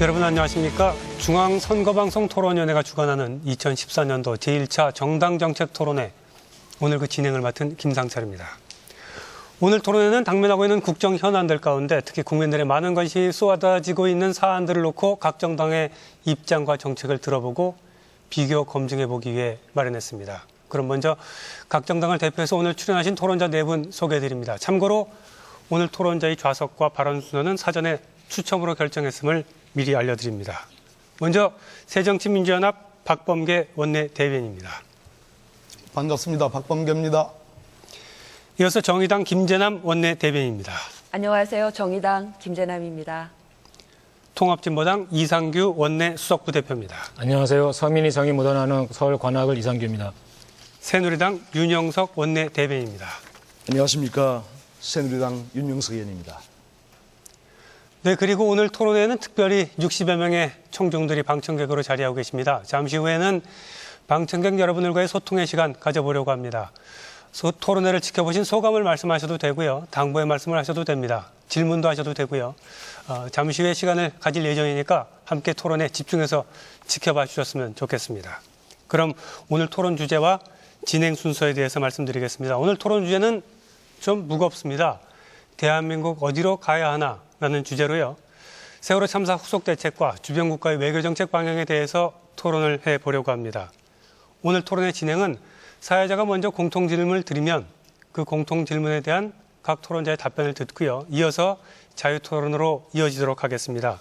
여러분 안녕하십니까? 중앙선거방송 토론위원회가 주관하는 2014년도 제1차 정당정책토론회, 오늘 그 진행을 맡은 김상철입니다. 오늘 토론회는 당면하고 있는 국정 현안들 가운데 특히 국민들의 많은 관심이 쏟아지고 있는 사안들을 놓고 각 정당의 입장과 정책을 들어보고 비교 검증해보기 위해 마련했습니다. 그럼 먼저 각 정당을 대표해서 오늘 출연하신 토론자 4분 소개해드립니다. 참고로 오늘 토론자의 좌석과 발언 순서는 사전에 추첨으로 결정했음을 미리 알려드립니다. 먼저 새정치민주연합 박범계 원내대변인입니다. 반갑습니다. 박범계입니다. 이어서 정의당 김재남 원내대변인입니다. 안녕하세요. 정의당 김재남입니다. 통합진보당 이상규 원내수석부대표입니다. 안녕하세요. 서민이 정이 묻어나는 서울 관악을 이상규입니다. 새누리당 윤영석 원내대변인입니다. 안녕하십니까. 새누리당 윤영석 의원입니다. 네, 그리고 오늘 토론회에는 특별히 60여 명의 청중들이 방청객으로 자리하고 계십니다. 잠시 후에는 방청객 여러분들과의 소통의 시간 가져보려고 합니다. 토론회를 지켜보신 소감을 말씀하셔도 되고요. 당부의 말씀을 하셔도 됩니다. 질문도 하셔도 되고요. 잠시 후에 시간을 가질 예정이니까 함께 토론에 집중해서 지켜봐 주셨으면 좋겠습니다. 그럼 오늘 토론 주제와 진행 순서에 대해서 말씀드리겠습니다. 오늘 토론 주제는 좀 무겁습니다. 대한민국 어디로 가야 하나? 라는 주제로요. 세월호 참사 후속 대책과 주변 국가의 외교정책 방향에 대해서 토론을 해보려고 합니다. 오늘 토론의 진행은 사회자가 먼저 공통질문을 드리면 그 공통질문에 대한 각 토론자의 답변을 듣고요. 이어서 자유토론으로 이어지도록 하겠습니다.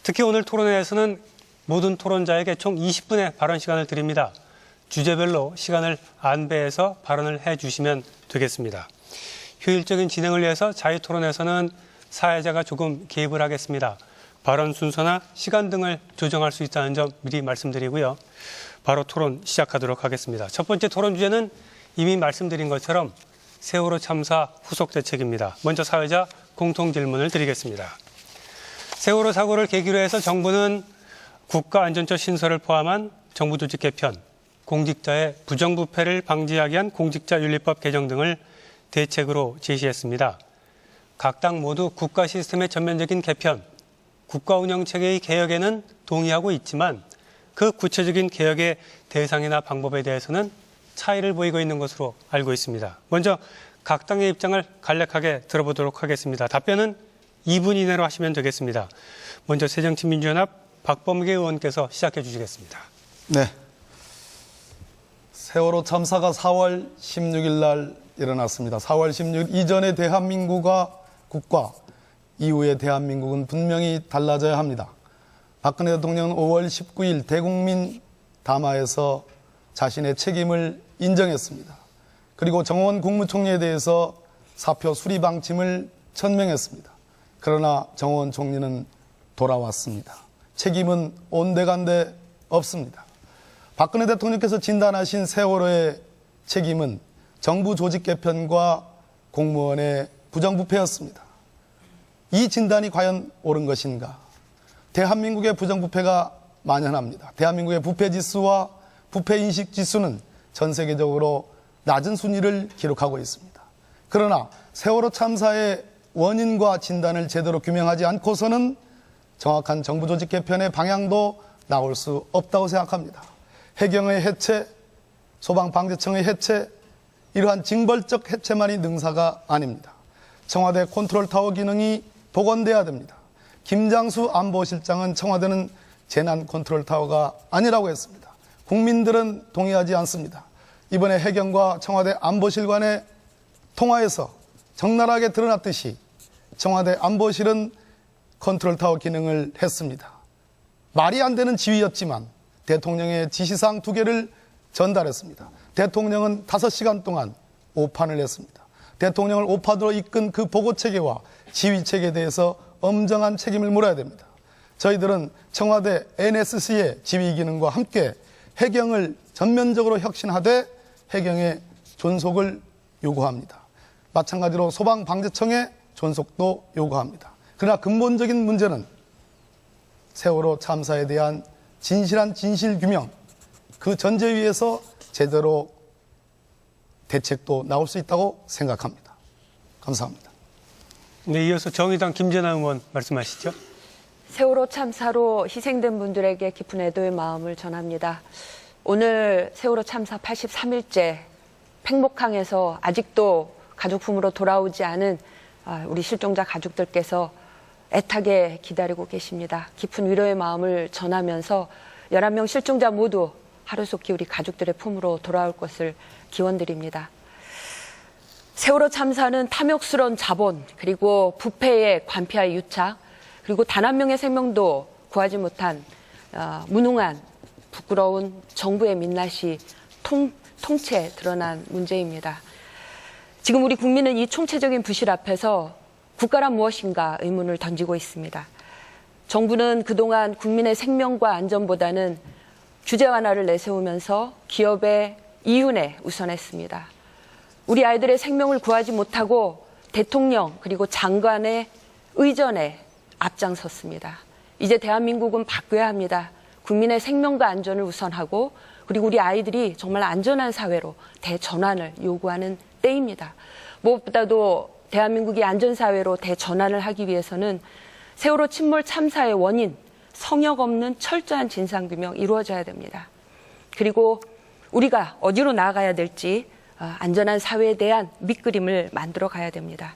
특히 오늘 토론회에서는 모든 토론자에게 총 20분의 발언 시간을 드립니다. 주제별로 시간을 안배해서 발언을 해주시면 되겠습니다. 효율적인 진행을 위해서 자유토론에서는 사회자가 조금 개입을 하겠습니다. 발언 순서나 시간 등을 조정할 수 있다는 점 미리 말씀드리고요. 바로 토론 시작하도록 하겠습니다. 첫 번째 토론 주제는 이미 말씀드린 것처럼 세월호 참사 후속 대책입니다. 먼저 사회자 공통 질문을 드리겠습니다. 세월호 사고를 계기로 해서 정부는 국가안전처 신설을 포함한 정부 조직 개편, 공직자의 부정부패를 방지하기 위한 공직자윤리법 개정 등을 대책으로 제시했습니다. 각 당 모두 국가 시스템의 전면적인 개편, 국가 운영체계의 개혁에는 동의하고 있지만 그 구체적인 개혁의 대상이나 방법에 대해서는 차이를 보이고 있는 것으로 알고 있습니다. 먼저 각 당의 입장을 간략하게 들어보도록 하겠습니다. 답변은 2분 이내로 하시면 되겠습니다. 먼저 새정치민주연합 박범계 의원께서 시작해 주시겠습니다. 네. 세월호 참사가 4월 16일 날 일어났습니다. 4월 16일 이전의 대한민국과 국가, 이후의 대한민국은 분명히 달라져야 합니다. 박근혜 대통령은 5월 19일 대국민 담화에서 자신의 책임을 인정했습니다. 그리고 정원 국무총리에 대해서 사표 수리 방침을 천명했습니다. 그러나 정원 총리는 돌아왔습니다. 책임은 온데간데 없습니다. 박근혜 대통령께서 진단하신 세월호의 책임은 정부 조직 개편과 공무원의 부정부패였습니다. 이 진단이 과연 옳은 것인가? 대한민국의 부정부패가 만연합니다. 대한민국의 부패지수와 부패인식지수는 전 세계적으로 낮은 순위를 기록하고 있습니다. 그러나 세월호 참사의 원인과 진단을 제대로 규명하지 않고서는 정확한 정부 조직 개편의 방향도 나올 수 없다고 생각합니다. 해경의 해체, 소방방재청의 해체, 이러한 징벌적 해체만이 능사가 아닙니다. 청와대 컨트롤타워 기능이 복원돼야 됩니다. 김장수 안보실장은 청와대는 재난 컨트롤타워가 아니라고 했습니다. 국민들은 동의하지 않습니다. 이번에 해경과 청와대 안보실 간의 통화에서 적나라하게 드러났듯이 청와대 안보실은 컨트롤타워 기능을 했습니다. 말이 안 되는 지휘였지만 대통령의 지시사항 2개를 전달했습니다. 대통령은 5시간 동안 오판을 했습니다. 대통령을 오판으로 이끈 그 보고체계와 지휘체계에 대해서 엄정한 책임을 물어야 됩니다. 저희들은 청와대 NSC의 지휘 기능과 함께 해경을 전면적으로 혁신하되 해경의 존속을 요구합니다. 마찬가지로 소방방재청의 존속도 요구합니다. 그러나 근본적인 문제는 세월호 참사에 대한 진실한 진실규명, 그 전제 위에서 제대로 대책도 나올 수 있다고 생각합니다. 감사합니다. 네, 이어서 정의당 김재남 의원 말씀하시죠. 세월호 참사로 희생된 분들에게 깊은 애도의 마음을 전합니다. 오늘 세월호 참사 83일째 팽목항에서 아직도 가족 품으로 돌아오지 않은 우리 실종자 가족들께서 애타게 기다리고 계십니다. 깊은 위로의 마음을 전하면서 11명 실종자 모두 하루속히 우리 가족들의 품으로 돌아올 것을 기원드립니다. 세월호 참사는 탐욕스러운 자본, 그리고 부패의 관피와 유착, 그리고 단 한 명의 생명도 구하지 못한 무능한 부끄러운 정부의 민낯이 통째 드러난 문제입니다. 지금 우리 국민은 이 총체적인 부실 앞에서 국가란 무엇인가 의문을 던지고 있습니다. 정부는 그동안 국민의 생명과 안전보다는 규제 완화를 내세우면서 기업의 이윤에 우선했습니다. 우리 아이들의 생명을 구하지 못하고 대통령 그리고 장관의 의전에 앞장섰습니다. 이제 대한민국은 바뀌어야 합니다. 국민의 생명과 안전을 우선하고 그리고 우리 아이들이 정말 안전한 사회로 대전환을 요구하는 때입니다. 무엇보다도 대한민국이 안전사회로 대전환을 하기 위해서는 세월호 침몰 참사의 원인, 성역 없는 철저한 진상규명 이루어져야 됩니다. 그리고 우리가 어디로 나아가야 될지 안전한 사회에 대한 밑그림을 만들어 가야 됩니다.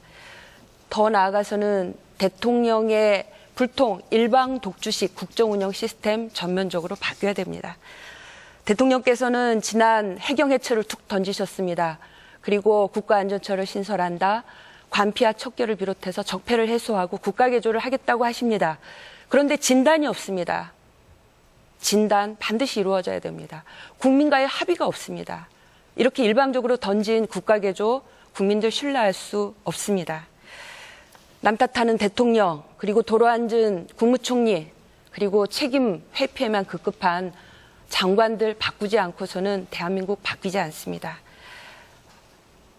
더 나아가서는 대통령의 불통 일방 독주식 국정운영 시스템 전면적으로 바뀌어야 됩니다. 대통령께서는 지난 해경 해체를 툭 던지셨습니다. 그리고 국가안전처를 신설한다, 관피와 척결을 비롯해서 적폐를 해소하고 국가개조를 하겠다고 하십니다. 그런데 진단이 없습니다. 진단 반드시 이루어져야 됩니다. 국민과의 합의가 없습니다. 이렇게 일방적으로 던진 국가개조 국민들 신뢰할 수 없습니다. 남 탓하는 대통령, 그리고 도로앉은 국무총리, 그리고 책임 회피에만 급급한 장관들 바꾸지 않고서는 대한민국 바뀌지 않습니다.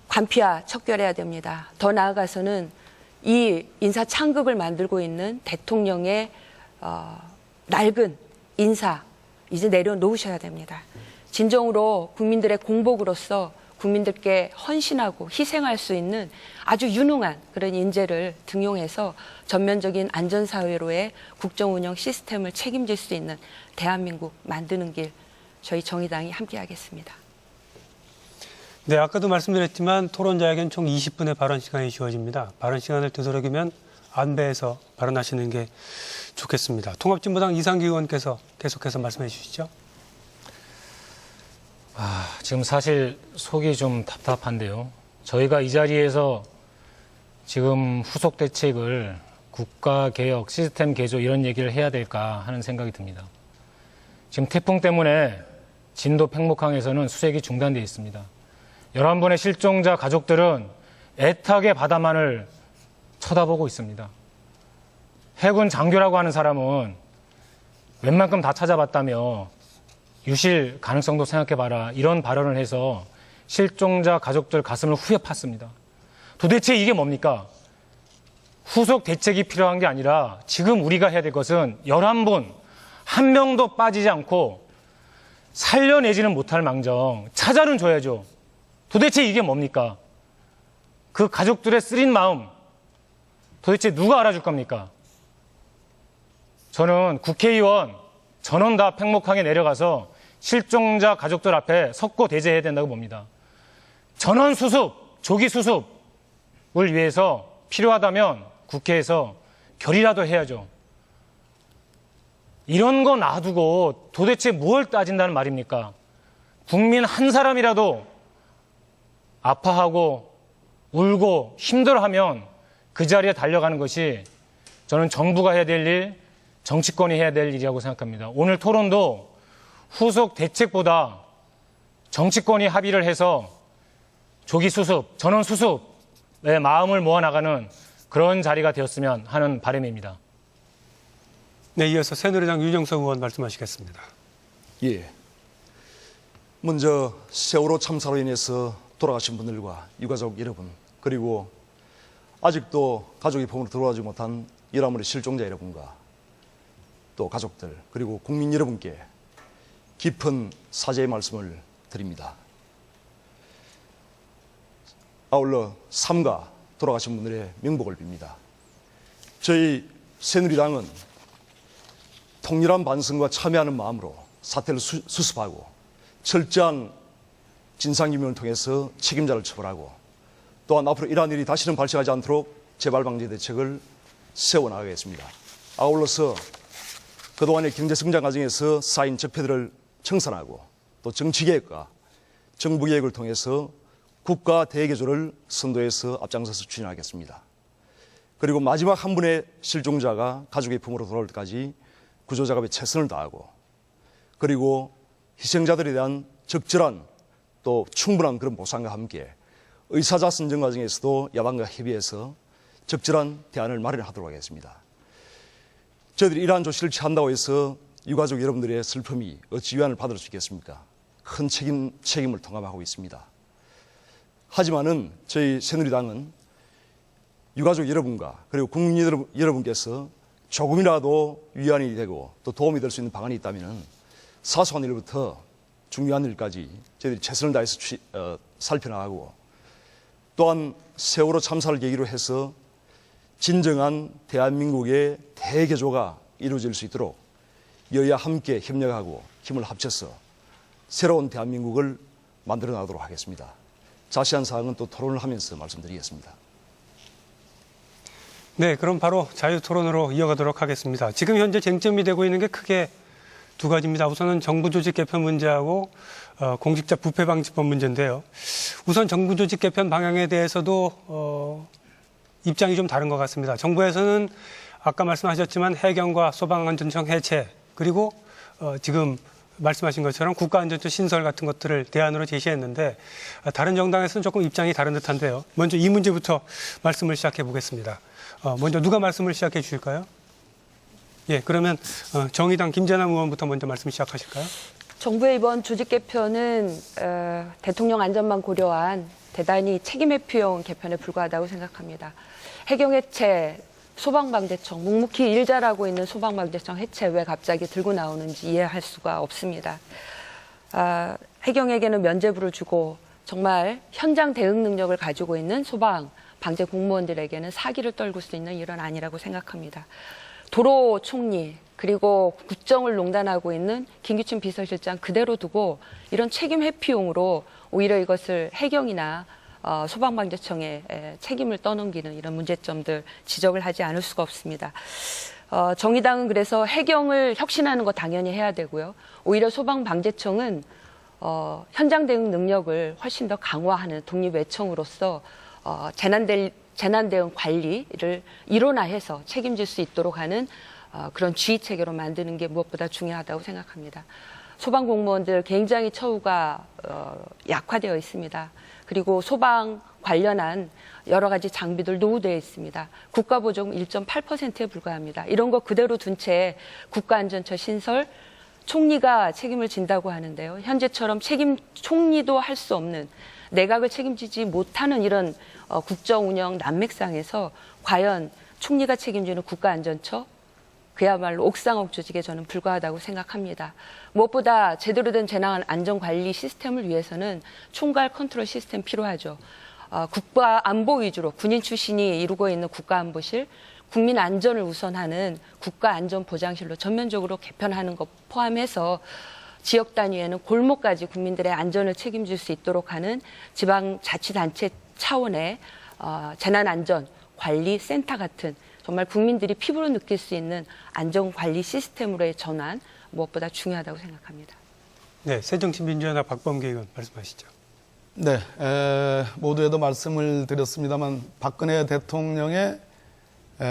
관피와 척결해야 됩니다. 더 나아가서는 이 인사 창극을 만들고 있는 대통령의 낡은 인사 이제 내려놓으셔야 됩니다. 진정으로 국민들의 공복으로서 국민들께 헌신하고 희생할 수 있는 아주 유능한 그런 인재를 등용해서 전면적인 안전사회로의 국정운영 시스템을 책임질 수 있는 대한민국 만드는 길 저희 정의당이 함께하겠습니다. 네, 아까도 말씀드렸지만 토론자에게는 총 20분의 발언 시간이 주어집니다. 발언 시간을 되도록이면 안배해서 발언하시는 게 좋겠습니다. 통합진보당 이상규 의원께서 계속해서 말씀해 주시죠. 지금 사실 속이 좀 답답한데요. 저희가 이 자리에서 지금 후속 대책을 국가개혁, 시스템 개조 이런 얘기를 해야 될까 하는 생각이 듭니다. 지금 태풍 때문에 진도 팽목항에서는 수색이 중단되어 있습니다. 11분의 실종자 가족들은 애타게 바다만을 쳐다보고 있습니다. 해군 장교라고 하는 사람은 웬만큼 다 찾아봤다며 유실 가능성도 생각해봐라 이런 발언을 해서 실종자 가족들 가슴을 후벼 팠습니다. 도대체 이게 뭡니까? 후속 대책이 필요한 게 아니라 지금 우리가 해야 될 것은 11분 한 명도 빠지지 않고 살려내지는 못할 망정 찾아는 줘야죠. 도대체 이게 뭡니까? 그 가족들의 쓰린 마음 도대체 누가 알아줄 겁니까? 저는 국회의원 전원 다 팽목항에 내려가서 실종자 가족들 앞에 석고 대제해야 된다고 봅니다. 전원 수습, 조기 수습을 위해서 필요하다면 국회에서 결의라도 해야죠. 이런 거 놔두고 도대체 뭘 따진다는 말입니까? 국민 한 사람이라도 아파하고 울고 힘들어하면 그 자리에 달려가는 것이 저는 정부가 해야 될 일, 정치권이 해야 될 일이라고 생각합니다. 오늘 토론도 후속 대책보다 정치권이 합의를 해서 조기 수습, 전원 수습의 마음을 모아나가는 그런 자리가 되었으면 하는 바람입니다. 네, 이어서 새누리당 윤영석 의원 말씀하시겠습니다. 예. 먼저 세월호 참사로 인해서 돌아가신 분들과 유가족 여러분, 그리고 아직도 가족이 품으로 들어오지 못한 11분의 실종자 여러분과 또 가족들, 그리고 국민 여러분께 깊은 사죄의 말씀을 드립니다. 아울러 삼가 돌아가신 분들의 명복을 빕니다. 저희 새누리당은 통일한 반성과 참여하는 마음으로 사태를 수습하고 철저한 진상규명을 통해서 책임자를 처벌하고 또한 앞으로 이러한 일이 다시는 발생하지 않도록 재발방지 대책을 세워나가겠습니다. 아울러서 그동안의 경제성장 과정에서 쌓인 적폐들을 청산하고 또 정치개혁과 정부개혁을 통해서 국가 대개조를 선도해서 앞장서서 추진하겠습니다. 그리고 마지막 한 분의 실종자가 가족의 품으로 돌아올 때까지 구조작업에 최선을 다하고 그리고 희생자들에 대한 적절한 또 충분한 그런 보상과 함께 의사자 선정 과정에서도 야당과 협의해서 적절한 대안을 마련하도록 하겠습니다. 저희들이 이러한 조치를 취한다고 해서 유가족 여러분들의 슬픔이 어찌 위안을 받을 수 있겠습니까? 큰 책임을 통감하고 있습니다. 하지만은 저희 새누리당은 유가족 여러분과 그리고 국민 여러분께서 조금이라도 위안이 되고 또 도움이 될 수 있는 방안이 있다면 사소한 일부터 중요한 일까지 저희들이 최선을 다해서 살펴나가고 또한 세월호 참사를 계기로 해서 진정한 대한민국의 대개조가 이루어질 수 있도록 여야 함께 협력하고 힘을 합쳐서 새로운 대한민국을 만들어 나가도록 하겠습니다. 자세한 사항은 또 토론을 하면서 말씀드리겠습니다. 네, 그럼 바로 자유토론으로 이어가도록 하겠습니다. 지금 현재 쟁점이 되고 있는 게 크게 두 가지입니다. 우선은 정부 조직 개편 문제하고 공직자 부패 방지법 문제인데요. 우선 정부 조직 개편 방향에 대해서도 입장이 좀 다른 것 같습니다. 정부에서는 아까 말씀하셨지만 해경과 소방안전청 해체 그리고 지금 말씀하신 것처럼 국가안전처 신설 같은 것들을 대안으로 제시했는데 다른 정당에서는 조금 입장이 다른 듯한데요. 먼저 이 문제부터 말씀을 시작해 보겠습니다. 먼저 누가 말씀을 시작해 주실까요? 예, 그러면 정의당 김재남 의원부터 먼저 말씀 시작하실까요? 정부의 이번 조직 개편은 대통령 안전만 고려한 대단히 책임회피용 개편에 불과하다고 생각합니다. 해경 해체, 소방방재청, 묵묵히 일 잘하고 있는 소방방재청 해체 왜 갑자기 들고 나오는지 이해할 수가 없습니다. 해경에게는 면죄부를 주고 정말 현장 대응 능력을 가지고 있는 소방, 방재 공무원들에게는 사기를 떨굴 수 있는 일은 아니라고 생각합니다. 도로 총리 그리고 국정을 농단하고 있는 김기춘 비서실장 그대로 두고 이런 책임 회피용으로 오히려 이것을 해경이나 소방방재청에 책임을 떠넘기는 이런 문제점들 지적을 하지 않을 수가 없습니다. 정의당은 그래서 해경을 혁신하는 거 당연히 해야 되고요. 오히려 소방방재청은 현장 대응 능력을 훨씬 더 강화하는 독립외청으로서 재난 대응 관리를 일원화해서 책임질 수 있도록 하는 그런 지휘 체계로 만드는 게 무엇보다 중요하다고 생각합니다. 소방 공무원들 굉장히 처우가 약화되어 있습니다. 그리고 소방 관련한 여러 가지 장비들 노후되어 있습니다. 국가보조금 1.8%에 불과합니다. 이런 거 그대로 둔 채 국가안전처 신설, 총리가 책임을 진다고 하는데요. 현재처럼 총리도 할 수 없는 내각을 책임지지 못하는 이런 국정 운영 난맥상에서 과연 총리가 책임지는 국가안전처 그야말로 옥상옥 조직에 저는 불과하다고 생각합니다. 무엇보다 제대로 된 재난 안전관리 시스템을 위해서는 총괄 컨트롤 시스템 필요하죠. 국가안보 위주로 군인 출신이 이루고 있는 국가안보실, 국민 안전을 우선하는 국가안전보장실로 전면적으로 개편하는 것 포함해서 지역 단위에는 골목까지 국민들의 안전을 책임질 수 있도록 하는 지방자치단체 차원의 재난안전관리센터 같은 정말 국민들이 피부로 느낄 수 있는 안전관리 시스템으로의 전환 무엇보다 중요하다고 생각합니다. 네, 새정치민주연합 박범계 의원 말씀하시죠. 네, 모두에도 말씀을 드렸습니다만 박근혜 대통령의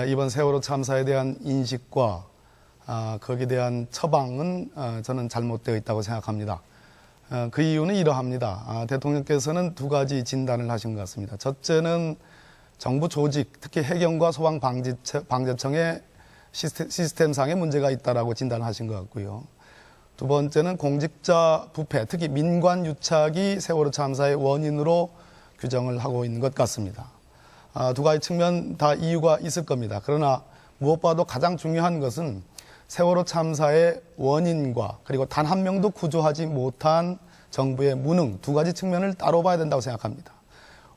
이번 세월호 참사에 대한 인식과 거기에 대한 처방은 저는 잘못되어 있다고 생각합니다. 그 이유는 이러합니다. 대통령께서는 두 가지 진단을 하신 것 같습니다. 첫째는 정부 조직, 특히 해경과 소방방재청의 시스템상의 문제가 있다라고 진단하신 것 같고요. 두 번째는 공직자 부패, 특히 민관 유착이 세월호 참사의 원인으로 규정을 하고 있는 것 같습니다. 두 가지 측면 다 이유가 있을 겁니다. 그러나 무엇보다도 가장 중요한 것은 세월호 참사의 원인과 그리고 단 한 명도 구조하지 못한 정부의 무능 두 가지 측면을 따로 봐야 된다고 생각합니다.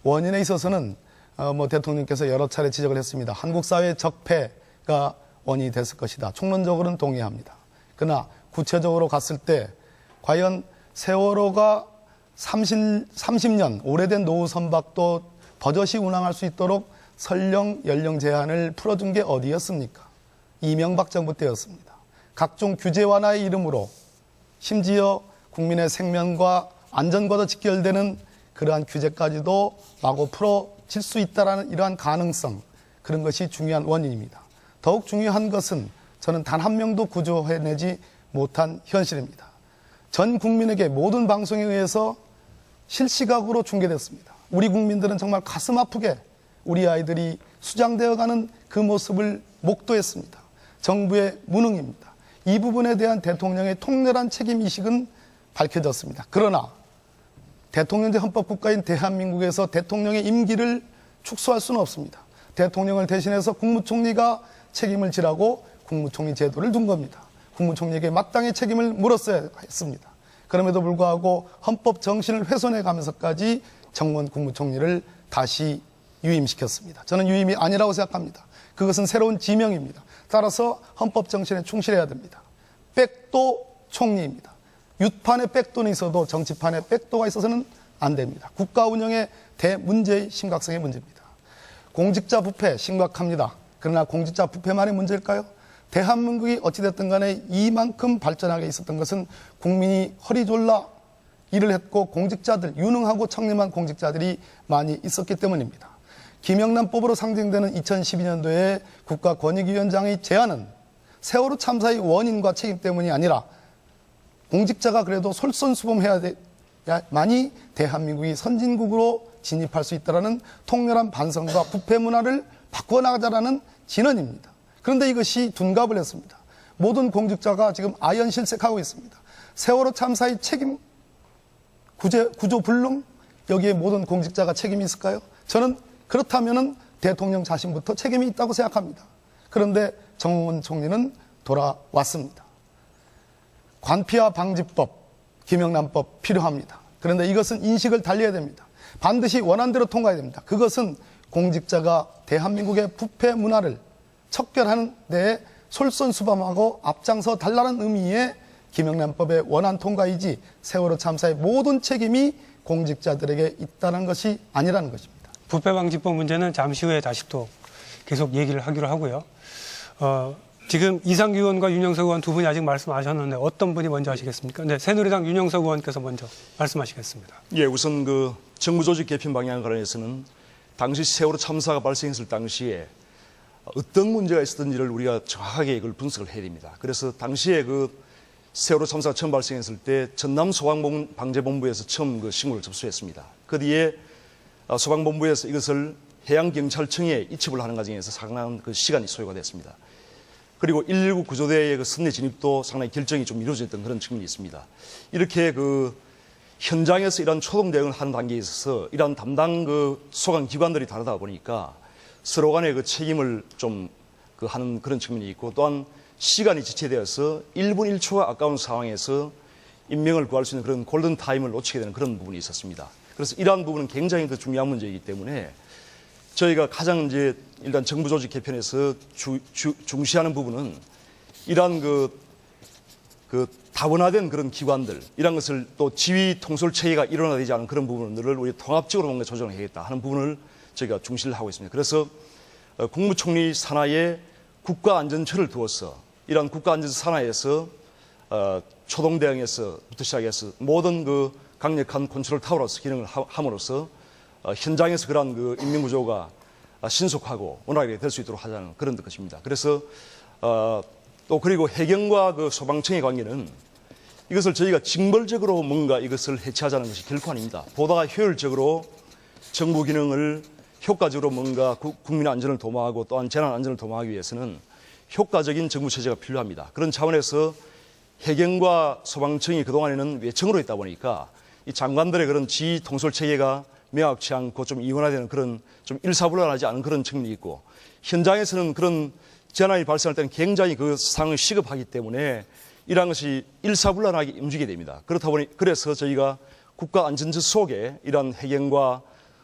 원인에 있어서는 대통령께서 여러 차례 지적을 했습니다. 한국 사회의 적폐가 원인이 됐을 것이다. 총론적으로는 동의합니다. 그러나 구체적으로 갔을 때 과연 세월호가 30년 오래된 노후 선박도 버젓이 운항할 수 있도록 설령 연령 제한을 풀어준 게 어디였습니까? 이명박 정부 때였습니다. 각종 규제 완화의 이름으로 심지어 국민의 생명과 안전과도 직결되는 그러한 규제까지도 마구 풀어질 수 있다는 이러한 가능성, 그런 것이 중요한 원인입니다. 더욱 중요한 것은 저는 단 한 명도 구조해내지 못한 현실입니다. 전 국민에게 모든 방송에 의해서 실시각으로 중계됐습니다. 우리 국민들은 정말 가슴 아프게 우리 아이들이 수장되어가는 그 모습을 목도했습니다. 정부의 무능입니다. 이 부분에 대한 대통령의 통렬한 책임의식은 밝혀졌습니다. 그러나 대통령제 헌법국가인 대한민국에서 대통령의 임기를 축소할 수는 없습니다. 대통령을 대신해서 국무총리가 책임을 지라고 국무총리 제도를 둔 겁니다. 국무총리에게 마땅히 책임을 물었어야 했습니다. 그럼에도 불구하고 헌법 정신을 훼손해 가면서까지 정원 국무총리를 다시 유임시켰습니다. 저는 유임이 아니라고 생각합니다. 그것은 새로운 지명입니다. 따라서 헌법 정신에 충실해야 됩니다. 백도 총리입니다. 유판에 백도는 있어도 정치판에 백도가 있어서는 안 됩니다. 국가 운영의 대문제의 심각성의 문제입니다. 공직자 부패 심각합니다. 그러나 공직자 부패만의 문제일까요? 대한민국이 어찌됐든 간에 이만큼 발전하게 있었던 것은 국민이 허리 졸라 일을 했고 공직자들, 유능하고 청렴한 공직자들이 많이 있었기 때문입니다. 김영란법으로 상정되는 2012년도에 국가권익위원장의 제안은 세월호 참사의 원인과 책임 때문이 아니라 공직자가 그래도 솔선수범해야만이 대한민국이 선진국으로 진입할 수 있다는 통렬한 반성과 부패 문화를 바꿔나가자라는 진언입니다. 그런데 이것이 둔갑을 했습니다. 모든 공직자가 지금 아연실색하고 있습니다. 세월호 참사의 책임, 구조 불능, 여기에 모든 공직자가 책임이 있을까요? 저는 그렇다면 대통령 자신부터 책임이 있다고 생각합니다. 그런데 정홍원 총리는 돌아왔습니다. 관피아 방지법, 김영란법 필요합니다. 그런데 이것은 인식을 달려야 됩니다. 반드시 원안대로 통과해야 됩니다. 그것은 공직자가 대한민국의 부패 문화를 척결하는 데에 솔선수범하고 앞장서 달라는 의미의 김영란법의 원안 통과이지 세월호 참사의 모든 책임이 공직자들에게 있다는 것이 아니라는 것입니다. 부패방지법 문제는 잠시 후에 다시 또 계속 얘기를 하기로 하고요. 지금 이상규 의원과 윤영석 의원 두 분이 아직 말씀하셨는데 어떤 분이 먼저 하시겠습니까? 네, 새누리당 윤영석 의원께서 먼저 말씀하시겠습니다. 예, 우선 그 정부조직 개편 방향 관련해서는 당시 세월호 참사가 발생했을 당시에 어떤 문제가 있었던지를 우리가 정확하게 이걸 분석을 해야 됩니다. 그래서 당시에 그 세월호 참사가 처음 발생했을 때 전남 소방방재본부에서 처음 그 신고를 접수했습니다. 그 뒤에 소방본부에서 이것을 해양경찰청에 이첩을 하는 과정에서 상당한 그 시간이 소요가 됐습니다. 그리고 119 구조대의 그 선내 진입도 상당히 결정이 좀 이루어졌던 그런 측면이 있습니다. 이렇게 그 현장에서 이런 초동 대응을 하는 단계에 있어서 이런 담당 그 소관 기관들이 다르다 보니까 서로 간의 그 책임을 좀 그 하는 그런 측면이 있고 또한 시간이 지체되어서 1분 1초가 아까운 상황에서 인명을 구할 수 있는 그런 골든 타임을 놓치게 되는 그런 부분이 있었습니다. 그래서 이러한 부분은 굉장히 그 중요한 문제이기 때문에 저희가 가장 이제 일단 정부 조직 개편에서 중시하는 부분은 이러한 그 다원화된 그런 기관들, 이런 것을 또 지휘 통솔 체계가 일원화되지 않은 그런 부분들을 우리 통합적으로 뭔가 조정을 해야겠다 하는 부분을 저희가 중시를 하고 있습니다. 그래서 국무총리 산하에 국가안전처를 두어서 이러한 국가안전처 산하에서 초동 대응에서부터 시작해서 모든 그 강력한 컨트롤 타워로서 기능을 함으로써 현장에서 그러한 그 인명구조가 신속하고 원활하게 될 수 있도록 하자는 그런 것입니다. 그래서 또 그리고 해경과 그 소방청의 관계는 이것을 저희가 징벌적으로 뭔가 이것을 해체하자는 것이 결코 아닙니다. 보다 효율적으로 정부 기능을 효과적으로 뭔가 국민의 안전을 도모하고 또한 재난 안전을 도모하기 위해서는 효과적인 정부 체제가 필요합니다. 그런 차원에서 해경과 소방청이 그동안에는 외청으로 있다 보니까 이 장관들의 그런 지휘 통솔 체계가 명확치 않고 좀 이원화되는 그런 좀 일사불란하지 않은 그런 측면이 있고 현장에서는 그런 재난이 발생할 때는 굉장히 그 상황이 시급하기 때문에 이러한 것이 일사불란하게 움직이게 됩니다. 그렇다 보니 그래서 저희가 국가안전처 속에 이러한 해경과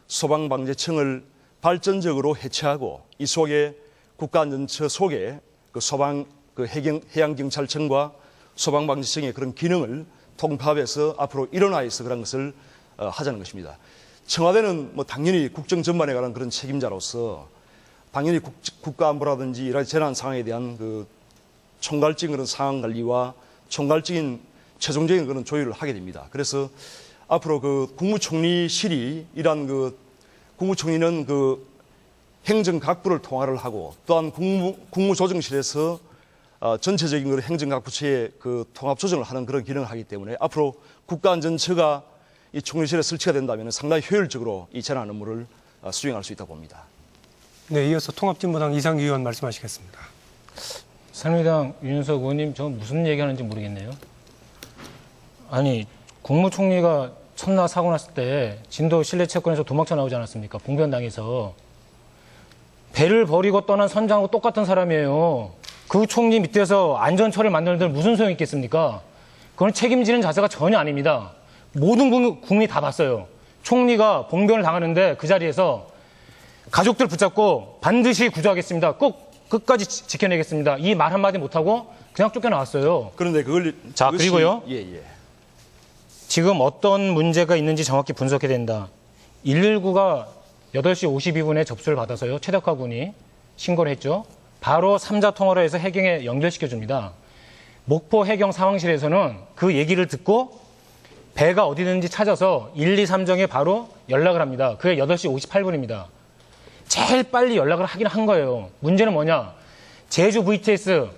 소방방재청을 발전적으로 해체하고 이 속에 국가안전처 속에 그 소방, 그 해양경찰청과 소방방지청의 그런 기능을 통합해서 앞으로 일원화해서 그런 것을 하자는 것입니다. 청와대는 뭐 당연히 국정 전반에 관한 그런 책임자로서 당연히 국가안보라든지 이런 재난 상황에 대한 그 총괄적인 그런 상황 관리와 총괄적인 최종적인 그런 조율을 하게 됩니다. 그래서 앞으로 그 국무총리실이 이러한 그 국무총리는 그 행정각부를 통화를 하고 또한 국무조정실에서 전체적인 그 행정각부처의 그 통합조정을 하는 그런 기능을 하기 때문에 앞으로 국가안전처가 이 총리실에 설치가 된다면 상당히 효율적으로 이 재난 업무를 수행할 수 있다고 봅니다. 네, 이어서 통합진보당 이상규 의원 말씀하시겠습니다. 새누리당 윤영석 의원님, 저 무슨 얘기하는지 모르겠네요. 아니, 국무총리가 첫날 사고 났을 때 진도 실내체육관에서 도망쳐 나오지 않았습니까? 봉변당해서. 배를 버리고 떠난 선장하고 똑같은 사람이에요. 그 총리 밑에서 안전처를 만드는데 무슨 소용이 있겠습니까? 그건 책임지는 자세가 전혀 아닙니다. 모든 국민이 다 봤어요. 총리가 봉변을 당하는데 그 자리에서 가족들 붙잡고 반드시 구조하겠습니다. 꼭 끝까지 지켜내겠습니다. 이 말 한마디 못하고 그냥 쫓겨나왔어요. 그런데 자, 그리고요. 예. 지금 어떤 문제가 있는지 정확히 분석해야 된다. 119가 8시 52분에 접수를 받아서요. 최덕화 군이 신고를 했죠. 바로 3자 통화로 해서 해경에 연결시켜줍니다. 목포 해경 상황실에서는 그 얘기를 듣고 배가 어디 있는지 찾아서 123정에 바로 연락을 합니다. 그게 8시 58분입니다. 제일 빨리 연락을 하긴 한 거예요. 문제는 뭐냐? 제주 VTS,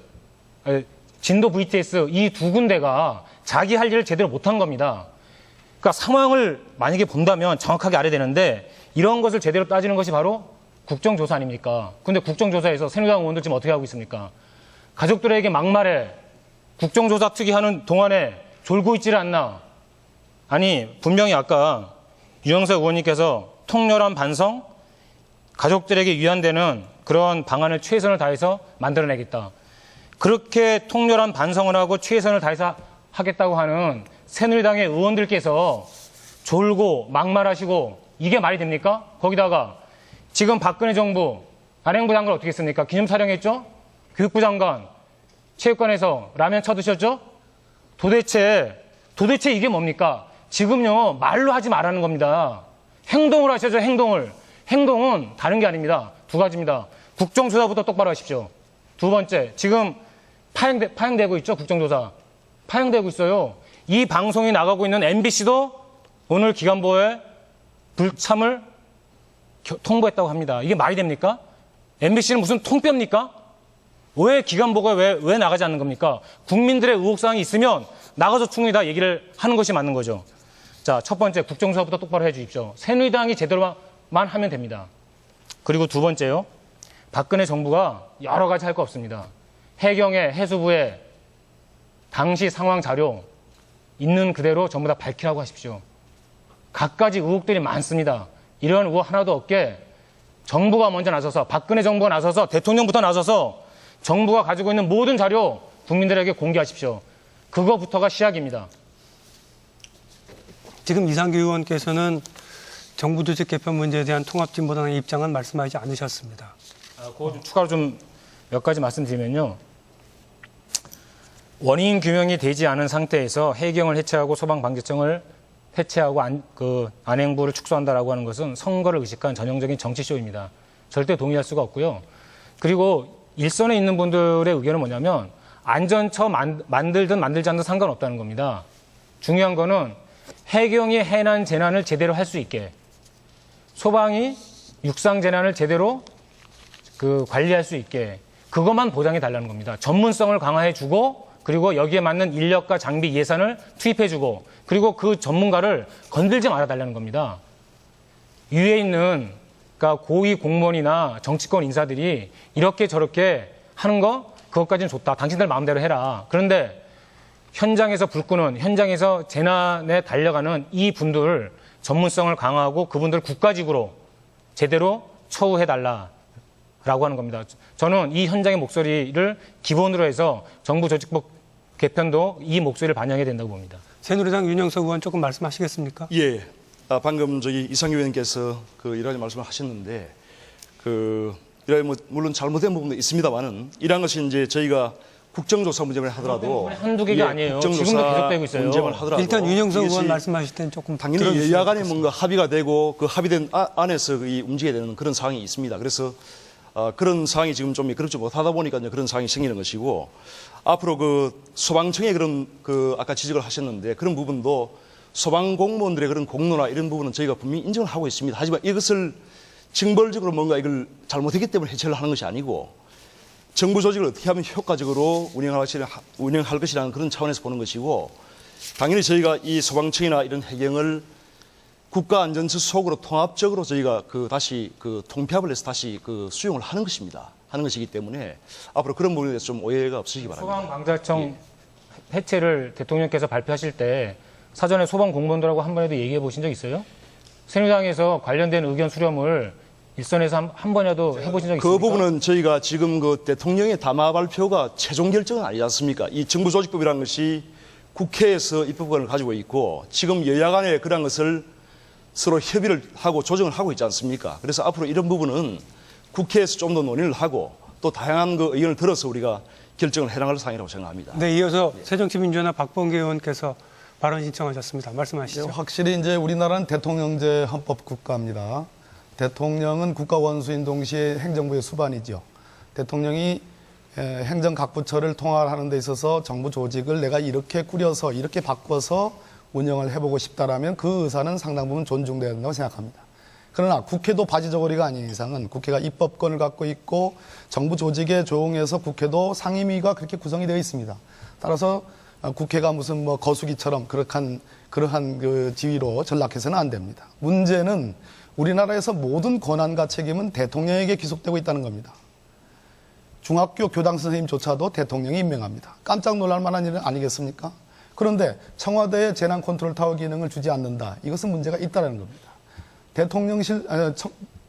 진도 VTS 이 두 군데가 자기 할 일을 제대로 못한 겁니다. 그러니까 상황을 만약에 본다면 정확하게 알아야 되는데 이런 것을 제대로 따지는 것이 바로 국정조사 아닙니까? 근데 국정조사에서 새누리당 의원들 지금 어떻게 하고 있습니까? 가족들에게 막말해 국정조사 특위하는 동안에 졸고 있지를 않나? 아니, 분명히 아까 유영석 의원님께서 통렬한 반성, 가족들에게 위안되는 그런 방안을 최선을 다해서 만들어내겠다. 그렇게 통렬한 반성을 하고 최선을 다해서 하겠다고 하는 새누리당의 의원들께서 졸고 막말하시고 이게 말이 됩니까? 거기다가 지금 박근혜 정부 안행부 장관 어떻게 했습니까? 기념촬영했죠? 교육부 장관 체육관에서 라면 쳐드셨죠? 도대체 이게 뭡니까? 지금요 말로 하지 말라는 겁니다. 행동을 하셔야죠. 행동은 다른 게 아닙니다. 두 가지입니다. 국정조사부터 똑바로 하십시오. 두 번째, 지금 파행되고 있죠. 국정조사. 파행되고 있어요. 이 방송이 나가고 있는 MBC도 오늘 기간보에 불참을 통보했다고 합니다. 이게 말이 됩니까? MBC는 무슨 통뼈입니까? 왜 기간보가 왜 나가지 않는 겁니까? 국민들의 의혹사항이 있으면 나가서 충분히 다 얘기를 하는 것이 맞는 거죠. 자, 첫 번째, 국정조사부터 똑바로 해 주십시오. 새누리당이 제대로만 하면 됩니다. 그리고 두 번째요. 박근혜 정부가 여러 가지 할 거 없습니다. 해경에 해수부에 당시 상황 자료 있는 그대로 전부 다 밝히라고 하십시오. 갖가지 의혹들이 많습니다. 이런 의혹 하나도 없게 정부가 먼저 나서서 박근혜 정부가 나서서 대통령부터 나서서 정부가 가지고 있는 모든 자료 국민들에게 공개하십시오. 그거부터가 시작입니다. 지금 이상규 의원께서는 정부 조직 개편 문제에 대한 통합진보당의 입장은 말씀하지 않으셨습니다. 그거 추가로 좀 몇 가지 말씀드리면요. 원인 규명이 되지 않은 상태에서 해경을 해체하고 소방방지청을 해체하고 안행부를 축소한다라고 하는 것은 선거를 의식한 전형적인 정치쇼입니다. 절대 동의할 수가 없고요. 그리고 일선에 있는 분들의 의견은 뭐냐면 안전처 만들든 만들지 않든 상관없다는 겁니다. 중요한 거는 해경이 해난 재난을 제대로 할 수 있게, 소방이 육상 재난을 제대로 관리할 수 있게, 그것만 보장해 달라는 겁니다. 전문성을 강화해 주고, 그리고 여기에 맞는 인력과 장비 예산을 투입해 주고, 그리고 그 전문가를 건들지 말아 달라는 겁니다. 위에 있는 그러니까 고위 공무원이나 정치권 인사들이 이렇게 저렇게 하는 거 그것까지는 좋다. 당신들 마음대로 해라. 그런데 현장에서 불 끄는, 현장에서 재난에 달려가는 이 분들 전문성을 강화하고 그분들 국가직으로 제대로 처우해달라라고 하는 겁니다. 저는 이 현장의 목소리를 기본으로 해서 정부 조직법 개편도 이 목소리를 반영해야 된다고 봅니다. 새누리당 윤영석 의원 조금 말씀하시겠습니까? 예. 방금 이상규 의원께서 이러한 말씀을 하셨는데, 물론 잘못된 부분도 있습니다만은, 이러한 것이 이제 저희가 국정조사 문제만 하더라도 한두 개가 아니에요. 지금도 계속되고 있어요. 문제만 하더라도 일단 윤영석 의원 이것이 말씀하실 때는 조금 당연히 들어주시면 여야 간에 좋겠습니다. 뭔가 합의가 되고 그 합의된 안에서 이 움직여야 되는 그런 상황이 있습니다. 그래서 그런 상황이 지금 좀 그렇지 못하다 보니까 이제 그런 상황이 생기는 것이고 앞으로 그 소방청의 그런 그 아까 지적을 하셨는데 그런 부분도 소방 공무원들의 그런 공로나 이런 부분은 저희가 분명히 인정을 하고 있습니다. 하지만 이것을 징벌적으로 뭔가 이걸 잘못했기 때문에 해체를 하는 것이 아니고 정부 조직을 어떻게 하면 효과적으로 운영할 것이라는 그런 차원에서 보는 것이고 당연히 저희가 이 소방청이나 이런 해경을 국가안전처 속으로 통합적으로 저희가 다시 통폐합을 해서 다시 수용을 하는 것입니다. 하는 것이기 때문에 앞으로 그런 부분에 대해서 좀 오해가 없으시기 바랍니다. 소방방자청 해체를 대통령께서 발표하실 때 사전에 소방 공무원들하고 한 번에도 얘기해 보신 적 있어요? 새누리당에서 관련된 의견 수렴을 일선에서 한 번이라도 해보신 적 있습니까? 그 부분은 저희가 지금 대통령의 담화 발표가 최종 결정은 아니지 않습니까? 이 정부조직법이라는 것이 국회에서 입법권을 가지고 있고 지금 여야 간에 그런 것을 서로 협의를 하고 조정을 하고 있지 않습니까? 그래서 앞으로 이런 부분은 국회에서 좀 더 논의를 하고 또 다양한 의견을 들어서 우리가 결정을 해나갈 사항이라고 생각합니다. 네, 이어서 새정치민주연합 박범계 의원께서 발언 신청하셨습니다. 말씀하시죠. 확실히 이제 우리나라는 대통령제 헌법 국가입니다. 대통령은 국가 원수인 동시에 행정부의 수반이죠. 대통령이 행정 각 부처를 통할하는 데 있어서 정부 조직을 내가 이렇게 꾸려서 이렇게 바꿔서 운영을 해보고 싶다라면 그 의사는 상당 부분 존중돼야 된다고 생각합니다. 그러나 국회도 바지저고리가 아닌 이상은 국회가 입법권을 갖고 있고 정부 조직에 조응해서 국회도 상임위가 그렇게 구성이 되어 있습니다. 따라서 국회가 무슨 거수기처럼 그러한 그 지위로 전락해서는 안 됩니다. 문제는 우리나라에서 모든 권한과 책임은 대통령에게 기속되고 있다는 겁니다. 중학교 교당 선생님조차도 대통령이 임명합니다. 깜짝 놀랄 만한 일은 아니겠습니까? 그런데 청와대에 재난 컨트롤 타워 기능을 주지 않는다. 이것은 문제가 있다는 겁니다. 대통령실,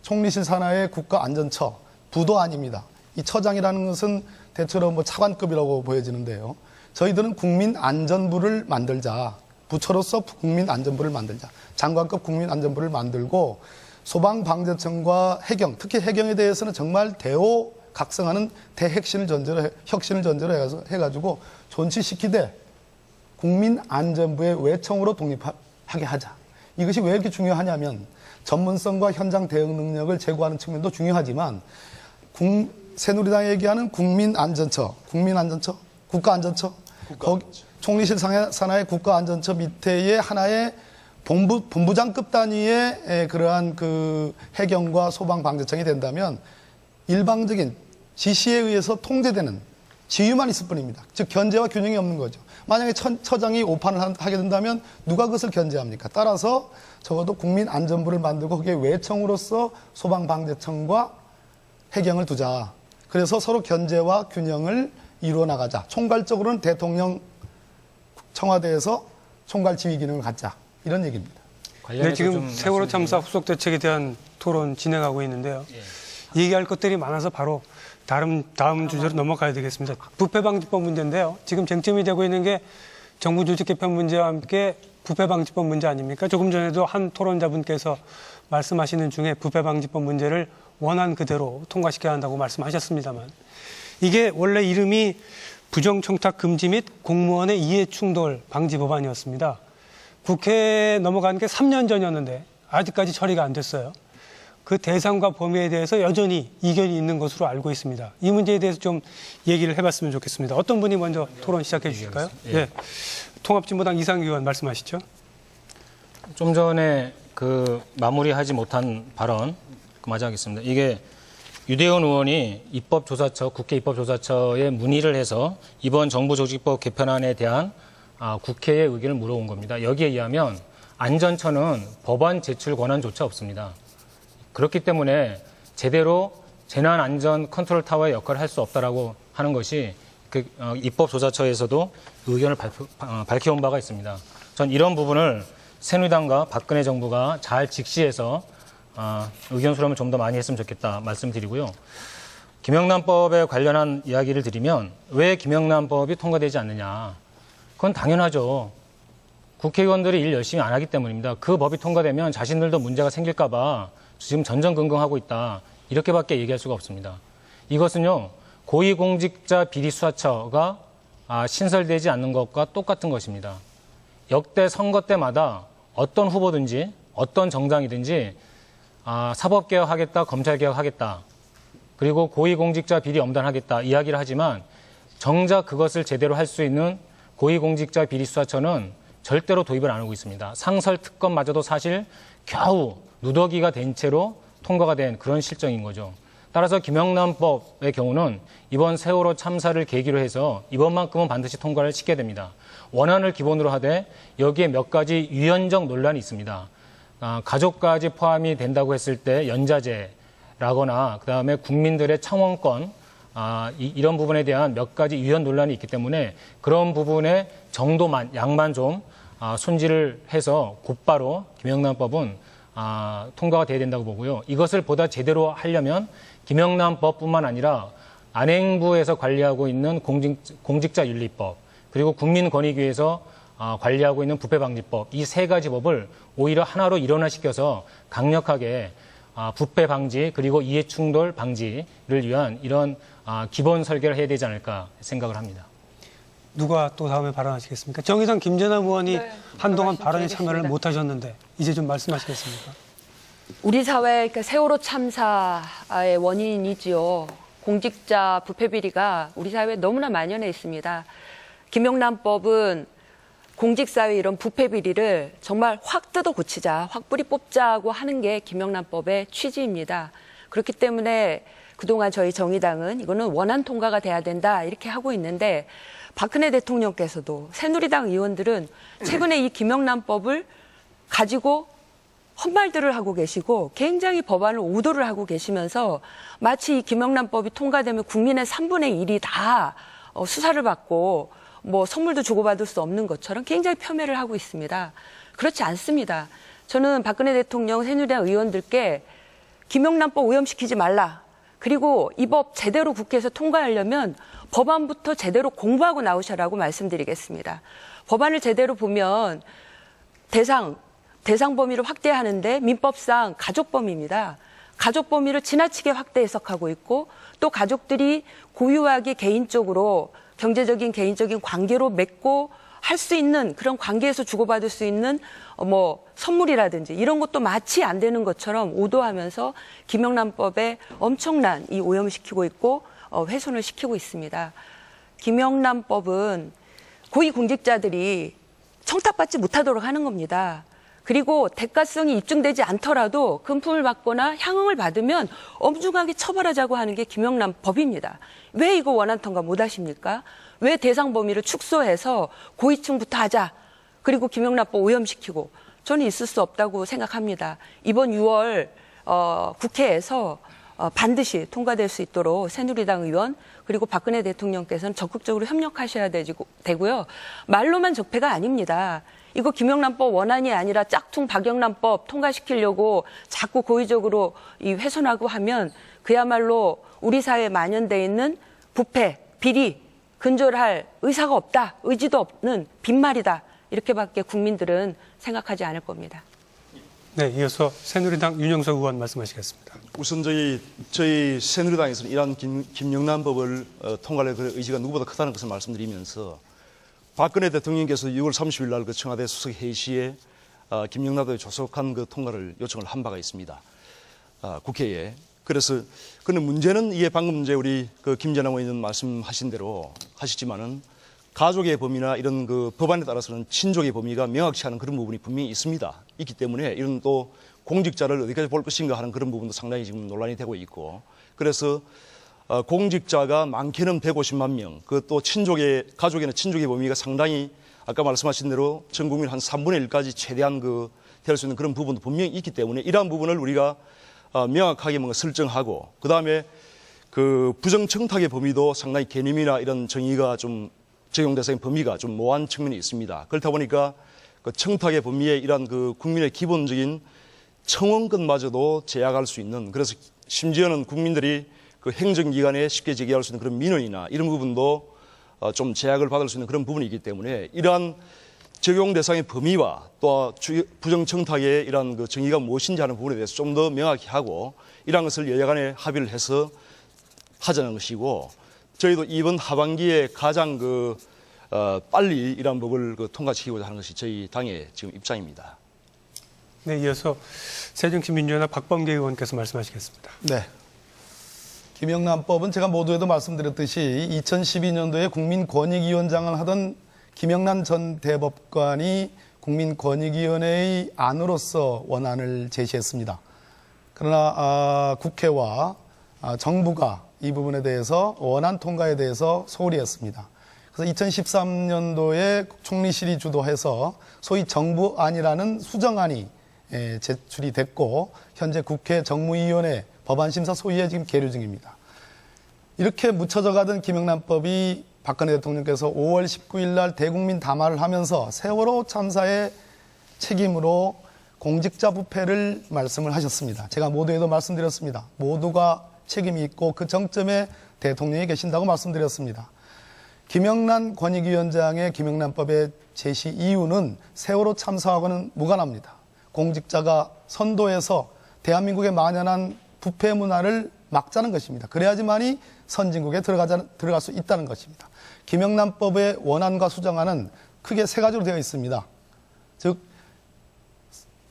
총리실 산하의 국가안전처, 부도 아닙니다. 이 처장이라는 것은 대체로 차관급이라고 보여지는데요. 저희들은 국민안전부를 만들자. 부처로서 국민안전부를 만들자. 장관급 국민안전부를 만들고 소방방재청과 해경, 특히 해경에 대해서는 정말 대호각성하는 혁신을 전제로 해가지고 존치시키되 국민안전부의 외청으로 독립하게 하자. 이것이 왜 이렇게 중요하냐면 전문성과 현장 대응 능력을 제고하는 측면도 중요하지만 새누리당이 얘기하는 국가안전처, 총리실 산하의 국가안전처 밑에의 하나의 본부장급 단위의 그러한 해경과 소방방재청이 된다면 일방적인 지시에 의해서 통제되는 지휘만 있을 뿐입니다. 즉 견제와 균형이 없는 거죠. 만약에 처장이 오판을 하게 된다면 누가 그것을 견제합니까? 따라서 적어도 국민안전부를 만들고 거기에 외청으로서 소방방재청과 해경을 두자. 그래서 서로 견제와 균형을 이루어 나가자. 총괄적으로는 대통령 청와대에서 총괄 지휘 기능을 갖자. 이런 얘기입니다. 네, 지금 세월호 참사 후속 대책에 대한 토론 진행하고 있는데요. 얘기할 것들이 많아서 바로 다음 주제로 넘어가야 되겠습니다. 부패방지법 문제인데요. 지금 쟁점이 되고 있는 게 정부 조직 개편 문제와 함께 부패방지법 문제 아닙니까? 조금 전에도 한 토론자분께서 말씀하시는 중에 부패방지법 문제를 원안 그대로 통과시켜야 한다고 말씀하셨습니다만 이게 원래 이름이 부정청탁 금지 및 공무원의 이해충돌 방지 법안이었습니다. 국회에 넘어간 게 3년 전이었는데 아직까지 처리가 안 됐어요. 그 대상과 범위에 대해서 여전히 이견이 있는 것으로 알고 있습니다. 이 문제에 대해서 좀 얘기를 해봤으면 좋겠습니다. 어떤 분이 먼저 토론 시작해 주실까요? 예. 통합진보당 이상규 의원 말씀하시죠. 좀 전에 마무리하지 못한 발언 맞이하겠습니다. 이게 유대현 의원이 국회 입법조사처에 문의를 해서 이번 정부조직법 개편안에 대한 국회의 의견을 물어온 겁니다. 여기에 의하면 안전처는 법안 제출 권한조차 없습니다. 그렇기 때문에 제대로 재난안전 컨트롤 타워의 역할을 할 수 없다라고 하는 것이 입법조사처에서도 의견을 밝혀온 바가 있습니다. 전 이런 부분을 새누리당과 박근혜 정부가 잘 직시해서 의견 수렴을 좀 더 많이 했으면 좋겠다 말씀드리고요. 김영란법에 관련한 이야기를 드리면 왜 김영란법이 통과되지 않느냐. 그건 당연하죠. 국회의원들이 일 열심히 안 하기 때문입니다. 그 법이 통과되면 자신들도 문제가 생길까 봐 지금 전전긍긍하고 있다. 이렇게밖에 얘기할 수가 없습니다. 이것은요. 고위공직자 비리수사처가 신설되지 않는 것과 똑같은 것입니다. 역대 선거 때마다 어떤 후보든지 어떤 정당이든지 사법개혁하겠다, 검찰개혁하겠다, 그리고 고위공직자 비리 엄단하겠다 이야기를 하지만 정작 그것을 제대로 할 수 있는 고위공직자 비리수사처는 절대로 도입을 안 하고 있습니다. 상설특검마저도 사실 겨우 누더기가 된 채로 통과가 된 그런 실정인 거죠. 따라서 김영란법의 경우는 이번 세월호 참사를 계기로 해서 이번만큼은 반드시 통과를 시켜야 됩니다. 원안을 기본으로 하되 여기에 몇 가지 유연적 논란이 있습니다. 가족까지 포함이 된다고 했을 때 연자제라거나 그다음에 국민들의 청원권 이런 부분에 대한 몇 가지 유연 논란이 있기 때문에 그런 부분의 정도만 양만 좀 손질을 해서 곧바로 김영란법은 통과가 돼야 된다고 보고요. 이것을 보다 제대로 하려면 김영란법뿐만 아니라 안행부에서 관리하고 있는 공직자윤리법 그리고 국민권익위에서 관리하고 있는 부패방지법 이 세 가지 법을 오히려 하나로 일원화시켜서 강력하게 부패 방지 그리고 이해충돌 방지를 위한 이런 기본 설계를 해야 되지 않을까 생각을 합니다. 누가 또 다음에 발언하시겠습니까? 정의당 김재남 의원이 네, 한동안 발언에 참여를 말씀드리겠습니다. 못하셨는데 이제 좀 말씀하시겠습니까? 우리 사회 세월호 참사의 원인이지요. 공직자 부패 비리가 우리 사회에 너무나 만연해 있습니다. 김영란법은 공직사회 이런 부패 비리를 정말 확 뜯어 고치자, 확 뿌리 뽑자고 하는 게 김영란법의 취지입니다. 그렇기 때문에 그동안 저희 정의당은 이거는 원안 통과가 돼야 된다 이렇게 하고 있는데 박근혜 대통령께서도 새누리당 의원들은 최근에 이 김영란법을 가지고 헛말들을 하고 계시고 굉장히 법안을 오도를 하고 계시면서 마치 이 김영란법이 통과되면 국민의 3분의 1이 다 수사를 받고 뭐 선물도 주고받을 수 없는 것처럼 굉장히 폄훼를 하고 있습니다. 그렇지 않습니다. 저는 박근혜 대통령 새누리당 의원들께 김영란법 오염시키지 말라. 그리고 이 법 제대로 국회에서 통과하려면 법안부터 제대로 공부하고 나오셔라고 말씀드리겠습니다. 법안을 제대로 보면 대상 범위를 확대하는데 민법상 가족 범위입니다. 가족 범위를 지나치게 확대 해석하고 있고 또 가족들이 고유하게 개인적으로 경제적인 개인적인 관계로 맺고 할 수 있는 그런 관계에서 주고받을 수 있는 뭐 선물이라든지 이런 것도 마치 안 되는 것처럼 오도하면서 김영란법에 엄청난 이 오염시키고 있고 훼손을 시키고 있습니다. 김영란법은 고위공직자들이 청탁받지 못하도록 하는 겁니다. 그리고 대가성이 입증되지 않더라도 금품을 받거나 향응을 받으면 엄중하게 처벌하자고 하는 게 김영란법입니다. 왜 이거 원안 통과 못 하십니까? 왜 대상 범위를 축소해서 고위층부터 하자. 그리고 김영란법 오염시키고 저는 있을 수 없다고 생각합니다. 이번 6월 국회에서 반드시 통과될 수 있도록 새누리당 의원 그리고 박근혜 대통령께서는 적극적으로 협력하셔야 되고요. 말로만 적폐가 아닙니다. 이거 김영란법 원안이 아니라 짝퉁 박영란법 통과시키려고 자꾸 고의적으로 훼손하고 하면 그야말로 우리 사회에 만연돼 있는 부패, 비리, 근절할 의사가 없다, 의지도 없는 빈말이다. 이렇게밖에 국민들은 생각하지 않을 겁니다. 네, 이어서 새누리당 윤영석 의원 말씀하시겠습니다. 우선 저희 새누리당에서는 이러한 김영란법을 통과할 그 의지가 누구보다 크다는 것을 말씀드리면서 박근혜 대통령께서 6월 30일 날 그 청와대 수석 회의시에 김영란법에 조속한 그 통과를 요청을 한 바가 있습니다. 국회에. 그래서 근데 문제는 이게 방금 이제 우리 그 김재남 의원 말씀하신 대로 하시지만은 가족의 범위나 이런 그 법안에 따라서는 친족의 범위가 명확치 않은 그런 부분이 분명히 있습니다. 있기 때문에 이런 또 공직자를 어디까지 볼 것인가 하는 그런 부분도 상당히 지금 논란이 되고 있고 그래서 공직자가 많게는 150만 명, 그 또 가족에는 친족의 범위가 상당히 아까 말씀하신 대로 전 국민 한 3분의 1까지 최대한 될 수 있는 그런 부분도 분명히 있기 때문에 이러한 부분을 우리가 명확하게 뭔가 설정하고 그 다음에 그 부정청탁의 범위도 상당히 개념이나 이런 정의가 좀 적용 대상의 범위가 좀 모호한 측면이 있습니다. 그렇다 보니까 그 청탁의 범위에 이러한 그 국민의 기본적인 청원권마저도 제약할 수 있는 그래서 심지어는 국민들이 그 행정기관에 쉽게 제기할 수 있는 그런 민원이나 이런 부분도 좀 제약을 받을 수 있는 그런 부분이 있기 때문에 이러한 적용 대상의 범위와 또 부정청탁의 이러한 그 정의가 무엇인지 하는 부분에 대해서 좀 더 명확히 하고 이러한 것을 여야 간에 합의를 해서 하자는 것이고 저희도 이번 하반기에 가장 빨리 이러한 법을 통과시키고자 하는 것이 저희 당의 지금 입장입니다. 네, 이어서 새정치민주연합 박범계 의원께서 말씀하시겠습니다. 네. 김영란법은 제가 모두에도 말씀드렸듯이 2012년도에 국민권익위원장을 하던 김영란 전 대법관이 국민권익위원회의 안으로서 원안을 제시했습니다. 그러나 국회와 정부가 이 부분에 대해서 원안 통과에 대해서 소홀히 했습니다. 그래서 2013년도에 총리실이 주도해서 소위 정부안이라는 수정안이 제출이 됐고 현재 국회 정무위원회 법안심사 소위에 지금 계류 중입니다. 이렇게 묻혀져 가던 김영란법이 박근혜 대통령께서 5월 19일 날 대국민 담화를 하면서 세월호 참사의 책임으로 공직자 부패를 말씀을 하셨습니다. 제가 모두에도 말씀드렸습니다. 모두가 책임이 있고 그 정점에 대통령이 계신다고 말씀드렸습니다. 김영란 권익위원장의 김영란법의 제시 이유는 세월호 참사하고는 무관합니다. 공직자가 선도해서 대한민국에 만연한 부패 문화를 막자는 것입니다. 그래야지만이 선진국에 들어갈 수 있다는 것입니다. 김영란법의 원안과 수정안은 크게 세 가지로 되어 있습니다. 즉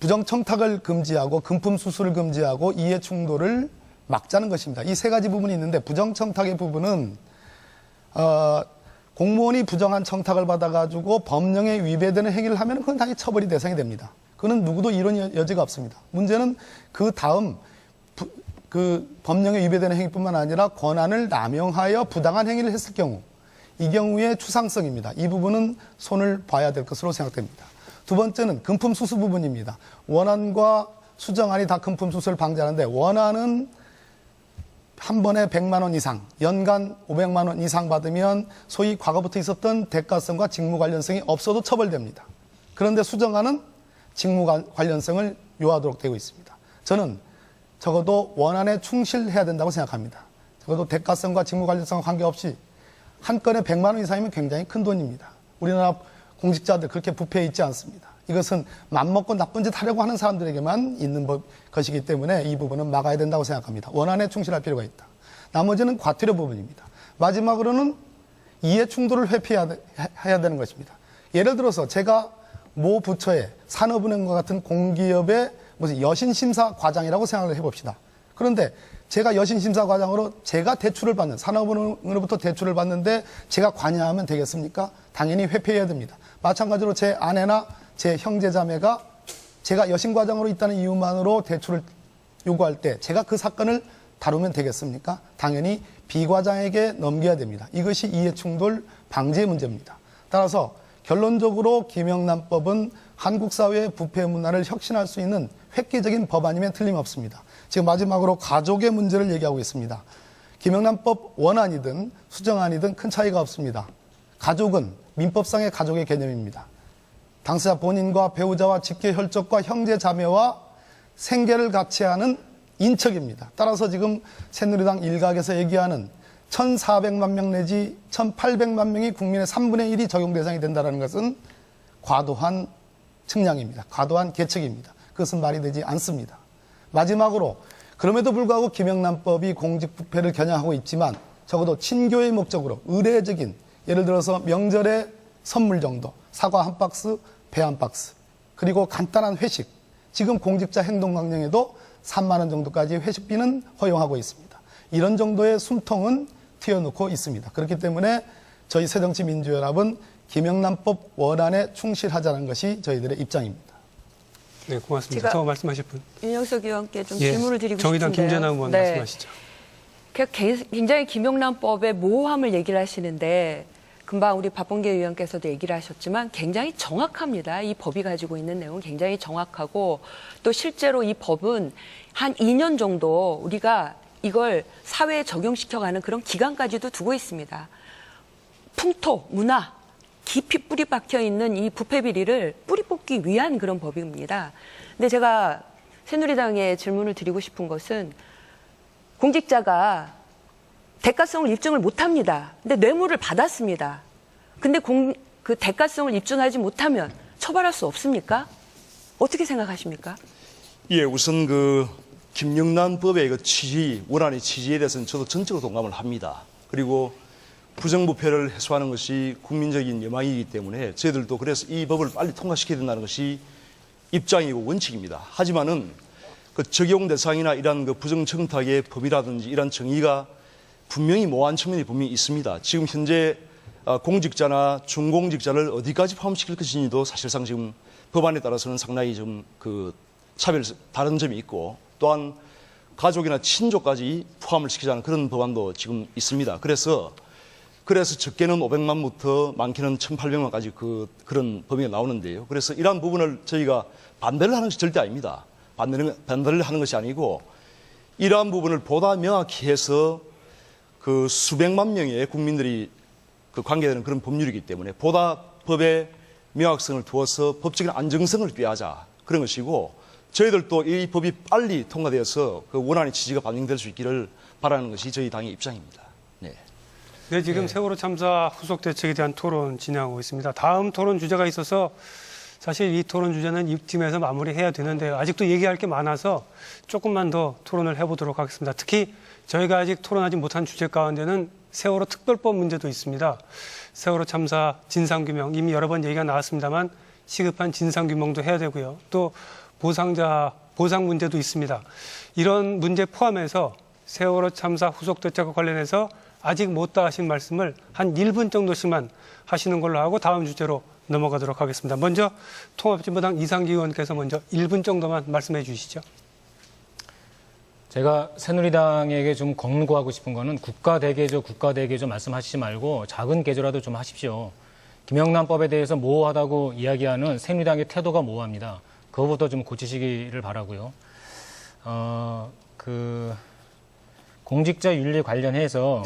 부정청탁을 금지하고 금품 수수를 금지하고 이해 충돌을 막자는 것입니다. 이 세 가지 부분이 있는데 부정청탁의 부분은 공무원이 부정한 청탁을 받아가지고 법령에 위배되는 행위를 하면 그건 당연히 처벌이 대상이 됩니다. 그는 누구도 이런 여지가 없습니다. 문제는 그 다음 그 법령에 위배되는 행위뿐만 아니라 권한을 남용하여 부당한 행위를 했을 경우 이 경우의 추상성입니다. 이 부분은 손을 봐야 될 것으로 생각됩니다. 두 번째는 금품 수수 부분입니다. 원안과 수정안이 다 금품 수수를 방지하는데 원안은 한 번에 100만 원 이상, 연간 500만 원 이상 받으면 소위 과거부터 있었던 대가성과 직무 관련성이 없어도 처벌됩니다. 그런데 수정안은 직무 관련성을 요하도록 되고 있습니다. 저는 적어도 원안에 충실해야 된다고 생각합니다. 적어도 대가성과 직무 관련성과 관계없이 한 건에 100만 원 이상이면 굉장히 큰 돈입니다. 우리나라 공직자들 그렇게 부패해 있지 않습니다. 이것은 맘먹고 나쁜 짓 하려고 하는 사람들에게만 있는 것이기 때문에 이 부분은 막아야 된다고 생각합니다. 원안에 충실할 필요가 있다. 나머지는 과태료 부분입니다. 마지막으로는 이해 충돌을 회피해야 되는 것입니다. 예를 들어서 제가 모 부처에 산업은행과 같은 공기업의 무슨 여신심사 과장이라고 생각을 해봅시다. 그런데 제가 여신심사 과장으로 제가 대출을 받는 산업은행으로부터 대출을 받는데 제가 관여하면 되겠습니까? 당연히 회피해야 됩니다. 마찬가지로 제 아내나 제 형제자매가 제가 여신과장으로 있다는 이유만으로 대출을 요구할 때 제가 그 사건을 다루면 되겠습니까? 당연히 비과장에게 넘겨야 됩니다. 이것이 이해충돌 방지의 문제입니다. 따라서 결론적으로 김영란법은 한국 사회의 부패 문화를 혁신할 수 있는 획기적인 법안이면 틀림없습니다. 지금 마지막으로 가족의 문제를 얘기하고 있습니다. 김영란법 원안이든 수정안이든 큰 차이가 없습니다. 가족은 민법상의 가족의 개념입니다. 당사자 본인과 배우자와 직계 혈족과 형제 자매와 생계를 같이 하는 인척입니다. 따라서 지금 새누리당 일각에서 얘기하는 1,400만 명 내지 1,800만 명이 국민의 3분의 1이 적용 대상이 된다는 것은 과도한 측량입니다. 과도한 계측입니다. 그것은 말이 되지 않습니다. 마지막으로 그럼에도 불구하고 김영란법이 공직부패를 겨냥하고 있지만 적어도 친교의 목적으로 의례적인 예를 들어서 명절에 선물 정도 사과 한 박스, 배 한 박스 그리고 간단한 회식 지금 공직자 행동강령에도 3만 원 정도까지 회식비는 허용하고 있습니다. 이런 정도의 숨통은 튀어놓고 있습니다. 그렇기 때문에 저희 새정치민주연합은 김영란법 원안에 충실하자는 것이 저희들의 입장입니다. 네, 고맙습니다. 더 말씀하실 분. 윤영석 의원께 좀 질문을 드리고 싶은데요. 정의당 김재남 의원 말씀하시죠. 굉장히 김영란법의 모호함을 얘기를 하시는데 금방 우리 박범계 의원께서도 얘기를 하셨지만 굉장히 정확합니다. 이 법이 가지고 있는 내용은 굉장히 정확하고 또 실제로 이 법은 한 2년 정도 우리가 이걸 사회에 적용시켜가는 그런 기간까지도 두고 있습니다. 풍토, 문화, 깊이 뿌리 박혀 있는 이 부패 비리를 뿌리 뽑기 위한 그런 법입니다. 근데 제가 새누리당에 질문을 드리고 싶은 것은 공직자가 대가성을 입증을 못합니다. 근데 뇌물을 받았습니다. 근데 그 대가성을 입증하지 못하면 처벌할 수 없습니까? 어떻게 생각하십니까? 예, 우선 김영란법의 취지, 원안의 취지에 대해서는 저도 전적으로 동감을 합니다. 그리고 부정부패를 해소하는 것이 국민적인 여망이기 때문에 저희들도 그래서 이 법을 빨리 통과시켜야 된다는 것이 입장이고 원칙입니다. 하지만은 그 적용 대상이나 이러한 그 부정청탁의 법이라든지 이러한 정의가 분명히 모호한 측면이 분명히 있습니다. 지금 현재 공직자나 중공직자를 어디까지 포함시킬 것인지도 사실상 지금 법안에 따라서는 상당히 좀 그 다른 점이 있고, 또한 가족이나 친족까지 포함을 시키자는 그런 법안도 지금 있습니다. 그래서 적게는 500만부터 많게는 1,800만까지 그런 범위가 나오는데요. 그래서 이러한 부분을 저희가 반대를 하는 것이 절대 아닙니다. 반대를 하는 것이 아니고, 이러한 부분을 보다 명확히 해서 그 수백만 명의 국민들이 그 관계되는 그런 법률이기 때문에 보다 법의 명확성을 두어서 법적인 안정성을 꾀하자, 그런 것이고, 저희들도 이 법이 빨리 통과되어서 그 원안의 취지가 반영될 수 있기를 바라는 것이 저희 당의 입장입니다. 네. 네, 지금 세월호 참사 후속 대책에 대한 토론 진행하고 있습니다. 다음 토론 주제가 있어서 사실 이 토론 주제는 입팀에서 마무리해야 되는데요. 아직도 얘기할 게 많아서 조금만 더 토론을 해보도록 하겠습니다. 특히 저희가 아직 토론하지 못한 주제 가운데는 세월호 특별법 문제도 있습니다. 세월호 참사 진상규명, 이미 여러 번 얘기가 나왔습니다만 시급한 진상규명도 해야 되고요. 또 보상 문제도 있습니다. 이런 문제 포함해서 세월호 참사 후속 대책과 관련해서 아직 못다 하신 말씀을 한 1분 정도씩만 하시는 걸로 하고 다음 주제로 넘어가도록 하겠습니다. 먼저 통합진보당 이상기 의원께서 먼저 1분 정도만 말씀해 주시죠. 제가 새누리당에게 좀 권고하고 싶은 거는 국가대개조 말씀하시지 말고 작은 개조라도 좀 하십시오. 김영란법에 대해서 모호하다고 이야기하는 새누리당의 태도가 모호합니다. 그거부터 좀 고치시기를 바라고요. 공직자 윤리 관련해서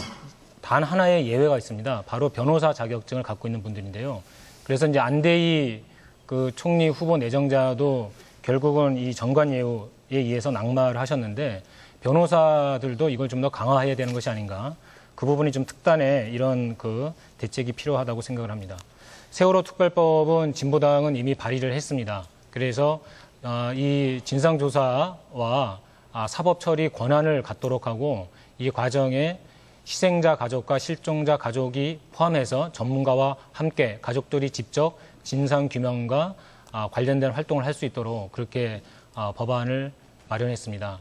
단 하나의 예외가 있습니다. 바로 변호사 자격증을 갖고 있는 분들인데요. 그래서 이제 안대희 그 총리 후보 내정자도 결국은 이 정관예우에 의해서 낙마를 하셨는데, 변호사들도 이걸 좀 더 강화해야 되는 것이 아닌가. 그 부분이 좀 특단의 이런 그 대책이 필요하다고 생각을 합니다. 세월호 특별법은 진보당은 이미 발의를 했습니다. 그래서 이 진상조사와 사법 처리 권한을 갖도록 하고, 이 과정에 희생자 가족과 실종자 가족이 포함해서 전문가와 함께 가족들이 직접 진상규명과 관련된 활동을 할 수 있도록 그렇게 법안을 마련했습니다.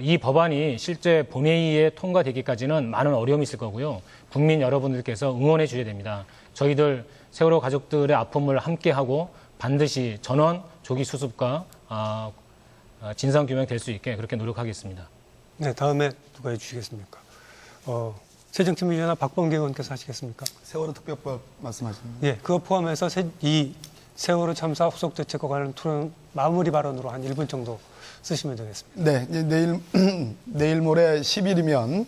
이 법안이 실제 본회의에 통과되기까지는 많은 어려움이 있을 거고요. 국민 여러분들께서 응원해 주셔야 됩니다. 저희들 세월호 가족들의 아픔을 함께하고 반드시 전원 조기 수습과 진상규명 될 수 있게 그렇게 노력하겠습니다. 네, 다음에 누가 해주시겠습니까? 새정치민주연합 박범계 의원께서 하시겠습니까? 세월호 특별법 말씀하시는 거예요? 예, 그거 포함해서 이 세월호 참사 후속 대책과 관련 토론 마무리 발언으로 한 1분 정도 쓰시면 되겠습니다. 네, 이제 내일 모레 10일이면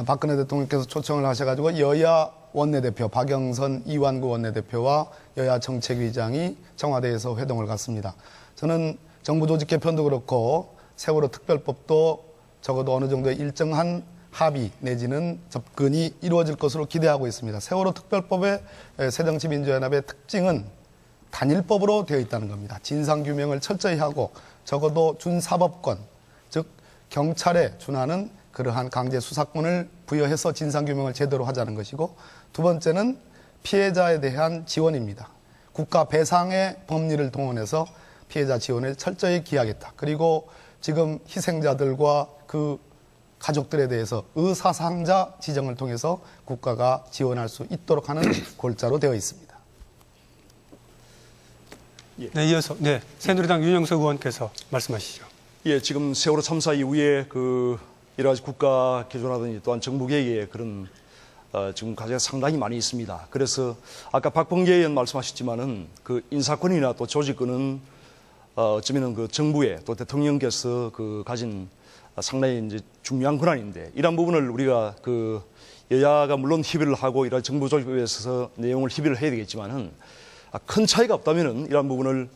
박근혜 대통령께서 초청을 하셔가지고 여야 원내대표 박영선 이완구 원내대표와 여야 정책위장이 청와대에서 회동을 갖습니다. 저는 정부 조직 개편도 그렇고 세월호 특별법도 적어도 어느 정도의 일정한 합의 내지는 접근이 이루어질 것으로 기대하고 있습니다. 세월호 특별법의 새정치민주연합의 특징은 단일법으로 되어 있다는 겁니다. 진상규명을 철저히 하고 적어도 준사법권, 즉 경찰에 준하는 그러한 강제 수사권을 부여해서 진상규명을 제대로 하자는 것이고, 두 번째는 피해자에 대한 지원입니다. 국가 배상의 법리를 동원해서 피해자 지원을 철저히 기하겠다. 그리고 지금 희생자들과 그 가족들에 대해서 의사상자 지정을 통해서 국가가 지원할 수 있도록 하는 골자로 되어 있습니다. 네, 이어서 새누리당 윤영석 의원께서 말씀하시죠. 예, 지금 세월호 참사 이후에 여러 가지 국가 개조라든지 또한 정부 개혁의 그런 지금 과제가 상당히 많이 있습니다. 그래서 아까 박범계 의원 말씀하셨지만은 그 인사권이나 또 조직권은 어쩌면은 그 정부의 또 대통령께서 가진 상당히 이제 중요한 권한인데, 이러한 부분을 우리가 여야가 물론 협의를 하고 이런 정부 조직에 있어서 내용을 협의를 해야 되겠지만은 큰 차이가 없다면은 이러한 부분을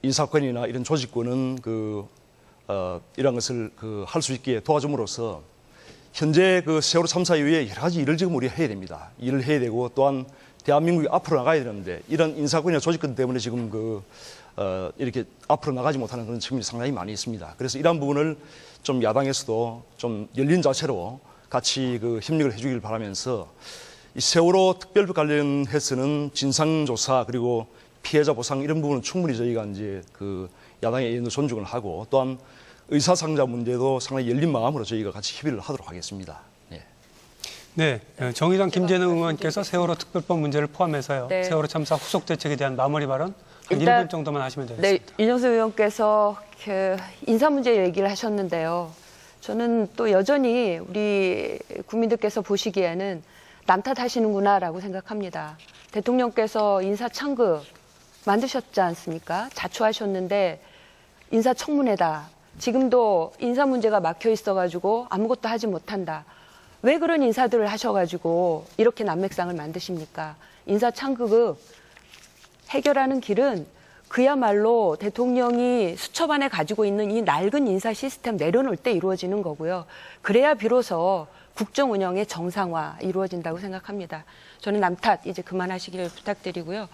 인사권이나 이런 조직권은 이런 것을 할 수 있게 도와줌으로써 현재 세월호 참사 이후에 여러 가지 일을 지금 우리가 해야 됩니다. 일을 해야 되고, 또한 대한민국이 앞으로 나가야 되는데 이런 인사권이나 조직권 때문에 지금 이렇게 앞으로 나가지 못하는 그런 측면이 상당히 많이 있습니다. 그래서 이러한 부분을 좀 야당에서도 좀 열린 자세로 같이 그 협력을 해주길 바라면서 이 세월호 특별법 관련해서는 진상조사 그리고 피해자 보상 이런 부분은 충분히 저희가 이제 그 야당의 의견도 존중을 하고 또한 의사상자 문제도 상당히 열린 마음으로 저희가 같이 협의를 하도록 하겠습니다. 네. 네, 정의당 김재능 의원께서 세월호 특별법 문제를 포함해서요. 네. 세월호 참사 후속 대책에 대한 마무리 발언 한 일단 1분 정도만 하시면 네, 되겠습니다. 윤정수 의원께서 그 인사 문제 얘기를 하셨는데요. 저는 또 여전히 우리 국민들께서 보시기에는 남 탓하시는구나라고 생각합니다. 대통령께서 인사창구 만드셨지 않습니까? 자초하셨는데 인사청문회다. 지금도 인사 문제가 막혀 있어가지고 아무것도 하지 못한다. 왜 그런 인사들을 하셔가지고 이렇게 난맥상을 만드십니까? 인사창구 해결하는 길은 그야말로 대통령이 수첩 안에 가지고 있는 이 낡은 인사 시스템 내려놓을 때 이루어지는 거고요. 그래야 비로소 국정 운영의 정상화 이루어진다고 생각합니다. 저는 남 탓 이제 그만하시기를 부탁드리고요.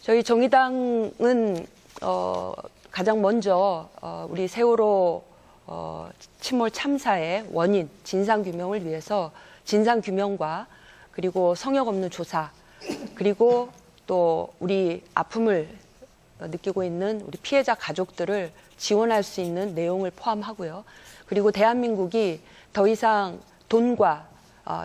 저희 정의당은 가장 먼저 우리 세월호 침몰 참사의 원인 진상 규명을 위해서 진상 규명과 그리고 성역 없는 조사 그리고 또 우리 아픔을 느끼고 있는 우리 피해자 가족들을 지원할 수 있는 내용을 포함하고요. 그리고 대한민국이 더 이상 돈과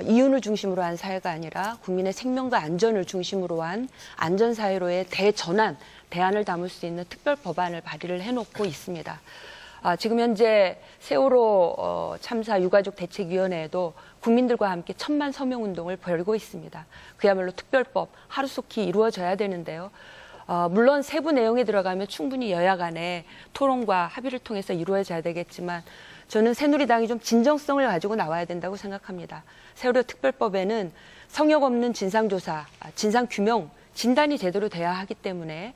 이윤을 중심으로 한 사회가 아니라 국민의 생명과 안전을 중심으로 한 안전사회로의 대전환, 대안을 담을 수 있는 특별 법안을 발의를 해놓고 있습니다. 지금 현재 세월호 참사 유가족 대책위원회에도 국민들과 함께 1000만 서명 운동을 벌이고 있습니다. 그야말로 특별법 하루속히 이루어져야 되는데요. 물론 세부 내용에 들어가면 충분히 여야 간의 토론과 합의를 통해서 이루어져야 되겠지만 저는 새누리당이 좀 진정성을 가지고 나와야 된다고 생각합니다. 세월호 특별법에는 성역 없는 진상조사, 진상규명, 진단이 제대로 돼야 하기 때문에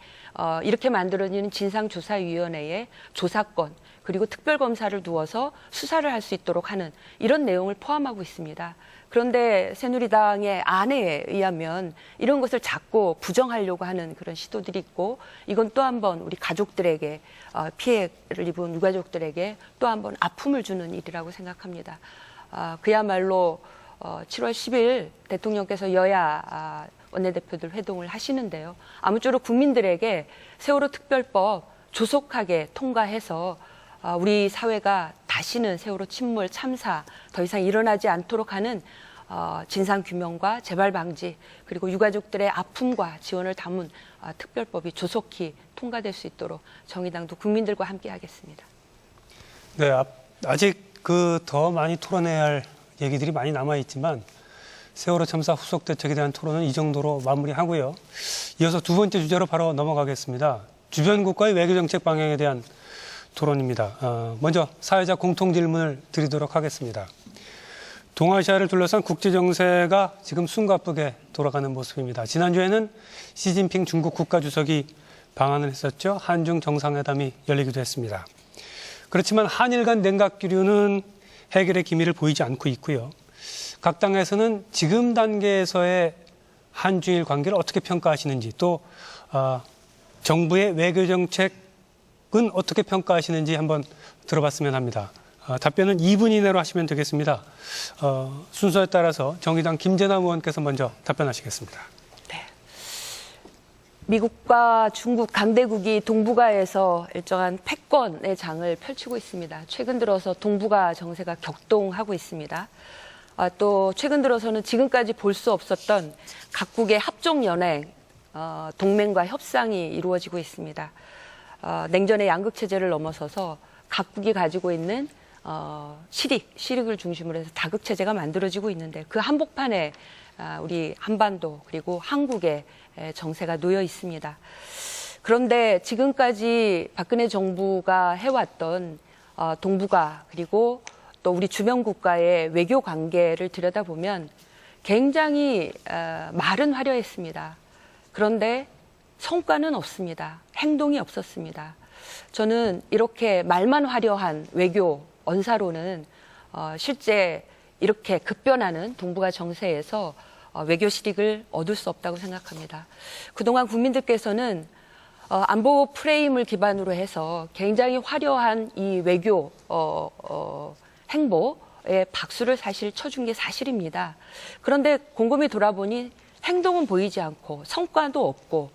이렇게 만들어지는 진상조사위원회의 조사권 그리고 특별검사를 두어서 수사를 할 수 있도록 하는 이런 내용을 포함하고 있습니다. 그런데 새누리당의 안에 의하면 이런 것을 자꾸 부정하려고 하는 그런 시도들이 있고 이건 또 한 번 우리 가족들에게 피해를 입은 유가족들에게 또 한 번 아픔을 주는 일이라고 생각합니다. 그야말로 7월 10일 대통령께서 여야 원내대표들 회동을 하시는데요. 아무쪼록 국민들에게 세월호 특별법 조속하게 통과해서 우리 사회가 다시는 세월호 침몰 참사 더 이상 일어나지 않도록 하는 진상규명과 재발 방지 그리고 유가족들의 아픔과 지원을 담은 특별법이 조속히 통과될 수 있도록 정의당도 국민들과 함께 하겠습니다. 네, 아직 더 많이 토론해야 할 얘기들이 많이 남아 있지만 세월호 참사 후속 대책에 대한 토론은 이 정도로 마무리하고요. 이어서 두 번째 주제로 바로 넘어가겠습니다. 주변 국가의 외교 정책 방향에 대한 토론입니다. 먼저 사회자 공통 질문을 드리도록 하겠습니다. 동아시아를 둘러싼 국제 정세가 지금 숨가쁘게 돌아가는 모습입니다. 지난주에는 시진핑 중국 국가주석이 방한을 했었죠. 한중 정상회담이 열리기도 했습니다. 그렇지만 한일 간 냉각기류는 해결의 기미를 보이지 않고 있고요. 각 당에서는 지금 단계에서의 한중일 관계를 어떻게 평가하시는지 또 정부의 외교 정책은 어떻게 평가하시는지 한번 들어봤으면 합니다. 답변은 2분 이내로 하시면 되겠습니다. 순서에 따라서 정의당 김재남 의원께서 먼저 답변하시겠습니다. 네. 미국과 중국 강대국이 동북아에서 일정한 패권의 장을 펼치고 있습니다. 최근 들어서 동북아 정세가 격동하고 있습니다. 또 최근 들어서는 지금까지 볼 수 없었던 각국의 합종연행, 동맹과 협상이 이루어지고 있습니다. 냉전의 양극체제를 넘어서서 각국이 가지고 있는 실익을 중심으로 해서 다극체제가 만들어지고 있는데 그 한복판에 우리 한반도 그리고 한국의 정세가 놓여 있습니다. 그런데 지금까지 박근혜 정부가 해왔던 동북아 그리고 또 우리 주변 국가의 외교 관계를 들여다보면 굉장히 말은 화려했습니다. 그런데 성과는 없습니다. 행동이 없었습니다. 저는 이렇게 말만 화려한 외교 언사로는 실제 이렇게 급변하는 동북아 정세에서 외교 실익을 얻을 수 없다고 생각합니다. 그동안 국민들께서는 안보 프레임을 기반으로 해서 굉장히 화려한 이 외교 행보 박수를 사실 쳐준 게 사실입니다. 그런데 곰곰이 돌아보니 행동은 보이지 않고 성과도 없고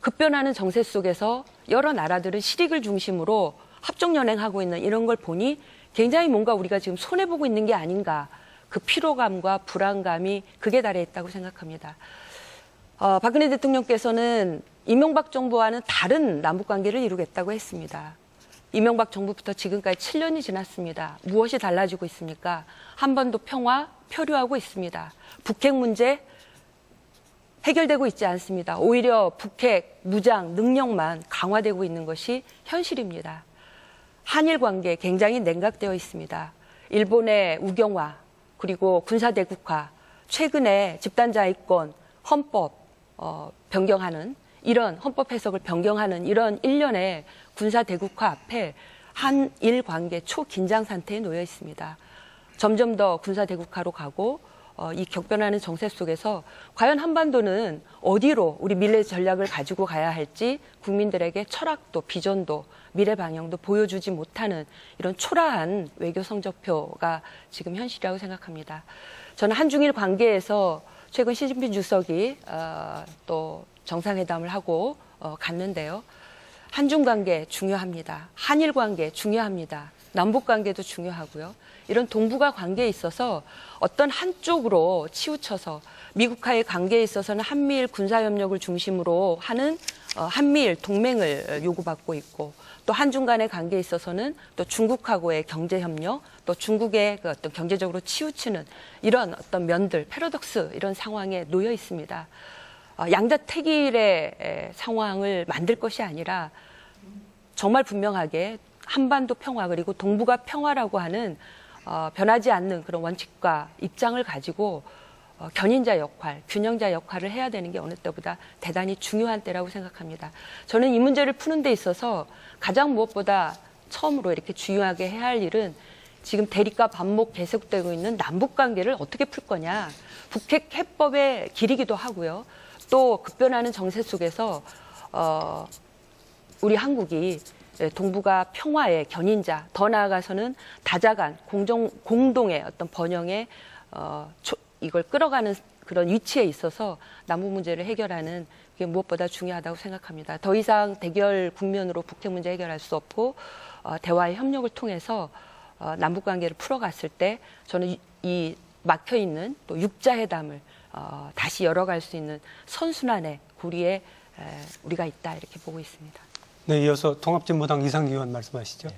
급변하는 정세 속에서 여러 나라들은 실익을 중심으로 합종연행하고 있는 이런 걸 보니 굉장히 뭔가 우리가 지금 손해보고 있는 게 아닌가, 그 피로감과 불안감이 극에 달해 있다고 생각합니다. 박근혜 대통령께서는 이명박 정부와는 다른 남북관계를 이루겠다고 했습니다. 이명박 정부부터 지금까지 7년이 지났습니다. 무엇이 달라지고 있습니까? 한반도 평화 표류하고 있습니다. 북핵 문제 해결되고 있지 않습니다. 오히려 북핵 무장 능력만 강화되고 있는 것이 현실입니다. 한일 관계 굉장히 냉각되어 있습니다. 일본의 우경화 그리고 군사대국화, 최근에 집단자위권 헌법 변경하는 이런 헌법 해석을 변경하는 이런 일련의 군사대국화 앞에 한일 관계 초긴장 상태에 놓여 있습니다. 점점 더 군사대국화로 가고 이 격변하는 정세 속에서 과연 한반도는 어디로 우리 미래 전략을 가지고 가야 할지 국민들에게 철학도 비전도 미래 방향도 보여주지 못하는 이런 초라한 외교 성적표가 지금 현실이라고 생각합니다. 저는 한중일 관계에서 최근 시진핑 주석이 또 정상회담을 하고 갔는데요. 한중 관계 중요합니다. 한일 관계 중요합니다. 남북 관계도 중요하고요. 이런 동북아 관계에 있어서 어떤 한쪽으로 치우쳐서 미국과의 관계에 있어서는 한미일 군사협력을 중심으로 하는 한미일 동맹을 요구받고 있고 또 한중 간의 관계에 있어서는 또 중국하고의 경제협력 또 중국의 그 어떤 경제적으로 치우치는 이런 어떤 면들 패러독스 이런 상황에 놓여 있습니다. 양자택일의 상황을 만들 것이 아니라 정말 분명하게 한반도 평화 그리고 동북아 평화라고 하는 변하지 않는 그런 원칙과 입장을 가지고 견인자 역할, 균형자 역할을 해야 되는 게 어느 때보다 대단히 중요한 때라고 생각합니다. 저는 이 문제를 푸는 데 있어서 가장 무엇보다 처음으로 이렇게 중요하게 해야 할 일은 지금 대립과 반목 계속되고 있는 남북관계를 어떻게 풀 거냐. 북핵 해법의 길이기도 하고요. 또 급변하는 정세 속에서 우리 한국이 동북아 평화의 견인자, 더 나아가서는 다자간 공동의 어떤 번영의 이걸 끌어가는 그런 위치에 있어서 남북 문제를 해결하는 게 무엇보다 중요하다고 생각합니다. 더 이상 대결 국면으로 북핵 문제 해결할 수 없고 대화의 협력을 통해서 남북 관계를 풀어갔을 때 저는 이 막혀 있는 또 육자회담을 다시 열어갈 수 있는 선순환의 고리에 우리가 있다 이렇게 보고 있습니다. 네, 이어서 통합진보당 이상기 의원 말씀하시죠.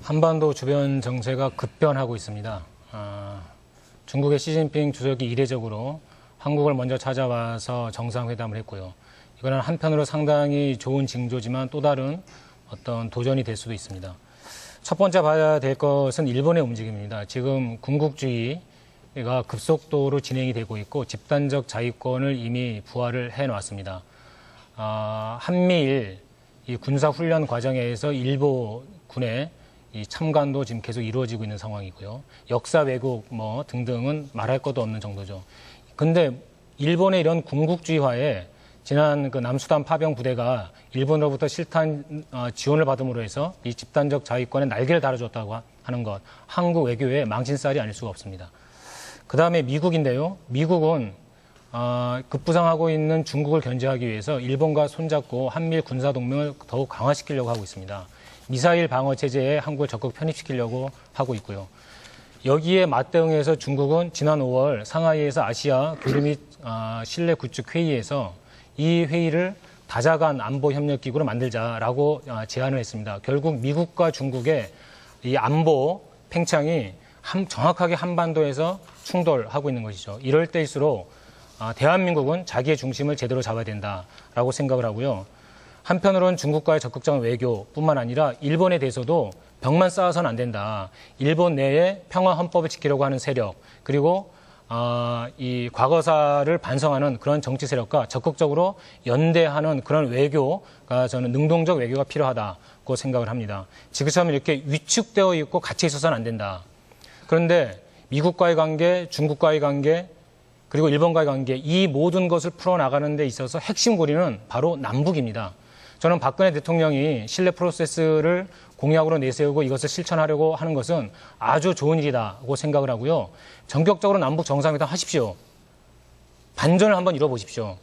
한반도 주변 정세가 급변하고 있습니다. 중국의 시진핑 주석이 이례적으로 한국을 먼저 찾아와서 정상회담을 했고요. 이거는 한편으로 상당히 좋은 징조지만 또 다른 어떤 도전이 될 수도 있습니다. 첫 번째 봐야 될 것은 일본의 움직임입니다. 지금 군국주의가 급속도로 진행이 되고 있고 집단적 자위권을 이미 부활을 해놓았습니다. 한미일 이 군사훈련 과정에서 일본군의 이 참관도 지금 계속 이루어지고 있는 상황이고요. 역사 왜곡 뭐 등등은 말할 것도 없는 정도죠. 근데 일본의 이런 군국주의화에 지난 그 남수단 파병 부대가 일본으로부터 실탄 지원을 받음으로 해서 이 집단적 자위권에 날개를 달아줬다고 하는 것, 한국 외교의 망신살이 아닐 수가 없습니다. 그 다음에 미국인데요. 미국은 급부상하고 있는 중국을 견제하기 위해서 일본과 손잡고 한미일 군사동맹을 더욱 강화시키려고 하고 있습니다. 미사일 방어 체제에 한국을 적극 편입시키려고 하고 있고요. 여기에 맞대응해서 중국은 지난 5월 상하이에서 아시아 교류 및 신뢰 구축 회의에서 이 회의를 다자간 안보 협력 기구로 만들자라고 제안을 했습니다. 결국 미국과 중국의 이 안보 팽창이 정확하게 한반도에서 충돌하고 있는 것이죠. 이럴 때일수록 대한민국은 자기의 중심을 제대로 잡아야 된다라고 생각을 하고요. 한편으로는 중국과의 적극적인 외교뿐만 아니라 일본에 대해서도 벽만 쌓아서는 안 된다. 일본 내에 평화 헌법을 지키려고 하는 세력 그리고 이 과거사를 반성하는 그런 정치 세력과 적극적으로 연대하는 그런 외교가 저는 능동적 외교가 필요하다고 생각을 합니다. 지금처럼 이렇게 위축되어 있고 갇혀 있어서는 안 된다. 그런데 미국과의 관계, 중국과의 관계 그리고 일본과의 관계 이 모든 것을 풀어나가는 데 있어서 핵심 고리는 바로 남북입니다. 저는 박근혜 대통령이 신뢰 프로세스를 공약으로 내세우고 이것을 실천하려고 하는 것은 아주 좋은 일이라고 생각을 하고요. 전격적으로 남북 정상회담 하십시오. 반전을 한번 이뤄보십시오.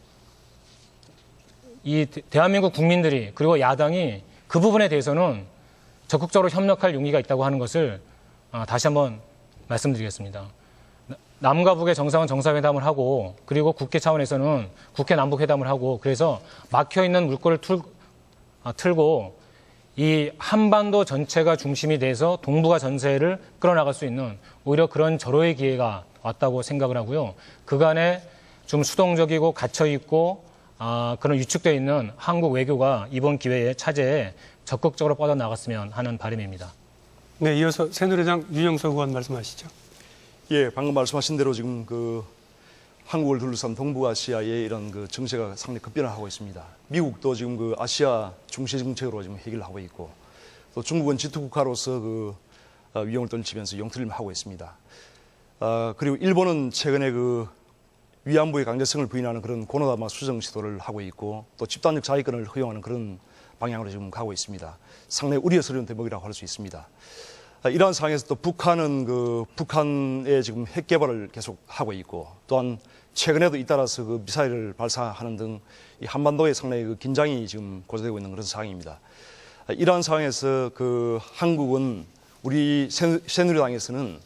이 대한민국 국민들이 그리고 야당이 그 부분에 대해서는 적극적으로 협력할 용의가 있다고 하는 것을 다시 한번 말씀드리겠습니다. 남과 북의 정상은 정상회담을 하고 그리고 국회 차원에서는 국회 남북회담을 하고 그래서 막혀있는 물꼬를 틀고 이 한반도 전체가 중심이 돼서 동북아 전세를 끌어나갈 수 있는 오히려 그런 절호의 기회가 왔다고 생각을 하고요. 그간에 좀 수동적이고 갇혀있고 그런 위축되어 있는 한국 외교가 이번 기회에 차제에 적극적으로 뻗어나갔으면 하는 바람입니다. 네, 이어서 새누리당 윤영석 의원 말씀하시죠. 예, 방금 말씀하신 대로 지금 그 한국을 둘러싼 동북아시아의 이런 그 정세가 상당히 급변을 하고 있습니다. 미국도 지금 그 아시아 중시 정책으로 지금 해결을 하고 있고 또 중국은 G2 국가로서 그 위용을 떨치면서 용틀림을 하고 있습니다. 그리고 일본은 최근에 그 위안부의 강제성을 부인하는 그런 고노다마 수정 시도를 하고 있고 또 집단적 자위권을 허용하는 그런 방향으로 지금 가고 있습니다. 상당히 우려스러운 대목이라고 할 수 있습니다. 이러한 상황에서 또 북한은 그 북한의 지금 핵 개발을 계속 하고 있고 또한 최근에도 잇따라서 그 미사일을 발사하는 등 이 한반도에 상당히 그 긴장이 지금 고조되고 있는 그런 상황입니다. 이러한 상황에서 그 한국은 우리 새누리당에서는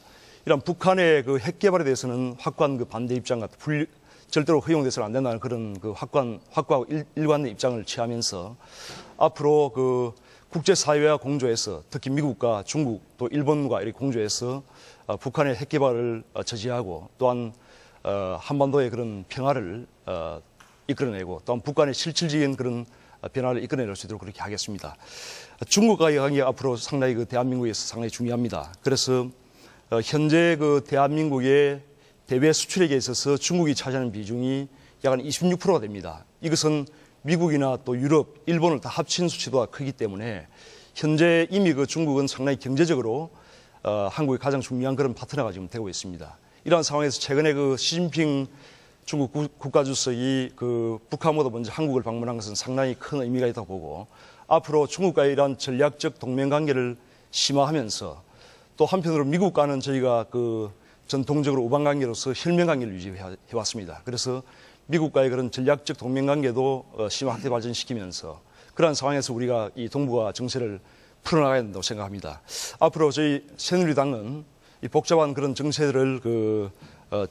이런 북한의 그 핵 개발에 대해서는 확고한 그 반대 입장과 절대로 허용돼서는 안 된다는 그런 그 확고하고 일관된 입장을 취하면서 앞으로 그 국제사회와 공조해서 특히 미국과 중국 또 일본과 이렇게 공조해서 북한의 핵 개발을 저지하고 또한 한반도의 그런 평화를 이끌어내고 또한 북한의 실질적인 그런 변화를 이끌어낼 수 있도록 그렇게 하겠습니다. 중국과의 관계가 앞으로 상당히 그 대한민국에서 상당히 중요합니다. 그래서 현재 그 대한민국의 대외 수출액에 있어서 중국이 차지하는 비중이 약 한 26%가 됩니다. 이것은 미국이나 또 유럽, 일본을 다 합친 수치도가 크기 때문에 현재 이미 그 중국은 상당히 경제적으로 한국의 가장 중요한 그런 파트너가 지금 되고 있습니다. 이러한 상황에서 최근에 그 시진핑 중국 국가주석이 그 북한보다 먼저 한국을 방문한 것은 상당히 큰 의미가 있다고 보고 앞으로 중국과의 이러한 전략적 동맹 관계를 심화하면서 또 한편으로 미국과는 저희가 그 전통적으로 우방 관계로서 혈맹 관계를 유지해 왔습니다. 그래서 미국과의 그런 전략적 동맹 관계도 심화 확대 발전시키면서 그러한 상황에서 우리가 이 동북아 정세를 풀어나가야 된다고 생각합니다. 앞으로 저희 새누리당은 이 복잡한 그런 정세들을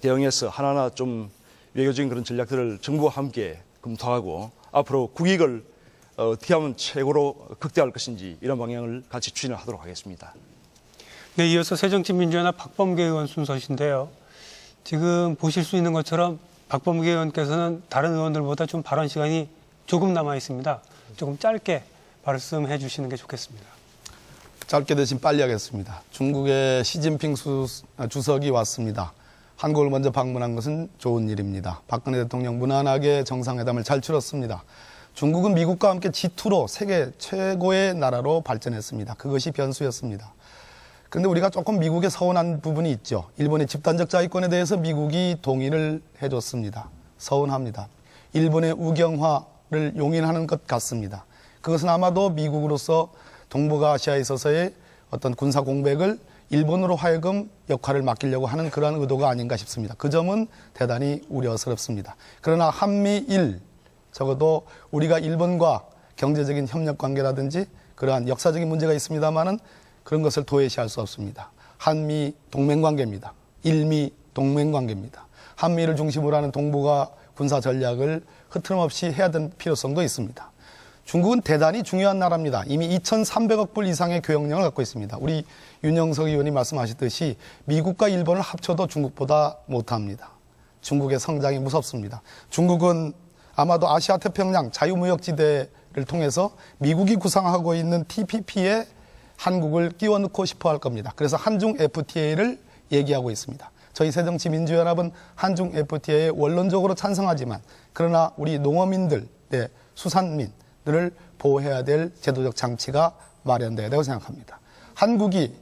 대응해서 하나하나 좀 외교적인 그런 전략들을 정부와 함께 검토하고 앞으로 국익을 어떻게 하면 최고로 극대화할 것인지 이런 방향을 같이 추진을 하도록 하겠습니다. 네, 이어서 새정치민주연합 박범계 의원 순서신데요. 지금 보실 수 있는 것처럼 박범계 의원께서는 다른 의원들보다 좀 발언 시간이 조금 남아 있습니다. 조금 짧게 말씀해 주시는 게 좋겠습니다. 짧게 대신 빨리 하겠습니다. 중국의 시진핑 주석이 왔습니다. 한국을 먼저 방문한 것은 좋은 일입니다. 박근혜 대통령 무난하게 정상회담을 잘 치렀습니다. 중국은 미국과 함께 G2로 세계 최고의 나라로 발전했습니다. 그것이 변수였습니다. 그런데 우리가 조금 미국에 서운한 부분이 있죠. 일본의 집단적 자위권에 대해서 미국이 동의를 해줬습니다. 서운합니다. 일본의 우경화를 용인하는 것 같습니다. 그것은 아마도 미국으로서 동북아시아에 있어서의 어떤 군사 공백을 일본으로 하여금 역할을 맡기려고 하는 그러한 의도가 아닌가 싶습니다. 그 점은 대단히 우려스럽습니다. 그러나 한미일, 적어도 우리가 일본과 경제적인 협력 관계라든지 그러한 역사적인 문제가 있습니다만은 그런 것을 도외시할 수 없습니다. 한미 동맹관계입니다. 일미 동맹관계입니다. 한미를 중심으로 하는 동북아 군사 전략을 흐트럼없이 해야 될 필요성도 있습니다. 중국은 대단히 중요한 나라입니다. 이미 2,300억 불 이상의 교역량을 갖고 있습니다. 우리 윤영석 의원이 말씀하셨듯이 미국과 일본을 합쳐도 중국보다 못합니다. 중국의 성장이 무섭습니다. 중국은 아마도 아시아 태평양 자유무역지대를 통해서 미국이 구상하고 있는 TPP에 한국을 끼워 넣고 싶어 할 겁니다. 그래서 한중 FTA를 얘기하고 있습니다. 저희 새정치민주연합은 한중 FTA에 원론적으로 찬성하지만 그러나 우리 농어민들, 수산민들을 보호해야 될 제도적 장치가 마련돼야 된다고 생각합니다. 한국이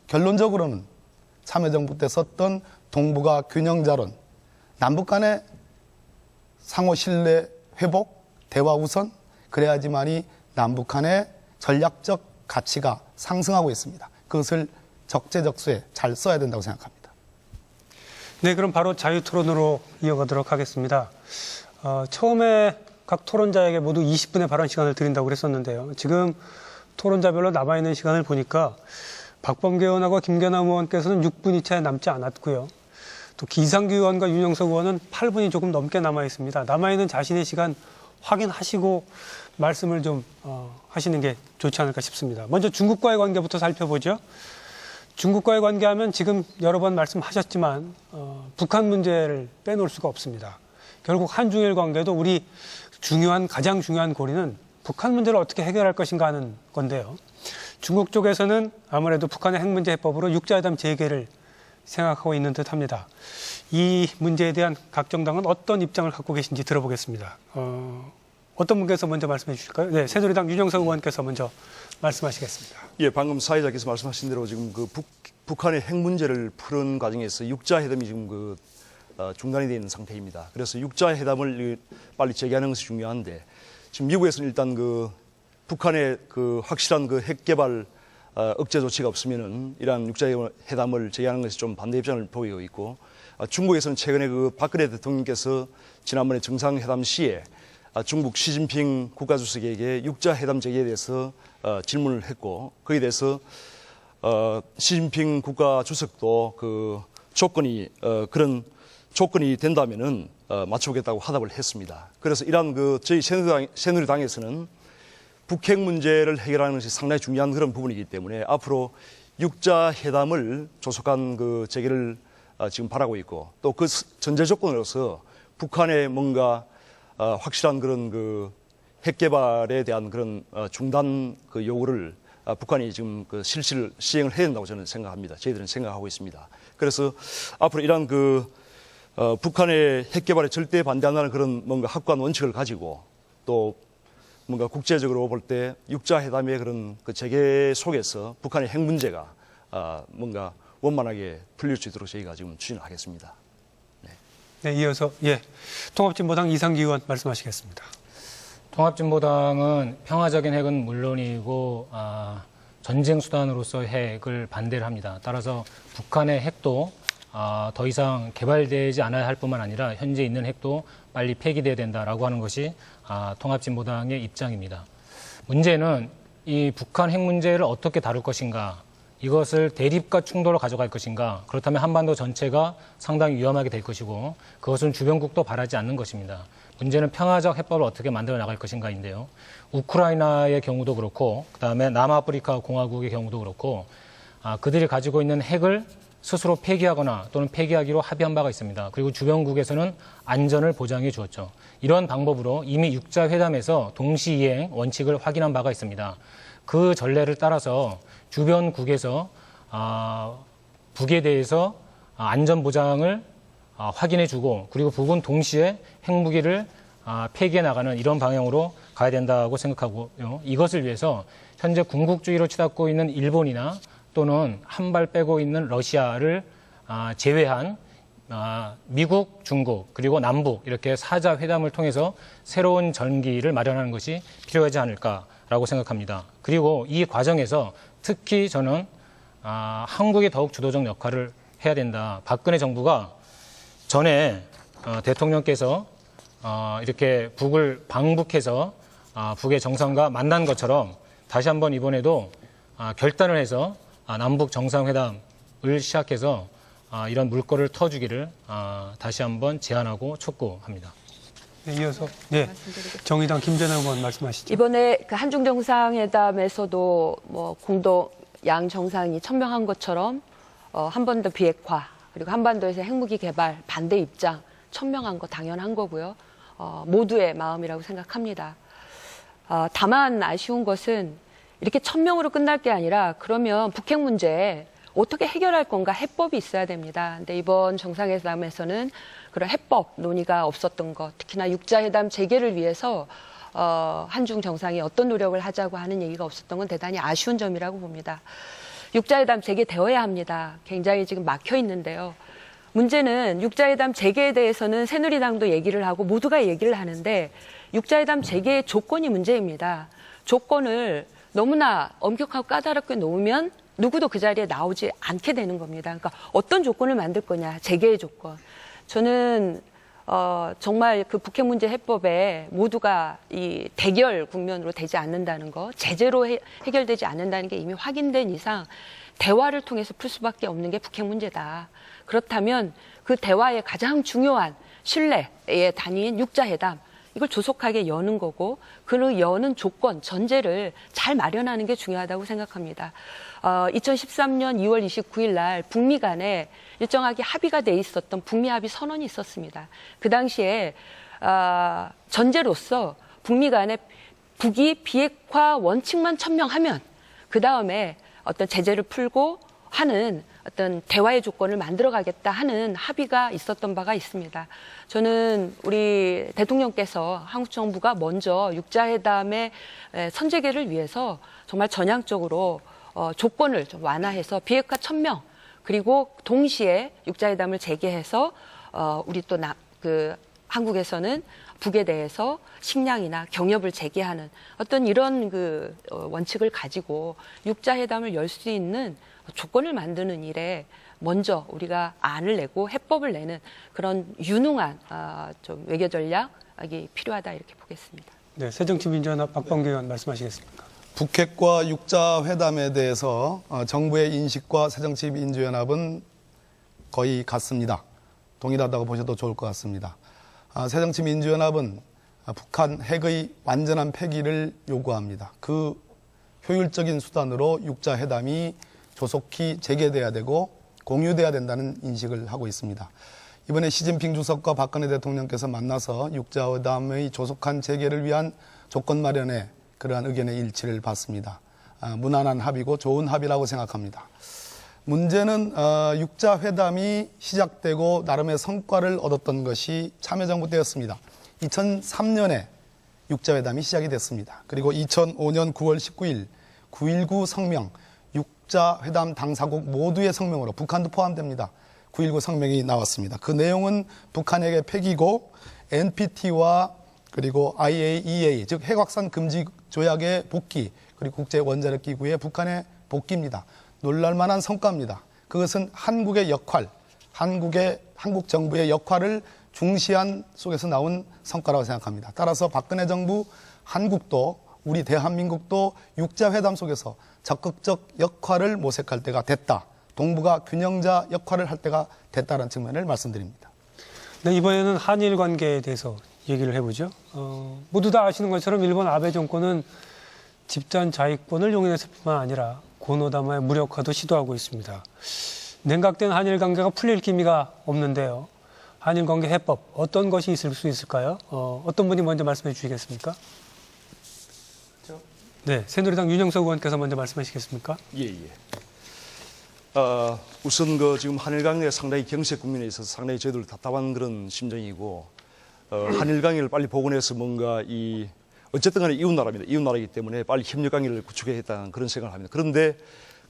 결론적으로는 참여정부 때 썼던 동북아 균형자론, 남북 간의 상호 신뢰 회복, 대화 우선, 그래야지만이 남북한의 전략적 가치가 상승하고 있습니다. 그것을 적재적소에 잘 써야 된다고 생각합니다. 네, 그럼 바로 자유토론으로 이어가도록 하겠습니다. 처음에 각 토론자에게 모두 20분의 발언 시간을 드린다고 그랬었는데요. 지금 토론자별로 남아있는 시간을 보니까 박범계 의원하고 김계남 의원께서는 6분이 채 남지 않았고요. 또 기상규 의원과 윤영석 의원은 8분이 조금 넘게 남아있습니다. 남아있는 자신의 시간 확인하시고 말씀을 좀 하시는 게 좋지 않을까 싶습니다. 먼저 중국과의 관계부터 살펴보죠. 중국과의 관계하면 지금 여러 번 말씀하셨지만 북한 문제를 빼놓을 수가 없습니다. 결국 한중일 관계도 우리 가장 중요한 고리는 북한 문제를 어떻게 해결할 것인가 하는 건데요. 중국 쪽에서는 아무래도 북한의 핵 문제 해법으로 육자회담 재개를 생각하고 있는 듯합니다. 이 문제에 대한 각 정당은 어떤 입장을 갖고 계신지 들어보겠습니다. 어떤 분께서 먼저 말씀해 주실까요? 네, 새누리당 윤영석 의원께서 먼저 말씀하시겠습니다. 예, 방금 사회자께서 말씀하신 대로 지금 그 북한의 핵 문제를 푸는 과정에서 육자회담이 지금 중단이 되어 있는 상태입니다. 그래서 육자회담을 빨리 재개하는 것이 중요한데 지금 미국에서는 일단 북한의 확실한 핵 개발 억제 조치가 없으면은 이러한 육자회담을 재개하는 것이 좀 반대 입장을 보이고 있고, 중국에서는 최근에 박근혜 대통령께서 지난번에 정상회담 시에 중국 시진핑 국가주석에게 육자회담 재개에 대해서 질문을 했고, 거기에 대해서 시진핑 국가주석도 그런 조건이 된다면은 맞춰보겠다고 화답을 했습니다. 그래서 이러한 저희 새누리당에서는 북핵 문제를 해결하는 것이 상당히 중요한 그런 부분이기 때문에 앞으로 육자회담을 조속한 재개를 지금 바라고 있고, 또 그 전제 조건으로서 북한의 뭔가 확실한 그런 핵 개발에 대한 그런 중단 요구를 북한이 지금 시행을 해야 된다고 저는 생각합니다. 저희들은 생각하고 있습니다. 그래서 앞으로 이러한 북한의 핵 개발에 절대 반대한다는 그런 뭔가 확고한 원칙을 가지고, 또 뭔가 국제적으로 볼 때 육자회담의 그런 재개 속에서 북한의 핵 문제가 뭔가 원만하게 풀릴 수 있도록 저희가 지금 추진하겠습니다. 네, 이어서 통합진보당 이상기 의원 말씀하시겠습니다. 통합진보당은 평화적인 핵은 물론이고 전쟁 수단으로서 핵을 반대를 합니다. 따라서 북한의 핵도 더 이상 개발되지 않아야 할 뿐만 아니라 현재 있는 핵도 빨리 폐기돼야 된다라고 하는 것이 통합진보당의 입장입니다. 문제는 이 북한 핵 문제를 어떻게 다룰 것인가, 이것을 대립과 충돌로 가져갈 것인가, 그렇다면 한반도 전체가 상당히 위험하게 될 것이고 그것은 주변국도 바라지 않는 것입니다. 문제는 평화적 해법을 어떻게 만들어 나갈 것인가인데요. 우크라이나의 경우도 그렇고 그다음에 남아프리카 공화국의 경우도 그렇고 그들이 가지고 있는 핵을 스스로 폐기하거나 또는 폐기하기로 합의한 바가 있습니다. 그리고 주변국에서는 안전을 보장해 주었죠. 이런 방법으로 이미 육자회담에서 동시이행 원칙을 확인한 바가 있습니다. 그 전례를 따라서 주변국에서 북에 대해서 안전 보장을 확인해 주고, 그리고 북은 동시에 핵무기를 폐기해 나가는 이런 방향으로 가야 된다고 생각하고요. 이것을 위해서 현재 군국주의로 치닫고 있는 일본이나 또는 한 발 빼고 있는 러시아를 제외한 미국, 중국, 그리고 남북 이렇게 사자 회담을 통해서 새로운 전기를 마련하는 것이 필요하지 않을까라고 생각합니다. 그리고 이 과정에서 특히 저는 한국이 더욱 주도적 역할을 해야 된다. 박근혜 정부가 전에 대통령께서 이렇게 북을 방북해서 북의 정상과 만난 것처럼 다시 한번 이번에도 결단을 해서 남북 정상회담을 시작해서 이런 물꼬를 터주기를 다시 한번 제안하고 촉구합니다. 네, 이어서 정의당 김재남 의원 말씀하시죠. 이번에 한중 정상회담에서도 공동 양 정상이 천명한 것처럼 한반도 비핵화 그리고 한반도에서 핵무기 개발 반대 입장 천명한 거 당연한 거고요. 모두의 마음이라고 생각합니다. 다만 아쉬운 것은 이렇게 천명으로 끝날 게 아니라 그러면 북핵 문제 어떻게 해결할 건가 해법이 있어야 됩니다. 근데 이번 정상회담에서는 그런 해법 논의가 없었던 것, 특히나 육자회담 재개를 위해서 한중 정상이 어떤 노력을 하자고 하는 얘기가 없었던 건 대단히 아쉬운 점이라고 봅니다. 육자회담 재개되어야 합니다. 굉장히 지금 막혀 있는데요. 문제는 육자회담 재개에 대해서는 새누리당도 얘기를 하고 모두가 얘기를 하는데 육자회담 재개의 조건이 문제입니다. 조건을 너무나 엄격하고 까다롭게 놓으면 누구도 그 자리에 나오지 않게 되는 겁니다. 그러니까 어떤 조건을 만들 거냐, 재개의 조건. 저는 정말 그 북핵 문제 해법에 모두가 이 대결 국면으로 되지 않는다는 거, 제재로 해결되지 않는다는 게 이미 확인된 이상 대화를 통해서 풀 수밖에 없는 게 북핵 문제다. 그렇다면 그 대화의 가장 중요한 신뢰의 단위인 육자회담, 이걸 조속하게 여는 거고 그 여는 조건, 전제를 잘 마련하는 게 중요하다고 생각합니다. 2013년 2월 29일 날 북미 간에 일정하게 합의가 돼 있었던 북미 합의 선언이 있었습니다. 그 당시에 전제로서 북미 간에 북이 비핵화 원칙만 천명하면 그 다음에 어떤 제재를 풀고 하는 어떤 대화의 조건을 만들어가겠다 하는 합의가 있었던 바가 있습니다. 저는 우리 대통령께서 한국 정부가 먼저 육자회담의 선제계를 위해서 정말 전향적으로 조건을 좀 완화해서 비핵화 천명 그리고 동시에 육자회담을 재개해서 우리 또 한국에서는 북에 대해서 식량이나 경협을 재개하는 어떤 이런 그 원칙을 가지고 육자회담을 열 수 있는 조건을 만드는 일에 먼저 우리가 안을 내고 해법을 내는 그런 유능한 좀 외교 전략이 필요하다 이렇게 보겠습니다. 네, 새정치민주연합 박범계 의원 말씀하시겠습니까? 북핵과 육자회담에 대해서 정부의 인식과 새정치민주연합은 거의 같습니다. 동일하다고 보셔도 좋을 것 같습니다. 새정치민주연합은 북한 핵의 완전한 폐기를 요구합니다. 그 효율적인 수단으로 육자회담이 조속히 재개돼야 되고 공유돼야 된다는 인식을 하고 있습니다. 이번에 시진핑 주석과 박근혜 대통령께서 만나서 육자회담의 조속한 재개를 위한 조건 마련에 그러한 의견의 일치를 봤습니다. 무난한 합의고 좋은 합의라고 생각합니다. 문제는 육자회담이 시작되고 나름의 성과를 얻었던 것이 참여정부 때였습니다. 2003년에 육자회담이 시작이 됐습니다. 그리고 2005년 9월 19일 9.19 성명, 육자회담 당사국 모두의 성명으로 북한도 포함됩니다. 9.19 성명이 나왔습니다. 그 내용은 북한에게 폐기고 NPT와 그리고 IAEA, 즉 핵확산 금지 조약의 복귀, 그리고 국제원자력기구의 북한의 복귀입니다. 놀랄만한 성과입니다. 그것은 한국의 역할, 한국 정부의 역할을 중시한 속에서 나온 성과라고 생각합니다. 따라서 박근혜 정부, 한국도 우리 대한민국도 육자회담 속에서 적극적 역할을 모색할 때가 됐다. 동북아 균형자 역할을 할 때가 됐다는 측면을 말씀드립니다. 네, 이번에는 한일 관계에 대해서 얘기를 해보죠. 모두 다 아시는 것처럼 일본 아베 정권은 집단 자위권을 용인했을 뿐만 아니라 고노다마의 무력화도 시도하고 있습니다. 냉각된 한일 관계가 풀릴 기미가 없는데요. 한일 관계 해법 어떤 것이 있을 수 있을까요? 어떤 분이 먼저 말씀해 주시겠습니까? 네, 새누리당 윤영석 의원께서 먼저 말씀하시겠습니까? 예. 우선 지금 한일 관계가 상당히 경색 국면에 있어서 상당히 저희들 답답한 그런 심정이고 한일 관계를 빨리 복원해서 뭔가 어쨌든 간에 이웃나라입니다. 이웃나라이기 때문에 빨리 협력 관계를 구축해야겠다는 그런 생각을 합니다. 그런데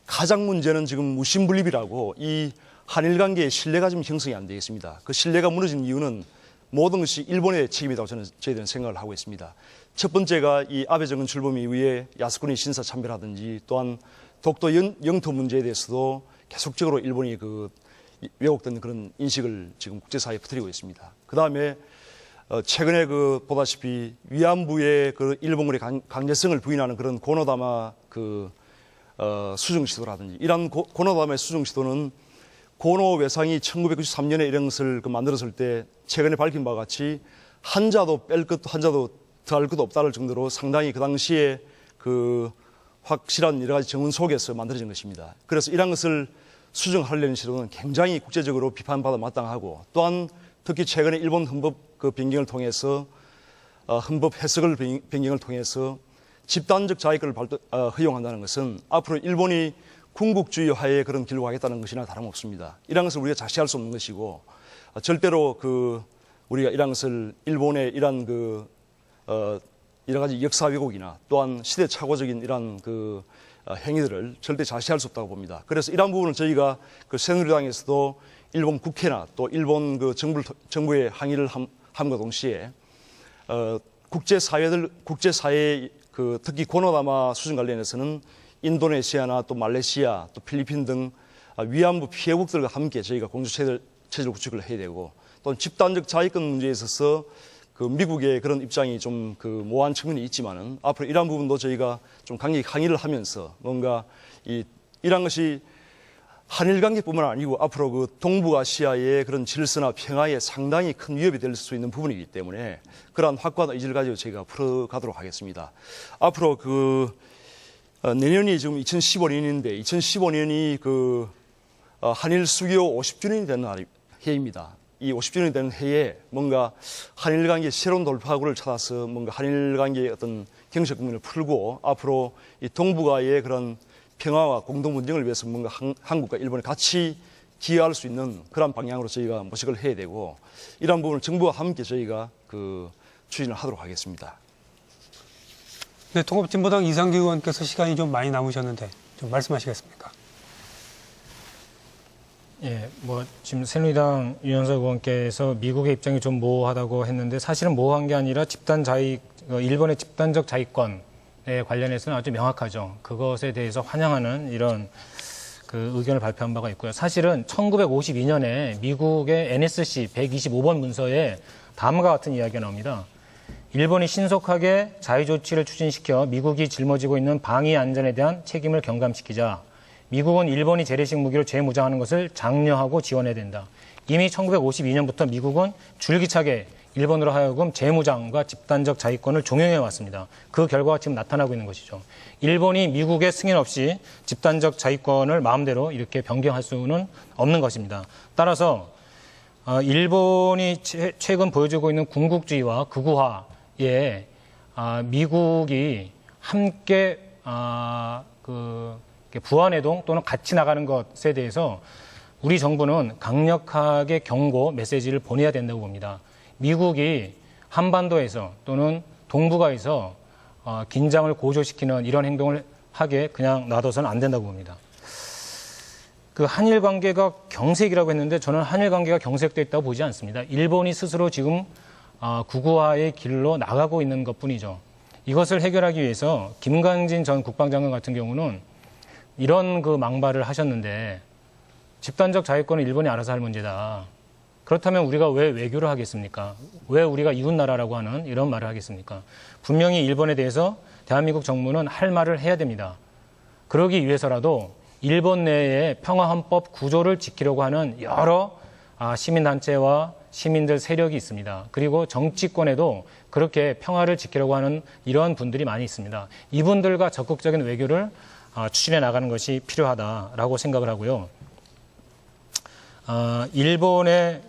가장 문제는 지금 무심불립이라고 이 한일 관계의 신뢰가 좀 형성이 안 되어 있습니다. 그 신뢰가 무너진 이유는 모든 것이 일본의 책임이라고 저희들은 생각을 하고 있습니다. 첫 번째가 이 아베 정권 출범 이후에 야스쿠니 신사 참배라든지 또한 독도 영토 문제에 대해서도 계속적으로 일본이 왜곡된 그런 인식을 지금 국제사회에 퍼뜨리고 있습니다. 그 다음에 최근에 보다시피 위안부의 일본군의 강제성을 부인하는 그런 고노다마 수중 시도라든지 이러한 고노다마의 수중 시도는 고노 외상이 1993년에 이런 것을 만들었을 때 최근에 밝힌 바와 같이 한자도 뺄 것도 한자도 더할 것도 없다를 정도로 상당히 그 당시에 확실한 여러 가지 정원 속에서 만들어진 것입니다. 그래서 이러한 것을 수정하려는 시도는 굉장히 국제적으로 비판받아 마땅하고 또한 특히 최근에 일본 헌법 변경을 통해서 헌법 해석을 변경을 통해서 집단적 자위권을 허용한다는 것은 앞으로 일본이 군국주의 화해의 그런 길로 가겠다는 것이나 다름없습니다. 이러한 것을 우리가 자시할 수 없는 것이고 절대로 우리가 이러한 것을 일본의 이러한 여러 가지 역사 왜곡이나 또한 시대착오적인 이러한 행위들을 절대 자시할 수 없다고 봅니다. 그래서 이러한 부분을 저희가 새누리당에서도 일본 국회나 또 일본 정부의 항의를 함과 동시에 국제사회의 그 특히 고노다마 수준 관련해서는 인도네시아나 또 말레이시아 또 필리핀 등 위안부 피해국들과 함께 저희가 공조 체제를 구축을 해야 되고 또 집단적 자위권 문제에 있어서 그 미국의 그런 입장이 좀 그 모호한 측면이 있지만은 앞으로 이러한 부분도 저희가 좀 강력히 항의를 하면서 뭔가 이런 것이 한일 관계뿐만 아니고 앞으로 그 동북아시아의 그런 질서나 평화에 상당히 큰 위협이 될 수 있는 부분이기 때문에 그러한 확고한 의지를 가지고 저희가 풀어가도록 하겠습니다. 앞으로 내년이 지금 2015년인데 2015년이 한일 수교 50주년이 되는 해입니다. 이 50주년이 되는 해에 뭔가 한일 관계 새로운 돌파구를 찾아서 뭔가 한일 관계의 어떤 경제 국면을 풀고 앞으로 이 동북아의 그런 평화와 공동 분쟁을 위해서 뭔가 한국과 일본이 같이 기여할 수 있는 그런 방향으로 저희가 모색을 해야 되고 이러한 부분을 정부와 함께 저희가 추진을 하도록 하겠습니다. 네, 통합진보당 이상규 의원께서 시간이 좀 많이 남으셨는데 좀 말씀하시겠습니까? 예, 지금 새누리당 유영석 의원께서 미국의 입장이 좀 모호하다고 했는데 사실은 모호한 게 아니라 일본의 집단적 자위권에 관련해서는 아주 명확하죠. 그것에 대해서 환영하는 이런 그 의견을 발표한 바가 있고요. 사실은 1952년에 미국의 NSC 125번 문서에 다음과 같은 이야기가 나옵니다. 일본이 신속하게 자위 조치를 추진시켜 미국이 짊어지고 있는 방위 안전에 대한 책임을 경감시키자 미국은 일본이 재래식 무기로 재무장하는 것을 장려하고 지원해야 된다. 이미 1952년부터 미국은 줄기차게 일본으로 하여금 재무장과 집단적 자위권을 종용해 왔습니다. 그 결과가 지금 나타나고 있는 것이죠. 일본이 미국의 승인 없이 집단적 자위권을 마음대로 이렇게 변경할 수는 없는 것입니다. 따라서 일본이 최근 보여주고 있는 군국주의와 극우화에 미국이 함께 부안해동 또는 같이 나가는 것에 대해서 우리 정부는 강력하게 경고 메시지를 보내야 된다고 봅니다. 미국이 한반도에서 또는 동북아에서 긴장을 고조시키는 이런 행동을 하게 그냥 놔둬서는 안 된다고 봅니다. 그 한일 관계가 경색이라고 했는데 저는 한일 관계가 경색돼 있다고 보지 않습니다. 일본이 스스로 지금 극우화의 길로 나가고 있는 것뿐이죠. 이것을 해결하기 위해서 김관진 전 국방장관 같은 경우는 이런 그 망발을 하셨는데 집단적 자위권은 일본이 알아서 할 문제다. 그렇다면 우리가 왜 외교를 하겠습니까? 왜 우리가 이웃나라라고 하는 이런 말을 하겠습니까? 분명히 일본에 대해서 대한민국 정부는 할 말을 해야 됩니다. 그러기 위해서라도 일본 내의 평화헌법 구조를 지키려고 하는 여러 시민단체와 시민들 세력이 있습니다. 그리고 정치권에도 그렇게 평화를 지키려고 하는 이러한 분들이 많이 있습니다. 이분들과 적극적인 외교를 추진해 나가는 것이 필요하다라고 생각을 하고요. 일본의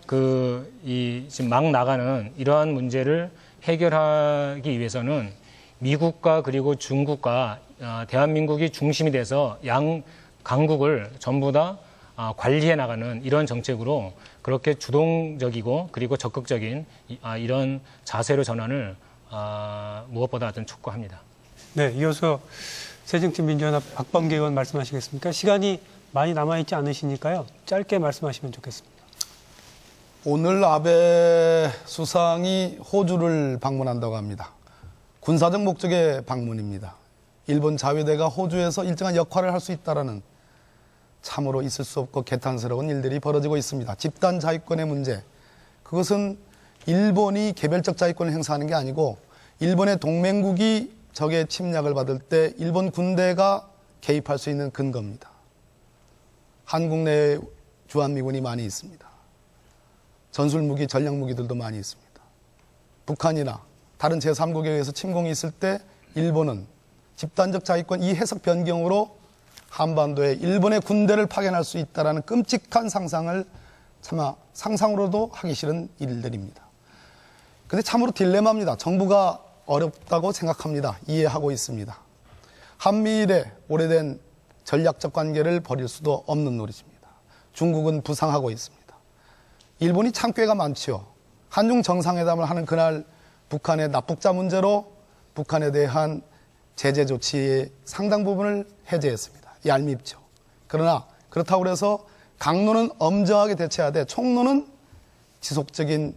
지금 막 나가는 이러한 문제를 해결하기 위해서는 미국과 그리고 중국과 대한민국이 중심이 돼서 양 강국을 전부 다 관리해 나가는 이런 정책으로 그렇게 주동적이고 그리고 적극적인 이런 자세로 전환을 무엇보다 하여튼 촉구합니다. 네, 이어서 새정치민주연합 박범계 의원 말씀하시겠습니까? 시간이 많이 남아있지 않으시니까요. 짧게 말씀하시면 좋겠습니다. 오늘 아베 수상이 호주를 방문한다고 합니다. 군사적 목적의 방문입니다. 일본 자위대가 호주에서 일정한 역할을 할 수 있다라는 참으로 있을 수 없고 개탄스러운 일들이 벌어지고 있습니다. 집단 자위권의 문제, 그것은 일본이 개별적 자위권을 행사하는 게 아니고 일본의 동맹국이 적의 침략을 받을 때 일본 군대가 개입할 수 있는 근거입니다. 한국 내에 주한미군이 많이 있습니다. 전술무기, 전략무기들도 많이 있습니다. 북한이나 다른 제3국에 의해서 침공이 있을 때 일본은 집단적 자위권 이 해석 변경으로 한반도에 일본의 군대를 파견할 수 있다는 끔찍한 상상을 차마 상상으로도 하기 싫은 일들입니다. 그런데 참으로 딜레마입니다. 정부가 어렵다고 생각합니다. 이해하고 있습니다. 한미일의 오래된 전략적 관계를 버릴 수도 없는 노릇입니다. 중국은 부상하고 있습니다. 일본이 참꾀가 많지요. 한중 정상회담을 하는 그날 북한의 납북자 문제로 북한에 대한 제재 조치의 상당 부분을 해제했습니다. 얄밉죠. 그러나 그렇다고 해서 강론은 엄정하게 대처해야 돼. 총론은 지속적인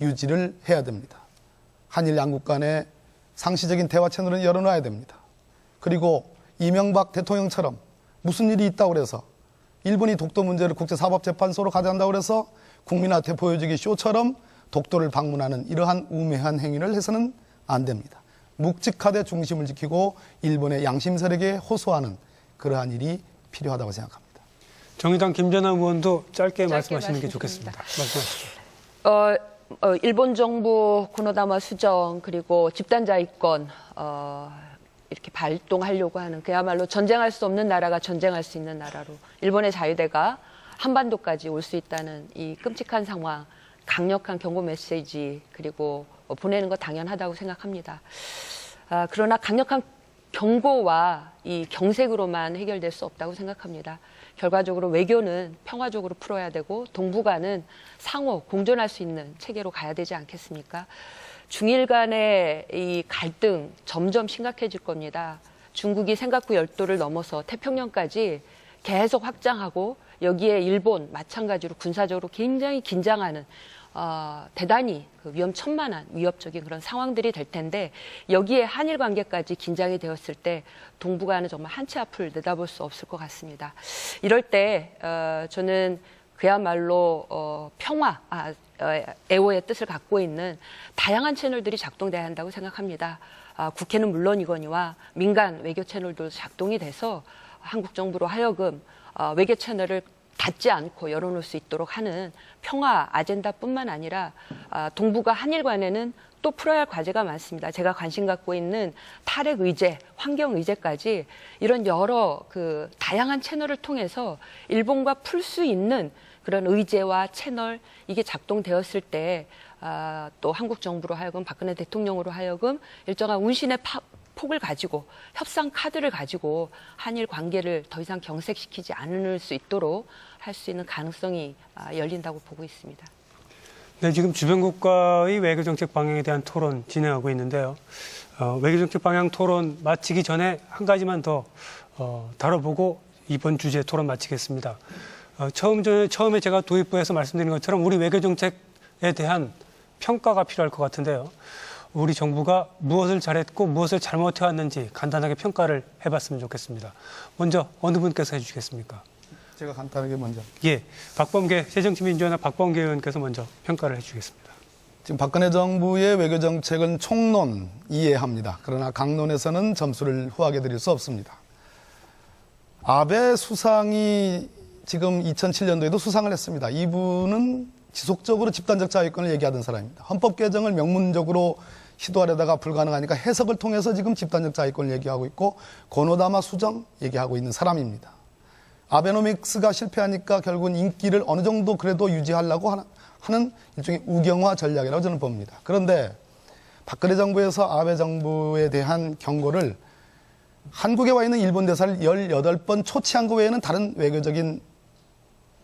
유지를 해야 됩니다. 한일 양국 간의 상시적인 대화 채널은 열어놔야 됩니다. 그리고 이명박 대통령처럼 무슨 일이 있다고 그래서 일본이 독도 문제를 국제사법재판소로 가져간다고 해서 국민한테 보여주기 쇼처럼 독도를 방문하는 이러한 우매한 행위를 해서는 안 됩니다. 묵직하되 중심을 지키고 일본의 양심 세력에 호소하는 그러한 일이 필요하다고 생각합니다. 정의당 김전남 의원도 짧게 말씀하시는 게 말씀드립니다. 좋겠습니다. 말씀하시죠. 일본 정부 고노다마 수정 그리고 집단자 이권 이렇게 발동하려고 하는 그야말로 전쟁할 수 없는 나라가 전쟁할 수 있는 나라로 일본의 자유대가 한반도까지 올 수 있다는 이 끔찍한 상황, 강력한 경고 메시지 그리고 보내는 거 당연하다고 생각합니다. 그러나 강력한 경고와 이 경색으로만 해결될 수 없다고 생각합니다. 결과적으로 외교는 평화적으로 풀어야 되고 동북아는 상호 공존할 수 있는 체계로 가야 되지 않겠습니까? 중일 간의 이 갈등 점점 심각해질 겁니다. 중국이 생각구 열도를 넘어서 태평양까지 계속 확장하고 여기에 일본 마찬가지로 군사적으로 굉장히 긴장하는 대단히 위험천만한 위협적인 그런 상황들이 될 텐데 여기에 한일 관계까지 긴장이 되었을 때 동북아는 정말 한 치 앞을 내다볼 수 없을 것 같습니다. 이럴 때 저는 그야말로 평화, 애호의 뜻을 갖고 있는 다양한 채널들이 작동돼야 한다고 생각합니다. 국회는 물론이거니와 민간 외교 채널도 작동이 돼서 한국 정부로 하여금 외교 채널을 닫지 않고 열어놓을 수 있도록 하는 평화 아젠다뿐만 아니라 동북아 한일 간에는 또 풀어야 할 과제가 많습니다. 제가 관심 갖고 있는 탈핵 의제, 환경 의제까지 이런 여러 그 다양한 채널을 통해서 일본과 풀 수 있는 그런 의제와 채널 이게 작동되었을 때 또 한국 정부로 하여금 박근혜 대통령으로 하여금 일정한 운신의 폭을 가지고 협상 카드를 가지고 한일 관계를 더 이상 경색시키지 않을 수 있도록 할 수 있는 가능성이 열린다고 보고 있습니다. 네, 지금 주변 국가의 외교정책 방향에 대한 토론 진행하고 있는데요. 외교정책 방향 토론 마치기 전에 한 가지만 더 다뤄보고 이번 주제 토론 마치겠습니다. 처음에 제가 도입부에서 말씀드린 것처럼 우리 외교정책에 대한 평가가 필요할 것 같은데요. 우리 정부가 무엇을 잘했고 무엇을 잘못해왔는지 간단하게 평가를 해봤으면 좋겠습니다. 먼저 어느 분께서 해주시겠습니까? 제가 간단하게 먼저. 예, 박범계 새정치민주연합 박범계 의원께서 먼저 평가를 해주시겠습니다. 지금 박근혜 정부의 외교 정책은 총론 이해합니다. 그러나 강론에서는 점수를 후하게 드릴 수 없습니다. 아베 수상이 지금 2007년도에도 수상을 했습니다. 이분은 지속적으로 집단적 자유권을 얘기하던 사람입니다. 헌법 개정을 명문적으로 시도하려다가 불가능하니까 해석을 통해서 지금 집단적 자유권을 얘기하고 있고 고노다마 수정 얘기하고 있는 사람입니다. 아베노믹스가 실패하니까 결국은 인기를 어느 정도 그래도 유지하려고 하는 일종의 우경화 전략이라고 저는 봅니다. 그런데 박근혜 정부에서 아베 정부에 대한 경고를 한국에 와 있는 일본 대사를 18번 초치한 것 외에는 다른 외교적인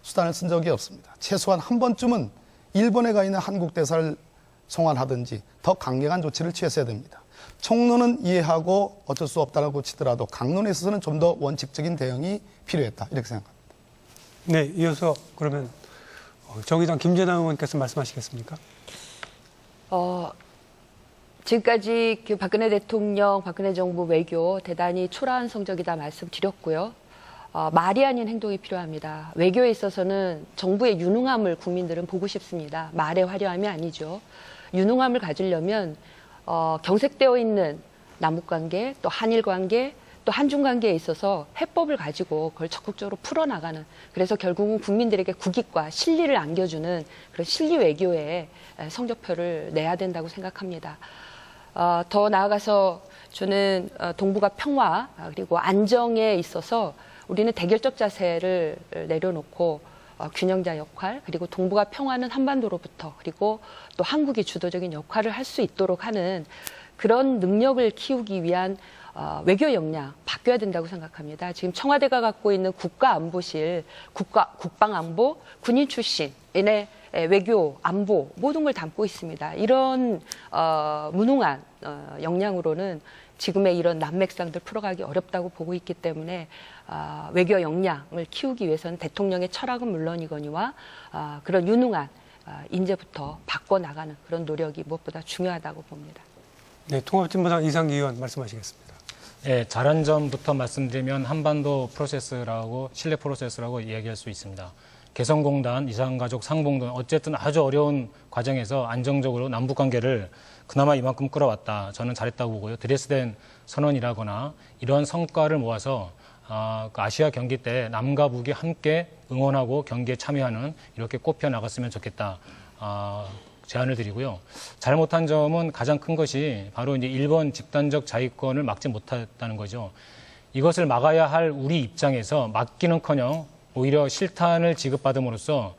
수단을 쓴 적이 없습니다. 최소한 한 번쯤은 일본에 가 있는 한국 대사를 송환하든지 더 강력한 조치를 취했어야 됩니다. 총론은 이해하고 어쩔 수 없다라고 치더라도 강론에 있어서는 좀 더 원칙적인 대응이 필요했다 이렇게 생각합니다. 네, 이어서 그러면 정의당 김재남 의원께서 말씀하시겠습니까? 지금까지 그 박근혜 대통령, 박근혜 정부 외교 대단히 초라한 성적이다 말씀드렸고요. 말이 아닌 행동이 필요합니다. 외교에 있어서는 정부의 유능함을 국민들은 보고 싶습니다. 말의 화려함이 아니죠. 유능함을 가지려면 경색되어 있는 남북관계, 또 한일관계, 또 한중관계에 있어서 해법을 가지고 그걸 적극적으로 풀어나가는 그래서 결국은 국민들에게 국익과 실리를 안겨주는 그런 실리 외교에 성적표를 내야 된다고 생각합니다. 더 나아가서 저는 동북아 평화 그리고 안정에 있어서 우리는 대결적 자세를 내려놓고 균형자 역할 그리고 동북아 평화는 한반도로부터 그리고 또 한국이 주도적인 역할을 할 수 있도록 하는 그런 능력을 키우기 위한 외교 역량 바뀌어야 된다고 생각합니다. 지금 청와대가 갖고 있는 국가안보실, 국방안보, 군인 출신의 외교, 안보 모든 걸 담고 있습니다. 이런 무능한 역량으로는 지금의 이런 난맥상들 풀어가기 어렵다고 보고 있기 때문에 외교 역량을 키우기 위해서는 대통령의 철학은 물론이거니와 그런 유능한 인재부터 바꿔나가는 그런 노력이 무엇보다 중요하다고 봅니다. 네, 통합진보당 이상기 의원 말씀하시겠습니다. 예, 잘한 점부터 말씀드리면 한반도 프로세스라고 신뢰 프로세스라고 이야기할 수 있습니다. 개성공단, 이산가족, 상봉동 어쨌든 아주 어려운 과정에서 안정적으로 남북 관계를 그나마 이만큼 끌어왔다. 저는 잘했다고 보고요. 드레스덴 선언이라거나 이런 성과를 모아서 그 아시아 경기 때 남과 북이 함께 응원하고 경기에 참여하는 이렇게 꼽혀 나갔으면 좋겠다. 제안을 드리고요. 잘못한 점은 가장 큰 것이 바로 이제 일본 집단적 자위권을 막지 못했다는 거죠. 이것을 막아야 할 우리 입장에서 막기는커녕 오히려 실탄을 지급받음으로써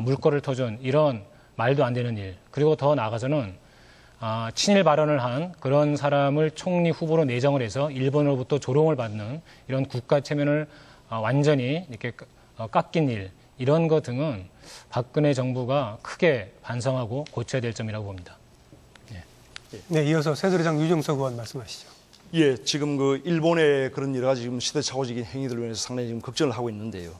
물꼬를 터준 이런 말도 안 되는 일. 그리고 더 나아가서는 친일 발언을 한 그런 사람을 총리 후보로 내정을 해서 일본으로부터 조롱을 받는 이런 국가 체면을 완전히 이렇게 깎인 일. 이런 것 등은 박근혜 정부가 크게 반성하고 고쳐야 될 점이라고 봅니다. 네, 이어서 새누리당 유정석 의원 말씀하시죠. 예, 지금 그 일본의 그런 여러 가지 지금 시대착오적인 행위들로 인해서 상당히 지금 걱정을 하고 있는데요.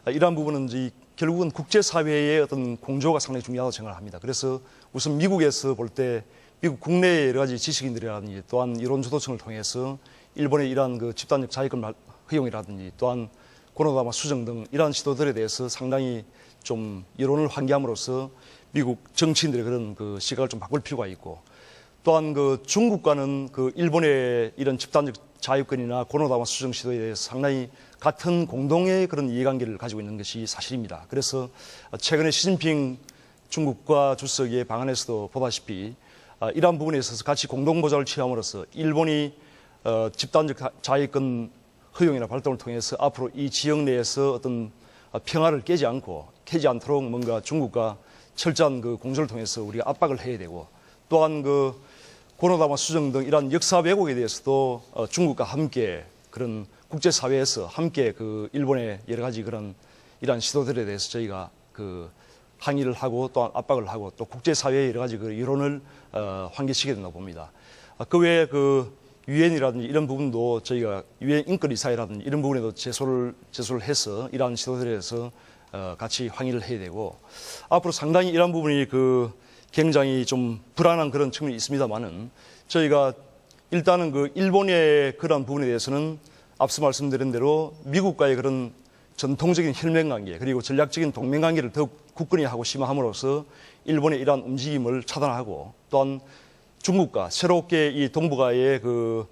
이러한 부분은 이제 결국은 국제사회의 어떤 공조가 상당히 중요하다고 생각을 합니다. 그래서 우선 미국에서 볼 때 미국 국내의 여러 가지 지식인들이라든지 또한 이론주도층을 통해서 일본의 이러한 그 집단적 자위권 허용이라든지 또한 고노다마 수정 등 이러한 시도들에 대해서 상당히 좀 여론을 환기함으로써 미국 정치인들의 그런 그 시각을 좀 바꿀 필요가 있고 또한 그 중국과는 그 일본의 이런 집단적 자유권이나 고노다마 수정 시도에 대해서 상당히 같은 공동의 그런 이해관계를 가지고 있는 것이 사실입니다. 그래서 최근에 시진핑 중국과 주석의 방안에서도 보다시피 이러한 부분에 있어서 같이 공동보좌를 취함으로써 일본이 집단적 자위권 허용이나 발동을 통해서 앞으로 이 지역 내에서 어떤 평화를 깨지 않도록 뭔가 중국과 철저한 그 공조를 통해서 우리가 압박을 해야 되고 또한 그 고노다마 수정 등 이러한 역사 왜곡에 대해서도 중국과 함께 그런 국제사회에서 함께 그 일본의 여러 가지 그런 이러한 시도들에 대해서 저희가 그 항의를 하고 또 압박을 하고 또 국제사회의 여러 가지 그 여론을 환기시켜야 된다고 봅니다. 그 외에 그 유엔이라든지 이런 부분도 저희가 유엔 인권이사회라든지 이런 부분에도 제소를 해서 이러한 시도들에 대해서 같이 항의를 해야 되고 앞으로 상당히 이러한 부분이 그 굉장히 좀 불안한 그런 측면이 있습니다만은 저희가 일단은 그 일본의 그러한 부분에 대해서는 앞서 말씀드린 대로 미국과의 그런 전통적인 혈맹 관계 그리고 전략적인 동맹 관계를 더욱 굳건히 하고 심화함으로써 일본의 이러한 움직임을 차단하고 또한 중국과 새롭게 이 동북아의 그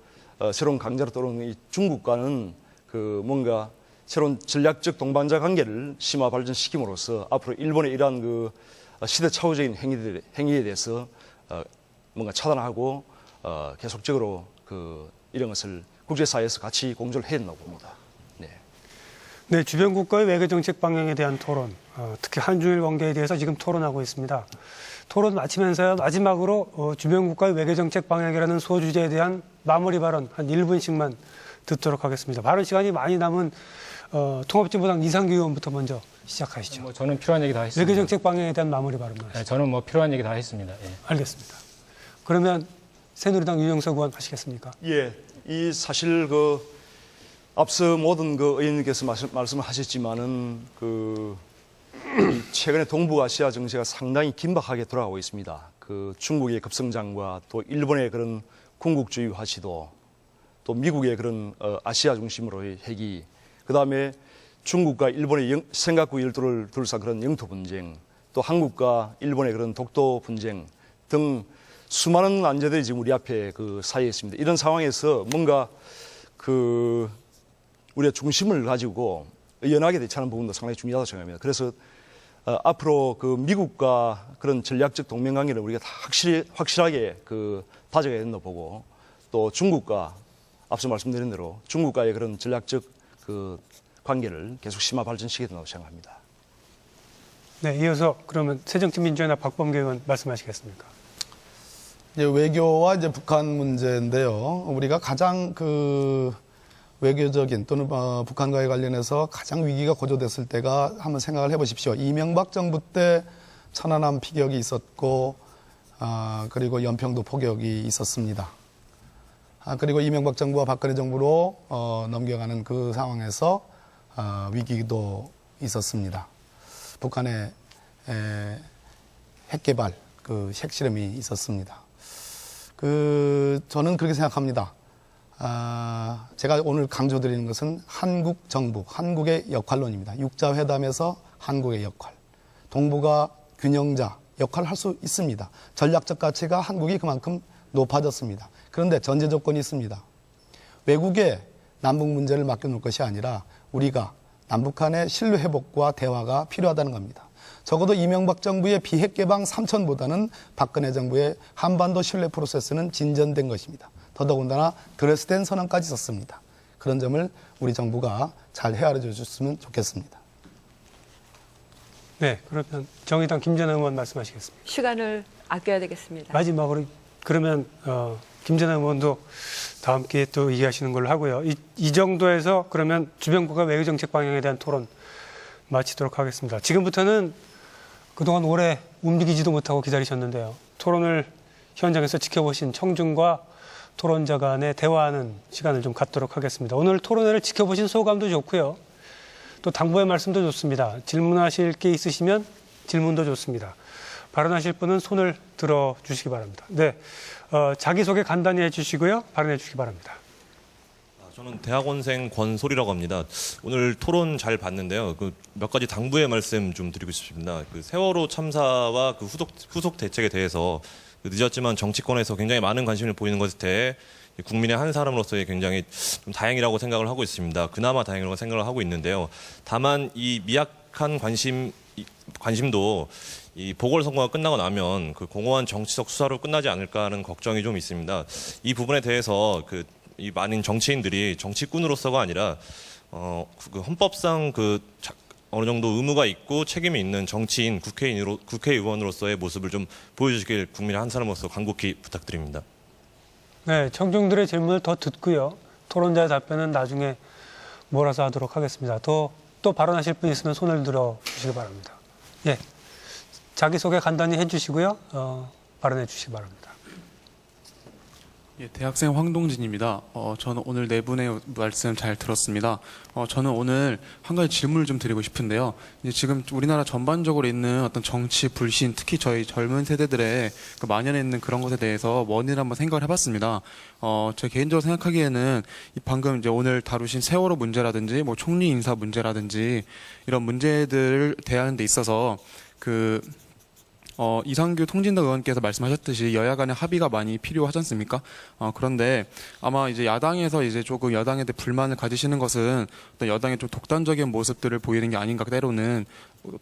새로운 강자로 떠오르는 이 중국과는 그 뭔가 새로운 전략적 동반자 관계를 심화 발전시킴으로써 앞으로 일본의 이러한 그 시대착오적인 행위에 대해서 뭔가 차단하고 계속적으로 그 이런 것을 국제사회에서 같이 공조를 해야 된다고 봅니다. 네, 주변 국가의 외교정책 방향에 대한 토론, 특히 한중일 관계에 대해서 지금 토론하고 있습니다. 토론 마치면서 마지막으로 주변 국가의 외교정책 방향이라는 소주제에 대한 마무리 발언 한 1분씩만 듣도록 하겠습니다. 발언 시간이 많이 남은 통합진보당 이상기 의원부터 먼저 시작하시죠. 뭐 저는 필요한 얘기 다 했습니다. 외교정책 방향에 대한 마무리 발언 하시죠. 네, 저는 뭐 필요한 얘기 다 했습니다. 예. 알겠습니다. 그러면 새누리당 유정석 의원 하시겠습니까? 예, 이 사실 그 앞서 모든 그 의원님께서 말씀을 하셨지만은 그 최근에 동북아시아 정세가 상당히 긴박하게 돌아가고 있습니다. 그 중국의 급성장과 또 일본의 그런 군국주의화 시도, 또 미국의 그런 아시아 중심으로의 회기, 그 다음에 중국과 일본의 센가쿠 열도를 둘러싼 그런 영토 분쟁, 또 한국과 일본의 그런 독도 분쟁 등 수많은 난제들이 지금 우리 앞에 그 사이에 있습니다. 이런 상황에서 뭔가 그 우리가 중심을 가지고 의연하게 대처하는 부분도 상당히 중요하다고 생각합니다. 그래서 앞으로 그 미국과 그런 전략적 동맹 관계를 우리가 다 확실하게 그 다져야 된다고 보고 또 중국과 앞서 말씀드린 대로 중국과의 그런 전략적 그 관계를 계속 심화 발전시켜야 된다고 생각합니다. 네, 이어서 그러면 새정치민주연합 박범계 의원 말씀하시겠습니까? 이제 외교와 이제 북한 문제인데요. 우리가 가장 그 외교적인 또는 북한과에 관련해서 가장 위기가 고조됐을 때가 한번 생각을 해보십시오. 이명박 정부 때 천안함 피격이 있었고 그리고 연평도 포격이 있었습니다. 그리고 이명박 정부와 박근혜 정부로 넘겨가는 그 상황에서 위기도 있었습니다. 북한의 핵개발, 그 핵실험이 있었습니다. 저는 그렇게 생각합니다. 제가 오늘 강조드리는 것은 한국 정부, 한국의 역할론입니다. 육자회담에서 한국의 역할, 동북아 균형자 역할을 할 수 있습니다. 전략적 가치가 한국이 그만큼 높아졌습니다. 그런데 전제 조건이 있습니다. 외국에 남북 문제를 맡겨놓을 것이 아니라 우리가 남북한의 신뢰 회복과 대화가 필요하다는 겁니다. 적어도 이명박 정부의 비핵 개방 3천보다는 박근혜 정부의 한반도 신뢰 프로세스는 진전된 것입니다. 더더군다나 드레스덴 선언까지 썼습니다. 그런 점을 우리 정부가 잘 헤아려 줬으면 좋겠습니다. 네, 그러면 정의당 김재남 의원 말씀하시겠습니다. 시간을 아껴야 되겠습니다. 마지막으로 그러면 김재남 의원도 다음 기회에 또 얘기하시는 걸로 하고요. 이 정도에서 그러면 주변국가 외교정책 방향에 대한 토론 마치도록 하겠습니다. 지금부터는 그동안 오래 움직이지도 못하고 기다리셨는데요. 토론을 현장에서 지켜보신 청중과 토론자 간에 대화하는 시간을 좀 갖도록 하겠습니다. 오늘 토론회를 지켜보신 소감도 좋고요. 또 당부의 말씀도 좋습니다. 질문하실 게 있으시면 질문도 좋습니다. 발언하실 분은 손을 들어주시기 바랍니다. 네, 자기소개 간단히 해주시고요. 발언해 주시기 바랍니다. 저는 대학원생 권소리라고 합니다. 오늘 토론 잘 봤는데요. 몇 가지 당부의 말씀 좀 드리고 싶습니다. 세월호 참사와 후속 대책에 대해서 늦었지만 정치권에서 굉장히 많은 관심을 보이는 것에 대해 국민의 한 사람으로서의 굉장히 좀 다행이라고 생각을 하고 있습니다. 그나마 다행이라고 생각을 하고 있는데요. 다만 이 미약한 관심도 이 보궐선거가 끝나고 나면 공허한 정치적 수사로 끝나지 않을까 하는 걱정이 좀 있습니다. 이 부분에 대해서 이 많은 정치인들이 정치꾼으로서가 아니라 헌법상 어느 정도 의무가 있고 책임이 있는 정치인, 국회의원으로서의 모습을 좀 보여주시길 국민의 한 사람으로서 간곡히 부탁드립니다. 네, 청중들의 질문을 더 듣고요. 토론자의 답변은 나중에 몰아서 하도록 하겠습니다. 또 발언하실 분 있으면 손을 들어 주시기 바랍니다. 예, 자기소개 간단히 해주시고요. 발언해 주시기 바랍니다. 예, 대학생 황동진입니다. 저는 오늘 네 분의 말씀 잘 들었습니다. 저는 오늘 한 가지 질문을 좀 드리고 싶은데요. 이제 지금 우리나라 전반적으로 있는 어떤 정치 불신, 특히 저희 젊은 세대들의 만연해 있는 그런 것에 대해서 원인을 한번 생각을 해봤습니다. 제 개인적으로 생각하기에는 방금 이제 오늘 다루신 세월호 문제라든지 뭐 총리 인사 문제라든지 이런 문제들을 대하는 데 있어서 이상규 통진당 의원께서 말씀하셨듯이 여야 간의 합의가 많이 필요하지 않습니까? 그런데 아마 이제 야당에서 이제 조금 여당에 대해 불만을 가지시는 것은 어떤 여당의 좀 독단적인 모습들을 보이는 게 아닌가 때로는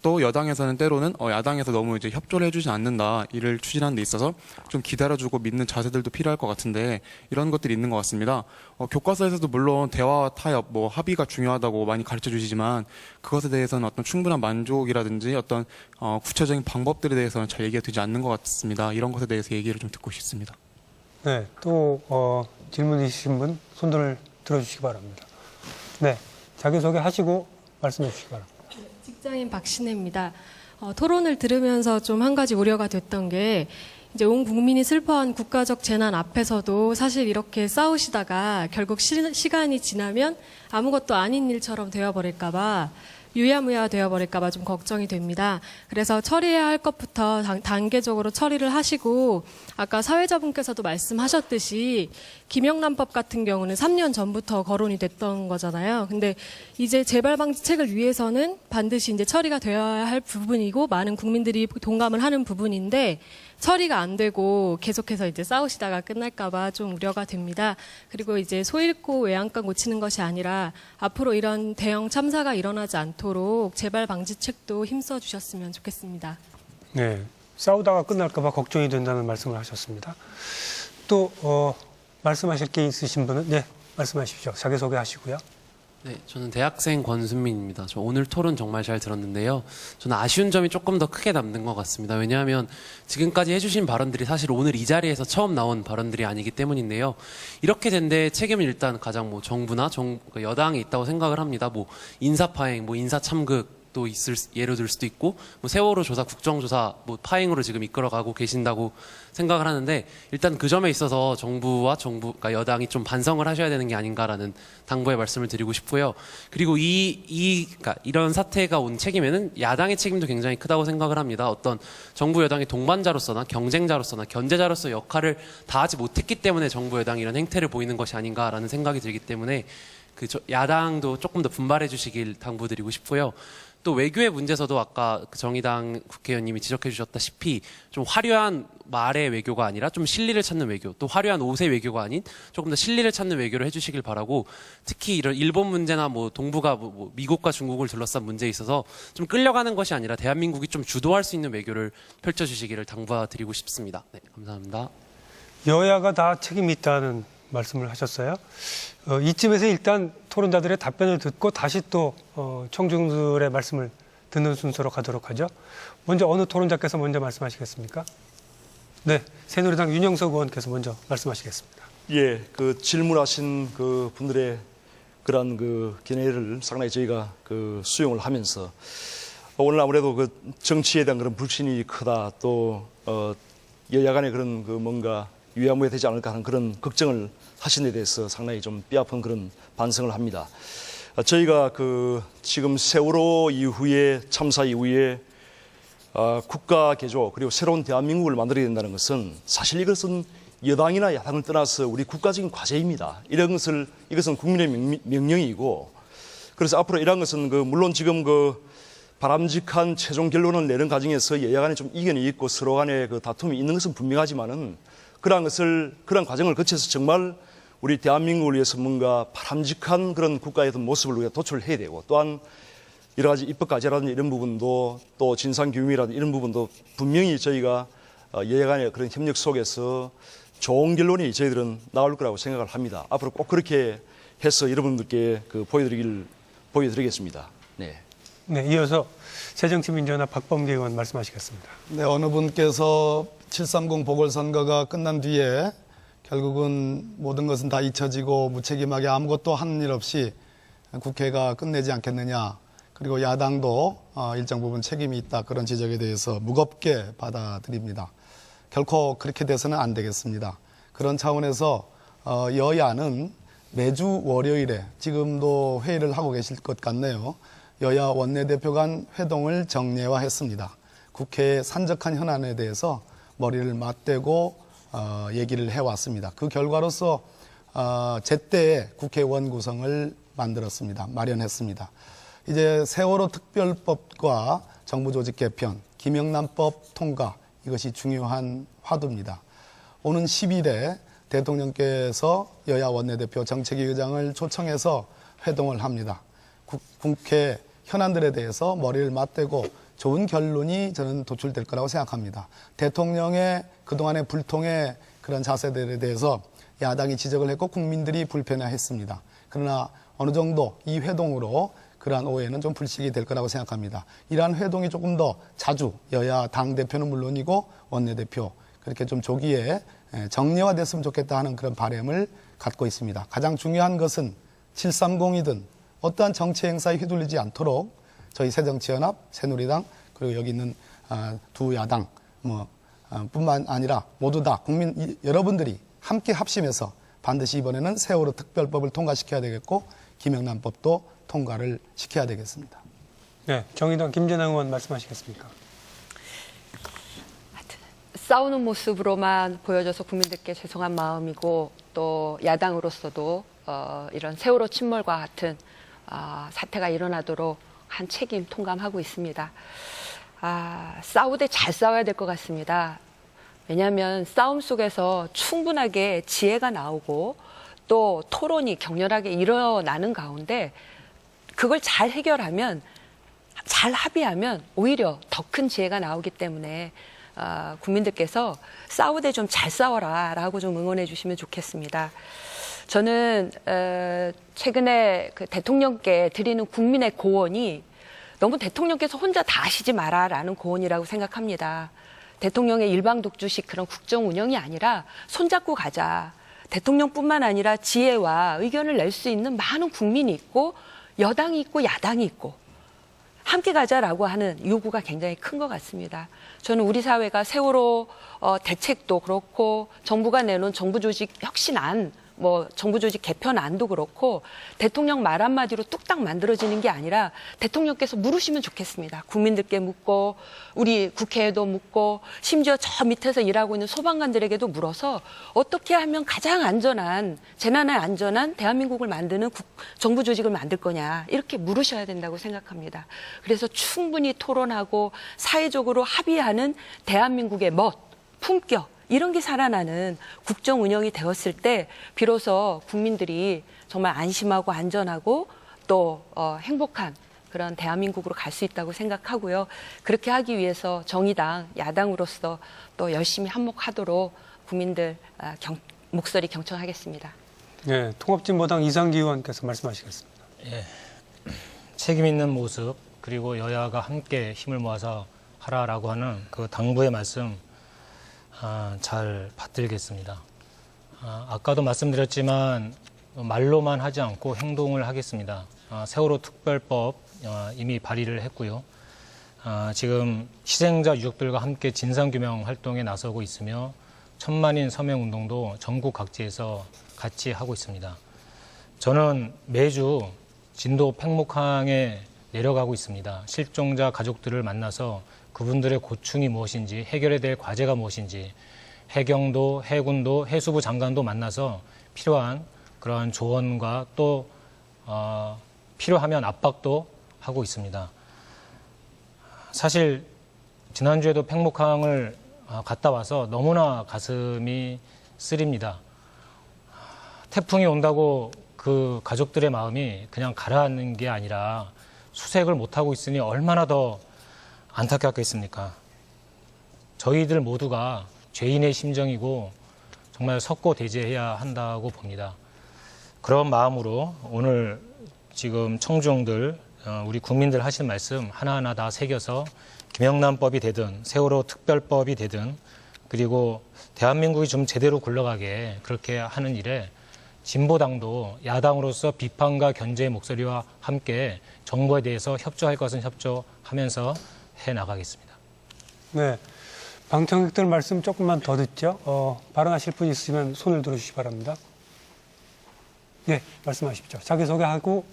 또 여당에서는 때로는 야당에서 너무 이제 협조를 해주지 않는다 이를 추진하는 데 있어서 좀 기다려주고 믿는 자세들도 필요할 것 같은데 이런 것들이 있는 것 같습니다. 교과서에서도 물론 대화와 타협, 뭐 합의가 중요하다고 많이 가르쳐 주시지만 그것에 대해서는 어떤 충분한 만족이라든지 어떤 구체적인 방법들에 대해서는 잘 얘기가 되지 않는 것 같습니다. 이런 것에 대해서 얘기를 좀 듣고 싶습니다. 네, 또 질문 있으신 분 손들을 들어주시기 바랍니다. 네, 자기소개 하시고 말씀해 주시기 바랍니다. 직장인 박신혜입니다. 토론을 들으면서 좀 한 가지 우려가 됐던 게 이제 온 국민이 슬퍼한 국가적 재난 앞에서도 사실 이렇게 싸우시다가 결국 시간이 지나면 아무것도 아닌 일처럼 되어버릴까 봐 유야무야 되어버릴까 봐 좀 걱정이 됩니다. 그래서 처리해야 할 것부터 단계적으로 처리를 하시고 아까 사회자분께서도 말씀하셨듯이 김영란법 같은 경우는 3년 전부터 거론이 됐던 거잖아요. 근데 이제 재발 방지책을 위해서는 반드시 이제 처리가 되어야 할 부분이고 많은 국민들이 동감을 하는 부분인데 처리가 안 되고 계속해서 이제 싸우시다가 끝날까봐 좀 우려가 됩니다. 그리고 이제 소 잃고 외양간 고치는 것이 아니라 앞으로 이런 대형 참사가 일어나지 않도록 재발 방지책도 힘써 주셨으면 좋겠습니다. 네, 싸우다가 끝날까봐 걱정이 된다는 말씀을 하셨습니다. 또 말씀하실 게 있으신 분은 네, 말씀하십시오. 자기소개 하시고요. 네, 저는 대학생 권순민입니다. 저 오늘 토론 정말 잘 들었는데요. 저는 아쉬운 점이 조금 더 크게 남는 것 같습니다. 왜냐하면 지금까지 해주신 발언들이 사실 오늘 이 자리에서 처음 나온 발언들이 아니기 때문인데요. 이렇게 된 데 책임은 일단 가장 정부나 여당이 있다고 생각을 합니다. 인사파행, 인사참극, 또 예로 들 수도 있고, 뭐 세월호 조사, 국정조사, 뭐 파행으로 지금 이끌어가고 계신다고 생각을 하는데, 일단 그 점에 있어서 그러니까 여당이 좀 반성을 하셔야 되는 게 아닌가라는 당부의 말씀을 드리고 싶고요. 그리고 그러니까 이런 사태가 온 책임에는 야당의 책임도 굉장히 크다고 생각을 합니다. 어떤 정부 여당의 동반자로서나 경쟁자로서나 견제자로서 역할을 다하지 못했기 때문에 정부 여당이 이런 행태를 보이는 것이 아닌가라는 생각이 들기 때문에 야당도 조금 더 분발해 주시길 당부드리고 싶고요. 또 외교의 문제에서도 아까 정의당 국회의원님이 지적해 주셨다시피 좀 화려한 말의 외교가 아니라 좀 실리를 찾는 외교, 또 화려한 옷의 외교가 아닌 조금 더 실리를 찾는 외교를 해주시길 바라고, 특히 이런 일본 문제나 뭐 동북아, 뭐 미국과 중국을 둘러싼 문제에 있어서 좀 끌려가는 것이 아니라 대한민국이 좀 주도할 수 있는 외교를 펼쳐주시기를 당부드리고 싶습니다. 네, 감사합니다. 여야가 다 책임이 있다는 말씀을 하셨어요. 이쯤에서 일단 토론자들의 답변을 듣고 다시 또 청중들의 말씀을 듣는 순서로 가도록 하죠. 먼저 어느 토론자께서 먼저 말씀하시겠습니까? 네, 새누리당 윤영석 의원께서 먼저 말씀하시겠습니다. 예, 그 질문하신 그 분들의 그러한 그 견해를 상당히 저희가 그 수용을 하면서 오늘 아무래도 그 정치에 대한 그런 불신이 크다, 또 여야 간의 그런 그 뭔가 유야무야 되지 않을까 하는 그런 걱정을 하신 데 대해서 상당히 좀 뼈아픈 그런 반성을 합니다. 저희가 그 지금 세월호 이후에 참사 이후에 국가 개조 그리고 새로운 대한민국을 만들어야 된다는 것은 사실 이것은 여당이나 야당을 떠나서 우리 국가적인 과제입니다. 이것은 국민의 명령이고, 그래서 앞으로 이러한 것은 물론 지금 바람직한 최종 결론을 내는 과정에서 여야 간에 좀 이견이 있고 서로 간에 다툼이 있는 것은 분명하지만은 그러한 과정을 거쳐서 정말 우리 대한민국을 위해서 뭔가 바람직한 그런 국가의 어떤 모습을 우리가 도출을 해야 되고, 또한 여러 가지 입법 과제라든지 이런 부분도, 또 진상규명이라든지 이런 부분도 분명히 저희가 여야 간의 그런 협력 속에서 좋은 결론이 저희들은 나올 거라고 생각을 합니다. 앞으로 꼭 그렇게 해서 여러분들께 보여드리겠습니다. 네. 네, 이어서 새정치민주연합 박범계 의원 말씀하시겠습니다. 네, 어느 분께서 730 보궐선거가 끝난 뒤에 결국은 모든 것은 다 잊혀지고 무책임하게 아무것도 하는 일 없이 국회가 끝내지 않겠느냐, 그리고 야당도 일정 부분 책임이 있다, 그런 지적에 대해서 무겁게 받아들입니다. 결코 그렇게 돼서는 안 되겠습니다. 그런 차원에서 여야는 매주 월요일에 지금도 회의를 하고 계실 것 같네요. 여야 원내대표 간 회동을 정례화했습니다. 국회의 산적한 현안에 대해서 머리를 맞대고 얘기를 해왔습니다. 그 결과로서 제때에 국회의원 구성을 만들었습니다. 마련했습니다. 이제 세월호 특별법과 정부조직 개편, 김영란법 통과, 이것이 중요한 화두입니다. 오는 10일에 대통령께서 여야 원내대표 정책위 의장을 초청해서 회동을 합니다. 국회 현안들에 대해서 머리를 맞대고 좋은 결론이 저는 도출될 거라고 생각합니다. 대통령의 그동안의 불통의 그런 자세들에 대해서 야당이 지적을 했고 국민들이 불편해했습니다. 그러나 어느 정도 이 회동으로 그러한 오해는 좀 불식이 될 거라고 생각합니다. 이러한 회동이 조금 더 자주 여야 당대표는 물론이고 원내대표 그렇게 좀 조기에 정례화됐으면 좋겠다 하는 그런 바람을 갖고 있습니다. 가장 중요한 것은 730이든 어떠한 정치 행사에 휘둘리지 않도록 저희 새정치연합, 새누리당, 그리고 여기 있는 두 야당 뿐만 아니라 모두 다 국민 여러분들이 함께 합심해서 반드시 이번에는 세월호 특별법을 통과시켜야 되겠고 김영란법도 통과를 시켜야 되겠습니다. 네, 정의당 김재남 의원 말씀하시겠습니까? 싸우는 모습으로만 보여줘서 국민들께 죄송한 마음이고, 또 야당으로서도 이런 세월호 침몰과 같은 사태가 일어나도록 한 책임 통감하고 있습니다. 싸우되 잘 싸워야 될 것 같습니다. 왜냐하면 싸움 속에서 충분하게 지혜가 나오고 또 토론이 격렬하게 일어나는 가운데 그걸 잘 해결하면, 잘 합의하면 오히려 더 큰 지혜가 나오기 때문에 국민들께서 싸우되 좀 잘 싸워라 라고 좀 응원해 주시면 좋겠습니다. 저는 최근에 그 대통령께 드리는 국민의 고언이 너무 대통령께서 혼자 다 하시지 마라라는 고언이라고 생각합니다. 대통령의 일방독주식 그런 국정 운영이 아니라 손잡고 가자. 대통령뿐만 아니라 지혜와 의견을 낼 수 있는 많은 국민이 있고 여당이 있고 야당이 있고 함께 가자라고 하는 요구가 굉장히 큰 것 같습니다. 저는 우리 사회가 세월호 대책도 그렇고 정부가 내놓은 정부 조직 혁신안, 정부 조직 개편안도 그렇고 대통령 말 한마디로 뚝딱 만들어지는 게 아니라 대통령께서 물으시면 좋겠습니다. 국민들께 묻고 우리 국회에도 묻고 심지어 저 밑에서 일하고 있는 소방관들에게도 물어서 어떻게 하면 가장 안전한, 재난에 안전한 대한민국을 만드는 정부 조직을 만들 거냐 이렇게 물으셔야 된다고 생각합니다. 그래서 충분히 토론하고 사회적으로 합의하는 대한민국의 멋, 품격 이런 게 살아나는 국정 운영이 되었을 때 비로소 국민들이 정말 안심하고 안전하고 또 행복한 그런 대한민국으로 갈 수 있다고 생각하고요. 그렇게 하기 위해서 정의당, 야당으로서 또 열심히 한몫하도록 국민들 목소리 경청하겠습니다. 네, 통합진보당 이상기 의원께서 말씀하시겠습니다. 예, 책임 있는 모습 그리고 여야가 함께 힘을 모아서 하라라고 하는 그 당부의 말씀 잘 받들겠습니다. 아까도 말씀드렸지만 말로만 하지 않고 행동을 하겠습니다. 세월호 특별법 이미 발의를 했고요. 지금 희생자 유족들과 함께 진상규명 활동에 나서고 있으며 천만인 서명운동도 전국 각지에서 같이 하고 있습니다. 저는 매주 진도 팽목항에 내려가고 있습니다. 실종자 가족들을 만나서 그분들의 고충이 무엇인지, 해결해야 될 과제가 무엇인지, 해경도, 해군도, 해수부 장관도 만나서 필요한 그러한 조언과 또 필요하면 압박도 하고 있습니다. 사실 지난주에도 팽목항을 갔다 와서 너무나 가슴이 쓰립니다. 태풍이 온다고 그 가족들의 마음이 그냥 가라앉는 게 아니라 수색을 못하고 있으니 얼마나 더 안타깝겠습니까? 저희들 모두가 죄인의 심정이고 정말 석고대죄해야 한다고 봅니다. 그런 마음으로 오늘 지금 청중들, 우리 국민들 하신 말씀 하나하나 다 새겨서 김영란법이 되든 세월호 특별법이 되든 그리고 대한민국이 좀 제대로 굴러가게 그렇게 하는 일에 진보당도 야당으로서 비판과 견제의 목소리와 함께 정부에 대해서 협조할 것은 협조하면서 해나가겠습니다. 네, 방청객들 말씀 조금만 더 듣죠. 발언하실 분 있으시면 손을 들어주시기 바랍니다. 네, 말씀하십시오. 자기소개하고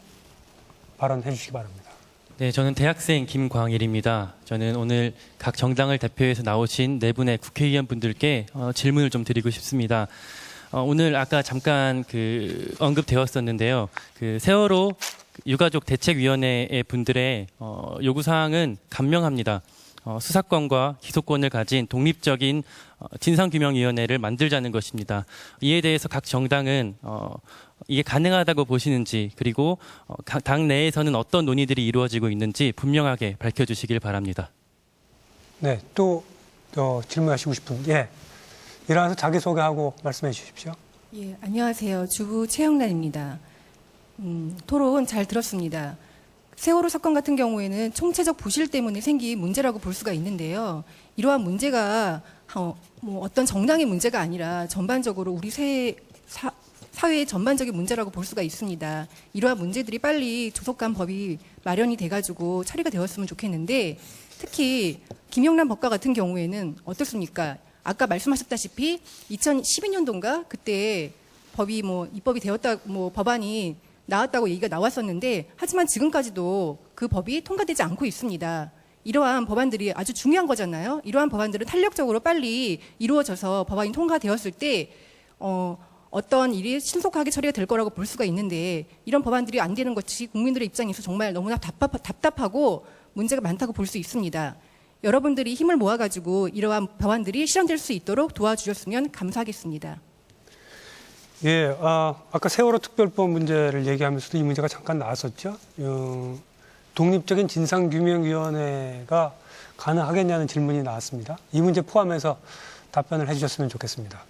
발언해 주시기 바랍니다. 네, 저는 대학생 김광일입니다. 저는 오늘 각 정당을 대표해서 나오신 네 분의 국회의원분들께 질문을 좀 드리고 싶습니다. 오늘 아까 잠깐 언급되었었는데요. 세월호 유가족 대책위원회 분들의 요구사항은 간명합니다. 수사권과 기소권을 가진 독립적인 진상규명위원회를 만들자는 것입니다. 이에 대해서 각 정당은 이게 가능하다고 보시는지 그리고 당 내에서는 어떤 논의들이 이루어지고 있는지 분명하게 밝혀주시길 바랍니다. 네, 또 질문하시고 싶은 예, 일어나서 자기소개하고 말씀해 주십시오. 예, 안녕하세요. 주부 최영란입니다. 토론 잘 들었습니다. 세월호 사건 같은 경우에는 총체적 부실 때문에 생긴 문제라고 볼 수가 있는데요. 이러한 문제가 어떤 정당의 문제가 아니라 전반적으로 우리 사회의 전반적인 문제라고 볼 수가 있습니다. 이러한 문제들이 빨리 조속한 법이 마련이 돼가지고 처리가 되었으면 좋겠는데 특히 김영란 법과 같은 경우에는 어떻습니까? 아까 말씀하셨다시피 2012년도인가 그때 법이 입법이 되었다 법안이 나왔다고 얘기가 나왔었는데 하지만 지금까지도 그 법이 통과되지 않고 있습니다. 이러한 법안들이 아주 중요한 거잖아요. 이러한 법안들은 탄력적으로 빨리 이루어져서 법안이 통과되었을 때 어떤 일이 신속하게 처리가 될 거라고 볼 수가 있는데 이런 법안들이 안 되는 것이 국민들의 입장에서 정말 너무나 답답하고 문제가 많다고 볼 수 있습니다. 여러분들이 힘을 모아가지고 이러한 법안들이 실현될 수 있도록 도와주셨으면 감사하겠습니다. 예, 아까 세월호 특별법 문제를 얘기하면서도 이 문제가 잠깐 나왔었죠. 독립적인 진상규명위원회가 가능하겠냐는 질문이 나왔습니다. 이 문제 포함해서 답변을 해주셨으면 좋겠습니다.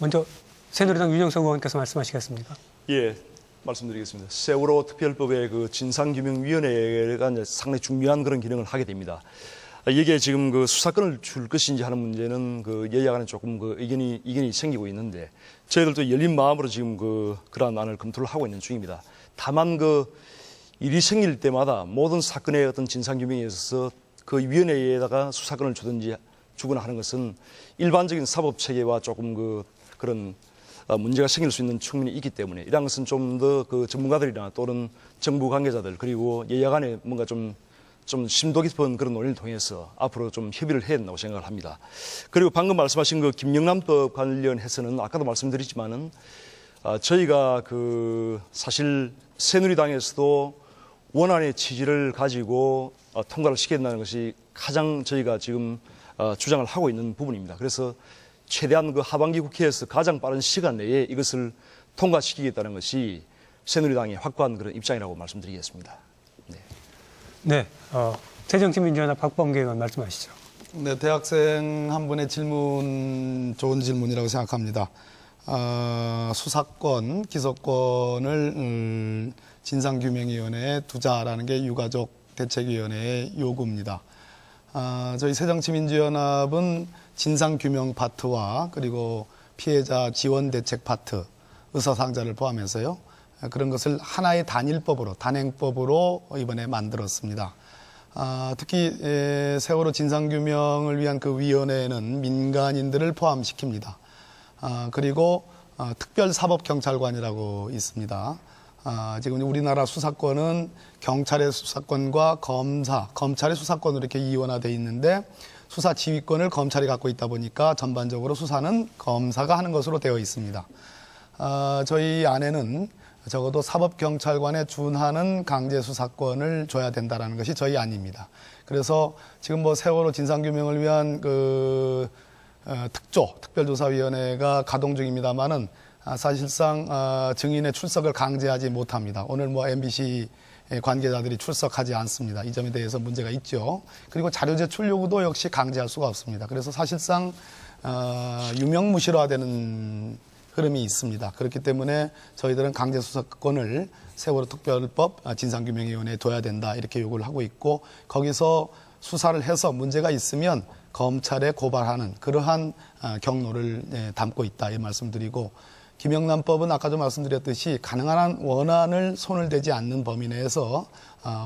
먼저 새누리당 윤영석 의원께서 말씀하시겠습니까? 예, 말씀드리겠습니다. 세월호 특별법의 진상규명위원회가 이제 상당히 중요한 그런 기능을 하게 됩니다. 이게 지금 수사권을 줄 것인지 하는 문제는 여야 간에 조금 이견이 생기고 있는데 저희들도 열린 마음으로 지금 그러한 안을 검토를 하고 있는 중입니다. 다만 일이 생길 때마다 모든 사건의 어떤 진상규명에 있어서 그 위원회에다가 수사권을 주거나 하는 것은 일반적인 사법체계와 조금 그런 문제가 생길 수 있는 측면이 있기 때문에 이러한 것은 좀 더 그 전문가들이나 또는 정부 관계자들 그리고 여야 간에 뭔가 좀 심도 깊은 그런 논의를 통해서 앞으로 좀 협의를 해야 된다고 생각을 합니다. 그리고 방금 말씀하신 그 김영란법 관련해서는 아까도 말씀드렸지만은 저희가 사실 새누리당에서도 원안의 취지를 가지고 통과를 시켜야 된다는 것이 가장 저희가 지금 주장을 하고 있는 부분입니다. 그래서 최대한 그 하반기 국회에서 가장 빠른 시간 내에 이것을 통과시키겠다는 것이 새누리당의 확고한 그런 입장이라고 말씀드리겠습니다. 네, 새정치민주연합 박범계 의원 말씀하시죠. 네, 대학생 한 분의 질문 좋은 질문이라고 생각합니다. 수사권, 기소권을 진상규명위원회에 두자라는 게 유가족 대책위원회의 요구입니다. 저희 새정치민주연합은 진상규명 파트와 그리고 피해자 지원 대책 파트, 의사상자를 포함해서요. 그런 것을 하나의 단일법으로, 단행법으로 이번에 만들었습니다. 특히 세월호 진상규명을 위한 그 위원회에는 민간인들을 포함시킵니다. 그리고 특별사법경찰관이라고 있습니다. 지금 우리나라 수사권은 경찰의 수사권과 검찰의 수사권으로 이렇게 이원화되어 있는데 수사 지휘권을 검찰이 갖고 있다 보니까 전반적으로 수사는 검사가 하는 것으로 되어 있습니다. 저희 안에는 적어도 사법경찰관에 준하는 강제수사권을 줘야 된다는 것이 저희 안입니다. 그래서 지금 뭐 세월호 진상규명을 위한 특별조사위원회가 가동 중입니다만은 사실상 증인의 출석을 강제하지 못합니다. 오늘 뭐 MBC 관계자들이 출석하지 않습니다. 이 점에 대해서 문제가 있죠. 그리고 자료 제출 요구도 역시 강제할 수가 없습니다. 그래서 사실상 유명무실화되는 흐름이 있습니다. 그렇기 때문에 저희들은 강제수사권을 세월호 특별법 진상규명위원회에 둬야 된다 이렇게 요구를 하고 있고 거기서 수사를 해서 문제가 있으면 검찰에 고발하는 그러한 경로를 담고 있다 이 말씀드리고 김영란법은 아까도 말씀드렸듯이 가능한 한 원안을 손을 대지 않는 범위 내에서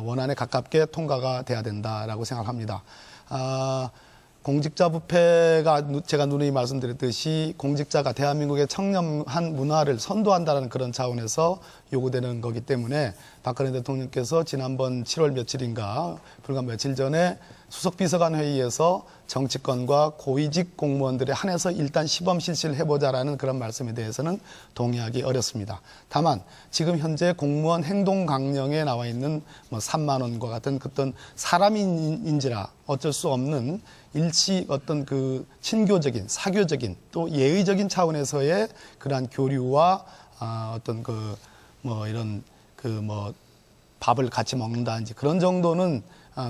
원안에 가깝게 통과가 돼야 된다라고 생각합니다. 공직자 부패가 제가 누누이 말씀드렸듯이 공직자가 대한민국의 청렴한 문화를 선도한다는 그런 차원에서 요구되는 거기 때문에 박근혜 대통령께서 지난번 7월 며칠인가 불과 며칠 전에 수석비서관 회의에서 정치권과 고위직 공무원들에 한해서 일단 시범 실시를 해보자라는 그런 말씀에 대해서는 동의하기 어렵습니다. 다만 지금 현재 공무원 행동 강령에 나와 있는 뭐 3만 원과 같은 어떤 사람인지라 어쩔 수 없는 일시 어떤 그 친교적인 사교적인 또 예의적인 차원에서의 그러한 교류와 어떤 이런 밥을 같이 먹는다든지 그런 정도는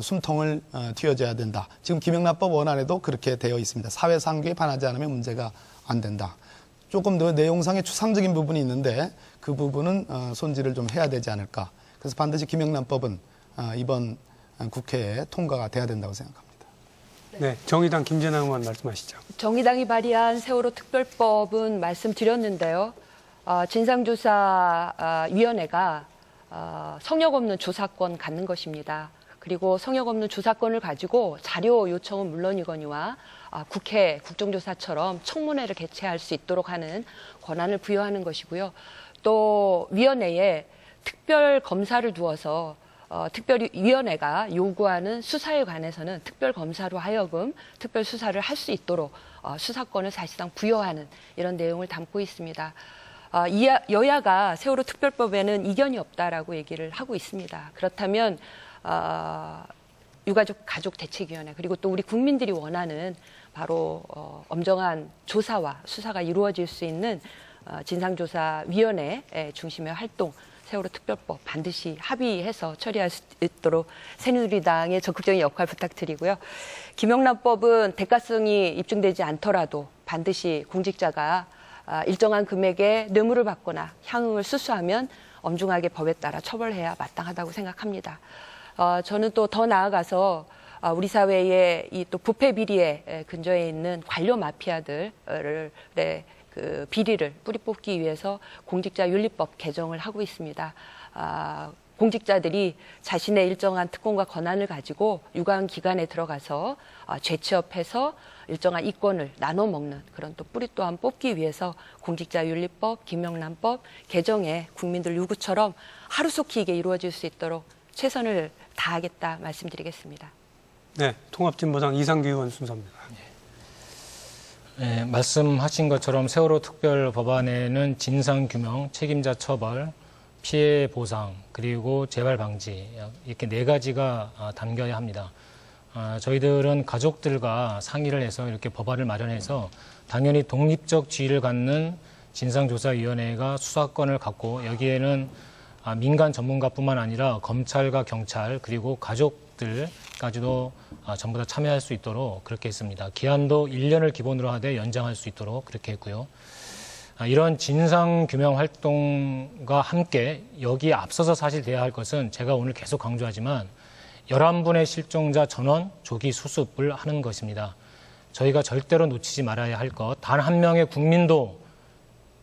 숨통을 틔워줘야 된다. 지금 김영란법 원안에도 그렇게 되어 있습니다. 사회상규에 반하지 않으면 문제가 안 된다. 조금 더 내용상의 추상적인 부분이 있는데 그 부분은 손질을 좀 해야 되지 않을까. 그래서 반드시 김영란법은 이번 국회에 통과가 돼야 된다고 생각합니다. 네, 정의당 김재남 의원 말씀하시죠. 정의당이 발의한 세월호 특별법은 말씀드렸는데요. 진상조사위원회가 성역 없는 조사권 갖는 것입니다. 그리고 성역 없는 조사권을 가지고 자료 요청은 물론이거니와 국회 국정조사처럼 청문회를 개최할 수 있도록 하는 권한을 부여하는 것이고요. 또 위원회에 특별검사를 두어서 특별위원회가 요구하는 수사에 관해서는 특별검사로 하여금 특별수사를 할 수 있도록 수사권을 사실상 부여하는 이런 내용을 담고 있습니다. 여야가 세월호 특별법에는 이견이 없다라고 얘기를 하고 있습니다. 그렇다면 유가족 가족대책위원회 그리고 또 우리 국민들이 원하는 바로 엄정한 조사와 수사가 이루어질 수 있는 진상조사위원회 중심의 활동 세월호 특별법 반드시 합의해서 처리할 수 있도록 새누리당의 적극적인 역할 부탁드리고요. 김영란법은 대가성이 입증되지 않더라도 반드시 공직자가 일정한 금액의 뇌물을 받거나 향응을 수수하면 엄중하게 법에 따라 처벌해야 마땅하다고 생각합니다. 저는 또 더 나아가서 우리 사회의 이 또 부패 비리에 근저에 있는 관료 마피아들의 그 비리를 뿌리 뽑기 위해서 공직자윤리법 개정을 하고 있습니다. 공직자들이 자신의 일정한 특권과 권한을 가지고 유관 기관에 들어가서 재취업해서 일정한 이권을 나눠 먹는 그런 또 뿌리 또한 뽑기 위해서 공직자윤리법, 김영란법 개정에 국민들 요구처럼 하루속히 이게 이루어질 수 있도록 최선을 다하겠다 말씀드리겠습니다. 네, 통합진보당 이상규 의원 순서입니다. 네, 말씀하신 것처럼 세월호 특별 법안에는 진상규명, 책임자 처벌, 피해 보상, 그리고 재발 방지 이렇게 4가지가 담겨야 합니다. 저희들은 가족들과 상의를 해서 이렇게 법안을 마련해서 당연히 독립적 지위를 갖는 진상조사위원회가 수사권을 갖고 여기에는 민간 전문가뿐만 아니라 검찰과 경찰 그리고 가족들까지도 전부 다 참여할 수 있도록 그렇게 했습니다. 기한도 1년을 기본으로 하되 연장할 수 있도록 그렇게 했고요. 이런 진상규명 활동과 함께 여기에 앞서서 사실 돼야 할 것은 제가 오늘 계속 강조하지만 11분의 실종자 전원 조기 수습을 하는 것입니다. 저희가 절대로 놓치지 말아야 할 것, 단 한 명의 국민도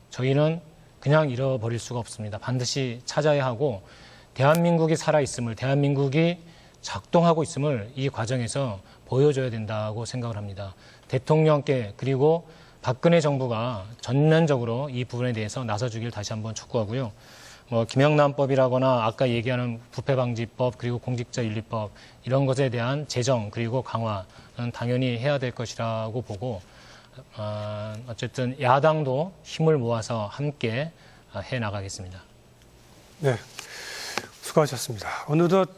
저희는 그냥 잃어버릴 수가 없습니다. 반드시 찾아야 하고 대한민국이 살아있음을, 대한민국이 작동하고 있음을 이 과정에서 보여줘야 된다고 생각을 합니다. 대통령께 그리고 박근혜 정부가 전면적으로 이 부분에 대해서 나서주길 다시 한번 촉구하고요. 김영란법이라거나 아까 얘기하는 부패방지법 그리고 공직자윤리법 이런 것에 대한 제정 그리고 강화는 당연히 해야 될 것이라고 보고 어쨌든 야당도 힘을 모아서 함께 해 나가겠습니다. 네, 수고하셨습니다. 어느덧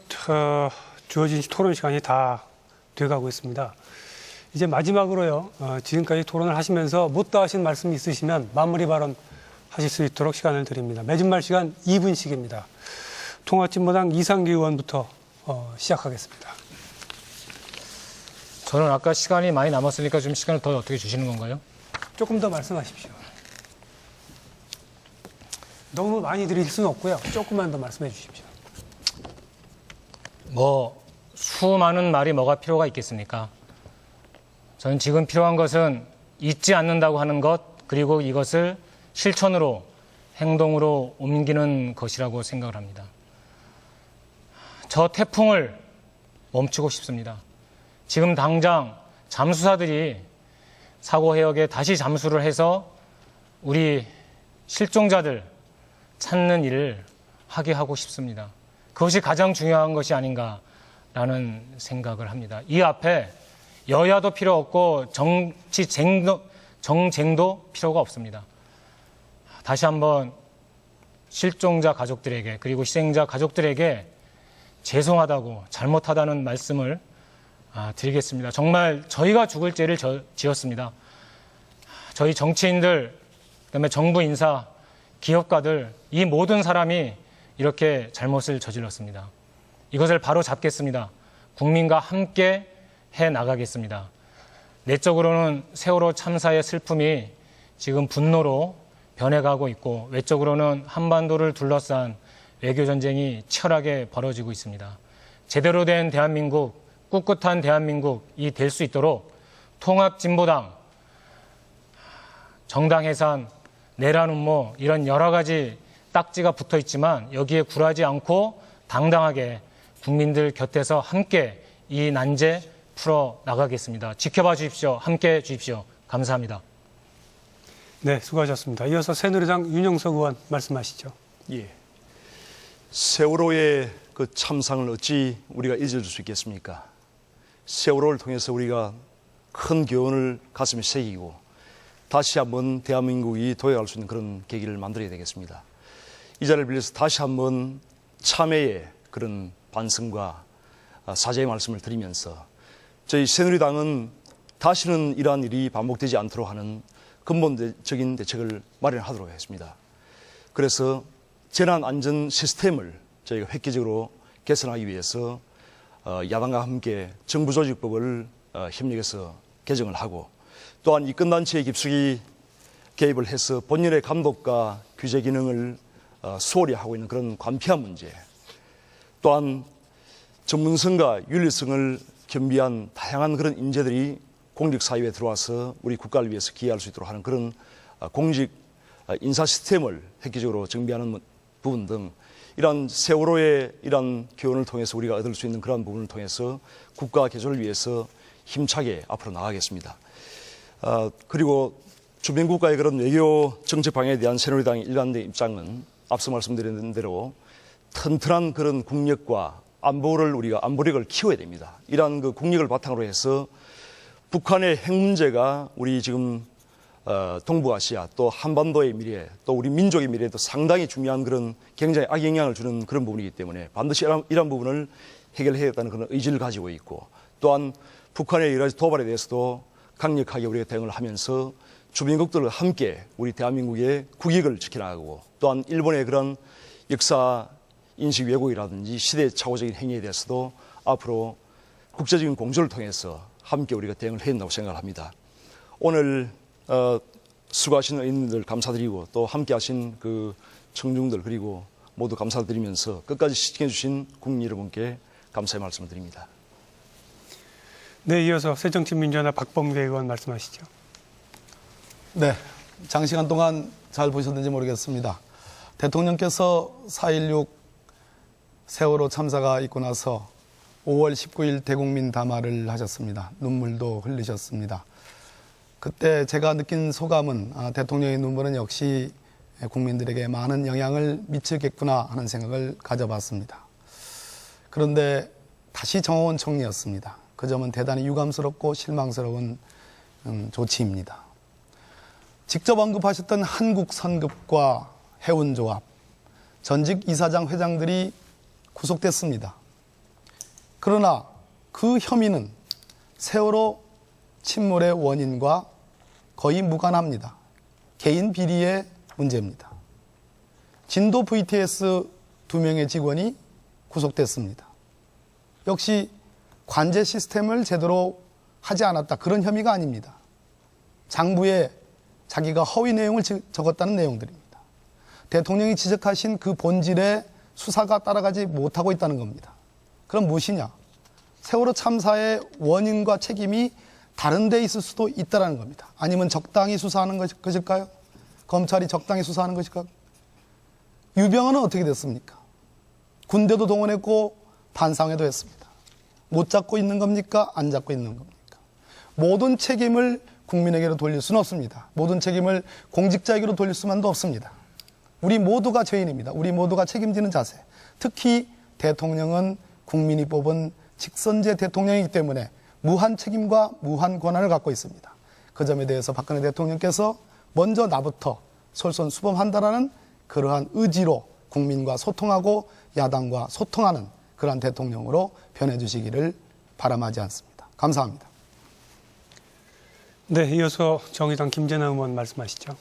주어진 토론 시간이 다 돼가고 있습니다. 이제 마지막으로요. 지금까지 토론을 하시면서 못다 하신 말씀 있으시면 마무리 발언 하실 수 있도록 시간을 드립니다. 매진말 시간 2분씩입니다. 통합진보당 이상규 의원부터 시작하겠습니다. 저는 아까 시간이 많이 남았으니까 좀 시간을 더 어떻게 주시는 건가요? 조금 더 말씀하십시오. 너무 많이 드릴 수는 없고요. 조금만 더 말씀해 주십시오. 수많은 말이 뭐가 필요가 있겠습니까? 저는 지금 필요한 것은 잊지 않는다고 하는 것, 그리고 이것을 실천으로, 행동으로 옮기는 것이라고 생각을 합니다. 저 태풍을 멈추고 싶습니다. 지금 당장 잠수사들이 사고 해역에 다시 잠수를 해서 우리 실종자들 찾는 일을 하게 하고 싶습니다. 그것이 가장 중요한 것이 아닌가라는 생각을 합니다. 이 앞에 여야도 필요 없고 정쟁도 필요가 없습니다. 다시 한번 실종자 가족들에게 그리고 희생자 가족들에게 죄송하다고 잘못하다는 말씀을 드리겠습니다. 정말 저희가 죽을 죄를 지었습니다. 저희 정치인들, 그다음에 정부 인사, 기업가들 이 모든 사람이 이렇게 잘못을 저질렀습니다. 이것을 바로 잡겠습니다. 국민과 함께 해 나가겠습니다. 내적으로는 세월호 참사의 슬픔이 지금 분노로 변해가고 있고 외적으로는 한반도를 둘러싼 외교전쟁이 치열하게 벌어지고 있습니다. 제대로 된 대한민국, 꿋꿋한 대한민국이 될 수 있도록 통합진보당, 정당해산, 내란 음모 이런 여러 가지 딱지가 붙어 있지만 여기에 굴하지 않고 당당하게 국민들 곁에서 함께 이 난제 풀어 나가겠습니다. 지켜봐 주십시오. 함께 해 주십시오. 감사합니다. 네, 수고하셨습니다. 이어서 새누리당 윤영석 의원 말씀하시죠. 예. 세월호의 그 참상을 어찌 우리가 잊어줄 수 있겠습니까? 세월호를 통해서 우리가 큰 교훈을 가슴에 새기고 다시 한번 대한민국이 도약할 수 있는 그런 계기를 만들어야 되겠습니다. 이 자리를 빌려서 다시 한번 참회의 그런 반성과 사죄의 말씀을 드리면서 저희 새누리당은 다시는 이러한 일이 반복되지 않도록 하는 근본적인 대책을 마련하도록 했습니다. 그래서 재난안전 시스템을 저희가 획기적으로 개선하기 위해서 야당과 함께 정부조직법을 협력해서 개정을 하고 또한 이권단체의 깊숙이 개입을 해서 본연의 감독과 규제 기능을 소홀히 하고 있는 그런 관피한 문제, 또한 전문성과 윤리성을 겸비한 다양한 그런 인재들이 공직사회에 들어와서 우리 국가를 위해서 기여할 수 있도록 하는 그런 공직 인사 시스템을 획기적으로 정비하는 부분 등 이런 세월호의 이런 교훈을 통해서 우리가 얻을 수 있는 그런 부분을 통해서 국가 개조를 위해서 힘차게 앞으로 나가겠습니다. 그리고 주변국가의 그런 외교 정책 방향에 대한 새누리당의 일관된 입장은 앞서 말씀드린 대로 튼튼한 그런 국력과 안보력을 키워야 됩니다. 이러한 그 국력을 바탕으로 해서 북한의 핵 문제가 우리 지금 동북아시아 또 한반도의 미래 또 우리 민족의 미래에도 상당히 중요한 그런 굉장히 악영향을 주는 그런 부분이기 때문에 반드시 이런 부분을 해결해야겠다는 그런 의지를 가지고 있고 또한 북한의 여러 가지 도발에 대해서도 강력하게 우리가 대응을 하면서 주변국들과 함께 우리 대한민국의 국익을 지켜나가고 또한 일본의 그런 역사 인식 왜곡이라든지 시대착오적인 행위에 대해서도 앞으로 국제적인 공조를 통해서 함께 우리가 대응을 해야 된다고 생각을 합니다. 오늘 수고하신 의원님들 감사드리고 또 함께 하신 그 청중들 그리고 모두 감사드리면서 끝까지 시청해 주신 국민 여러분께 감사의 말씀을 드립니다. 네, 이어서 새정치민주연합 박범계 의원 말씀하시죠. 네, 장시간 동안 잘 보셨는지 모르겠습니다. 대통령께서 4.16 세월호 참사가 있고 나서 5월 19일 대국민 담화를 하셨습니다. 눈물도 흘리셨습니다. 그때 제가 느낀 소감은 대통령의 눈물은 역시 국민들에게 많은 영향을 미치겠구나 하는 생각을 가져봤습니다. 그런데 다시 정호원 총리였습니다. 그 점은 대단히 유감스럽고 실망스러운 조치입니다. 직접 언급하셨던 한국선급과 해운조합, 전직 이사장 회장들이 구속됐습니다. 그러나 그 혐의는 세월호 침몰의 원인과 거의 무관합니다. 개인 비리의 문제입니다. 진도 VTS 2명의 직원이 구속됐습니다. 역시 관제 시스템을 제대로 하지 않았다. 그런 혐의가 아닙니다. 장부에 자기가 허위 내용을 적었다는 내용들입니다. 대통령이 지적하신 그 본질의 수사가 따라가지 못하고 있다는 겁니다. 그럼 무엇이냐? 세월호 참사의 원인과 책임이 다른 데 있을 수도 있다는 겁니다. 아니면 적당히 수사하는 것일까요? 검찰이 적당히 수사하는 것일까요? 유병헌은 어떻게 됐습니까? 군대도 동원했고 반상회도 했습니다. 못 잡고 있는 겁니까? 안 잡고 있는 겁니까? 모든 책임을 국민에게로 돌릴 수는 없습니다. 모든 책임을 공직자에게로 돌릴 수만도 없습니다. 우리 모두가 죄인입니다. 우리 모두가 책임지는 자세. 특히 대통령은 국민이 뽑은 직선제 대통령이기 때문에 무한 책임과 무한 권한을 갖고 있습니다. 그 점에 대해서 박근혜 대통령께서 먼저 나부터 솔선수범한다라는 그러한 의지로 국민과 소통하고 야당과 소통하는 그러한 대통령으로 변해주시기를 바람하지 않습니다. 감사합니다. 네, 이어서 정의당 김재나 의원 말씀하시죠.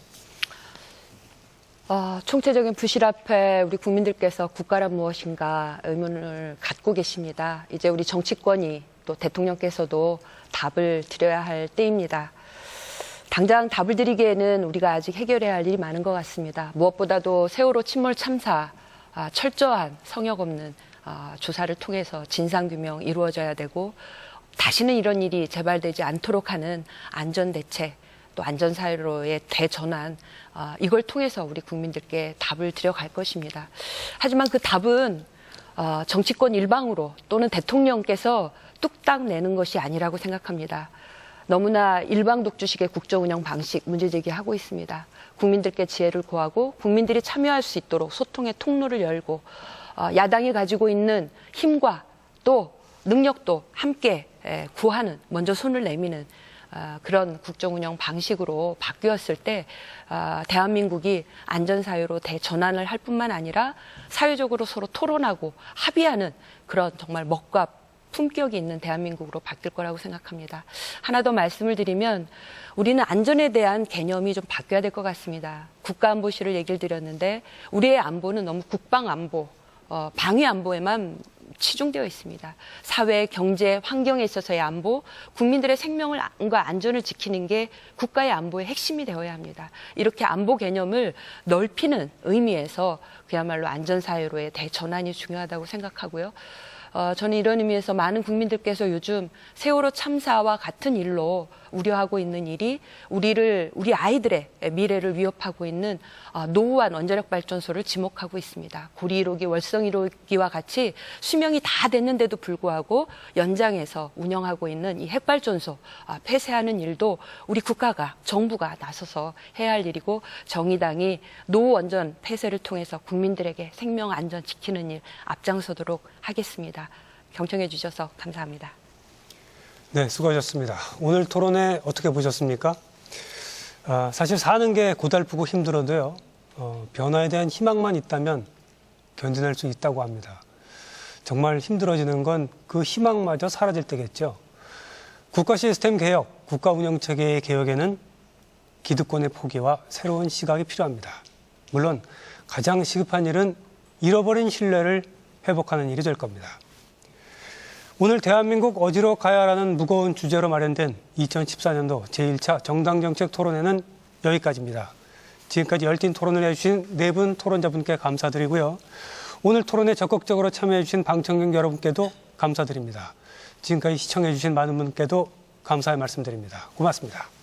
총체적인 부실 앞에 우리 국민들께서 국가란 무엇인가 의문을 갖고 계십니다. 이제 우리 정치권이 또 대통령께서도 답을 드려야 할 때입니다. 당장 답을 드리기에는 우리가 아직 해결해야 할 일이 많은 것 같습니다. 무엇보다도 세월호 침몰 참사 철저한 성역 없는 조사를 통해서 진상규명 이루어져야 되고 다시는 이런 일이 재발되지 않도록 하는 안전대책 또 안전사회로의 대전환 이걸 통해서 우리 국민들께 답을 드려갈 것입니다. 하지만 그 답은 정치권 일방으로 또는 대통령께서 뚝딱 내는 것이 아니라고 생각합니다. 너무나 일방독주식의 국정운영 방식 문제제기하고 있습니다. 국민들께 지혜를 구하고 국민들이 참여할 수 있도록 소통의 통로를 열고 야당이 가지고 있는 힘과 또 능력도 함께 구하는 먼저 손을 내미는 그런 국정운영 방식으로 바뀌었을 때 대한민국이 안전사회로 대전환을 할 뿐만 아니라 사회적으로 서로 토론하고 합의하는 그런 정말 먹과 품격이 있는 대한민국으로 바뀔 거라고 생각합니다. 하나 더 말씀을 드리면 우리는 안전에 대한 개념이 좀 바뀌어야 될 것 같습니다. 국가안보실을 얘기를 드렸는데 우리의 안보는 너무 국방안보, 방위안보에만 치중되어 있습니다. 사회, 경제, 환경에 있어서의 안보, 국민들의 생명과 안전을 지키는 게 국가의 안보의 핵심이 되어야 합니다. 이렇게 안보 개념을 넓히는 의미에서 그야말로 안전사회로의 대전환이 중요하다고 생각하고요. 저는 이런 의미에서 많은 국민들께서 요즘 세월호 참사와 같은 일로 우려하고 있는 일이 우리 아이들의 미래를 위협하고 있는 노후한 원자력 발전소를 지목하고 있습니다. 구리 1호기, 월성 1호기와 같이 수명이 다 됐는데도 불구하고 연장해서 운영하고 있는 이 핵발전소 폐쇄하는 일도 우리 국가가, 정부가 나서서 해야 할 일이고, 정의당이 노후 원전 폐쇄를 통해서 국민들에게 생명 안전 지키는 일 앞장서도록 하겠습니다. 경청해 주셔서 감사합니다. 네, 수고하셨습니다. 오늘 토론회 어떻게 보셨습니까? 사실 사는 게 고달프고 힘들어도요, 변화에 대한 희망만 있다면 견뎌낼 수 있다고 합니다. 정말 힘들어지는 건 그 희망마저 사라질 때겠죠. 국가 시스템 개혁, 국가 운영체계의 개혁에는 기득권의 포기와 새로운 시각이 필요합니다. 물론 가장 시급한 일은 잃어버린 신뢰를 회복하는 일이 될 겁니다. 오늘 대한민국 어디로 가야라는 무거운 주제로 마련된 2014년도 제1차 정당정책 토론회는 여기까지입니다. 지금까지 열띤 토론을 해주신 네 분 토론자분께 감사드리고요. 오늘 토론에 적극적으로 참여해주신 방청객 여러분께도 감사드립니다. 지금까지 시청해주신 많은 분께도 감사의 말씀드립니다. 고맙습니다.